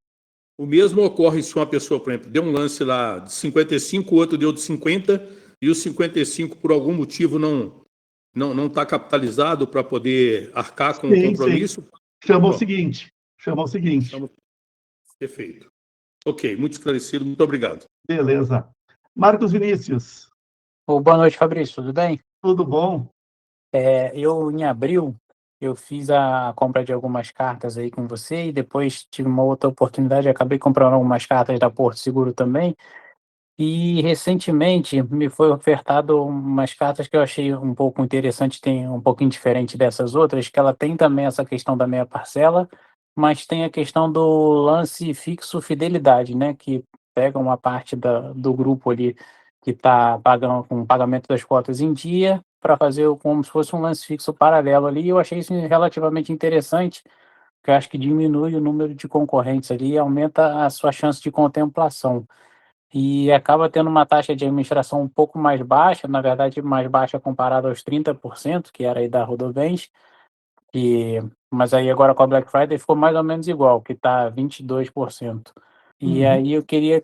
O mesmo ocorre se uma pessoa, por exemplo, deu um lance lá de 55, o outro deu de 50, e o 55 por algum motivo não está capitalizado para poder arcar com o compromisso? Sim. Chama o seguinte. Perfeito. Ok, muito esclarecido, muito obrigado. Beleza. Marcos Vinícius. Boa noite, Fabrício, tudo bem? Tudo bom. Eu, em abril, eu fiz a compra de algumas cartas aí com você e depois tive uma outra oportunidade, acabei comprando algumas cartas da Porto Seguro também. E recentemente me foi ofertado umas cartas que eu achei um pouco interessante, tem um pouquinho diferente dessas outras, que ela tem também essa questão da meia parcela, mas tem a questão do lance fixo fidelidade, né? Que pega uma parte do grupo ali que está pagando com o pagamento das cotas em dia para fazer como se fosse um lance fixo paralelo ali. E eu achei isso relativamente interessante, porque eu acho que diminui o número de concorrentes ali e aumenta a sua chance de contemplação. E acaba tendo uma taxa de administração um pouco mais baixa, na verdade mais baixa comparada aos 30%, que era aí da Rodovens, mas aí agora com a Black Friday ficou mais ou menos igual, que está 22%. E aí eu queria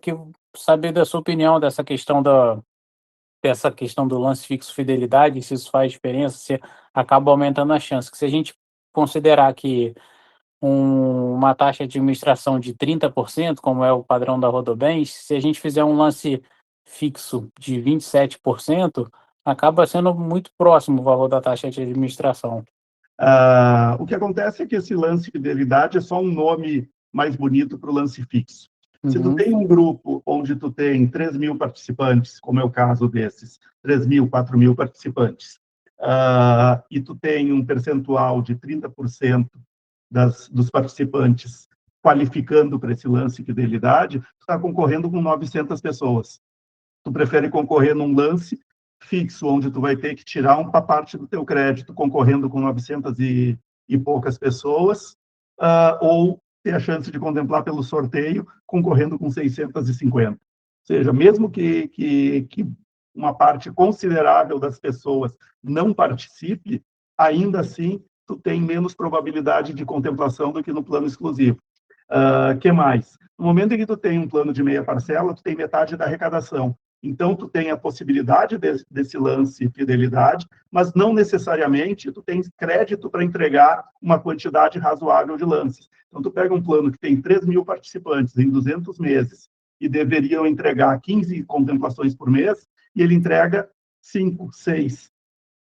saber da sua opinião dessa questão do lance fixo fidelidade, se isso faz diferença, se acaba aumentando a chance. Que se a gente considerar que uma uma taxa de administração de 30%, como é o padrão da Rodobens, se a gente fizer um lance fixo de 27%, acaba sendo muito próximo o valor da taxa de administração. O que acontece é que esse lance de fidelidade é só um nome mais bonito para o lance fixo. Se tu tem um grupo onde tu tem 3.000 participantes, como é o caso desses, 3.000, 4.000 participantes, e tu tem um percentual de 30% dos participantes qualificando para esse lance de fidelidade, tu está concorrendo com 900 pessoas. Tu prefere concorrer num lance fixo, onde tu vai ter que tirar uma parte do teu crédito concorrendo com 900 e poucas pessoas, ou ter a chance de contemplar pelo sorteio concorrendo com 650. Ou seja, mesmo que uma parte considerável das pessoas não participe, ainda assim tu tem menos probabilidade de contemplação do que no plano exclusivo. Que mais? No momento em que tu tem um plano de meia parcela, tu tem metade da arrecadação. Então, tu tem a possibilidade desse lance fidelidade, mas não necessariamente tu tens crédito para entregar uma quantidade razoável de lances. Então, tu pega um plano que tem 3.000 participantes em 200 meses e deveriam entregar 15 contemplações por mês, e ele entrega 5, 6,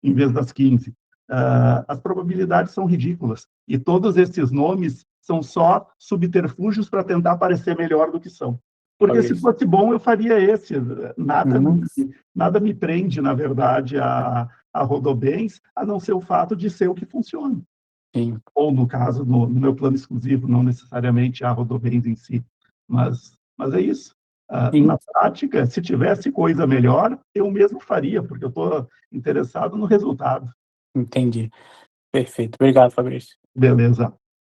em vez das 15. As probabilidades são ridículas. E todos esses nomes são só subterfúgios para tentar parecer melhor do que são. Porque se fosse bom, eu faria esse. Nada me prende, na verdade, a Rodobens, a não ser o fato de ser o que funciona. Sim. Ou, no caso, no meu plano exclusivo, não necessariamente a Rodobens em si. Mas é isso. Na prática, se tivesse coisa melhor, eu mesmo faria, porque eu estou interessado no resultado. Entendi. Perfeito. Obrigado, Fabrício. Beleza.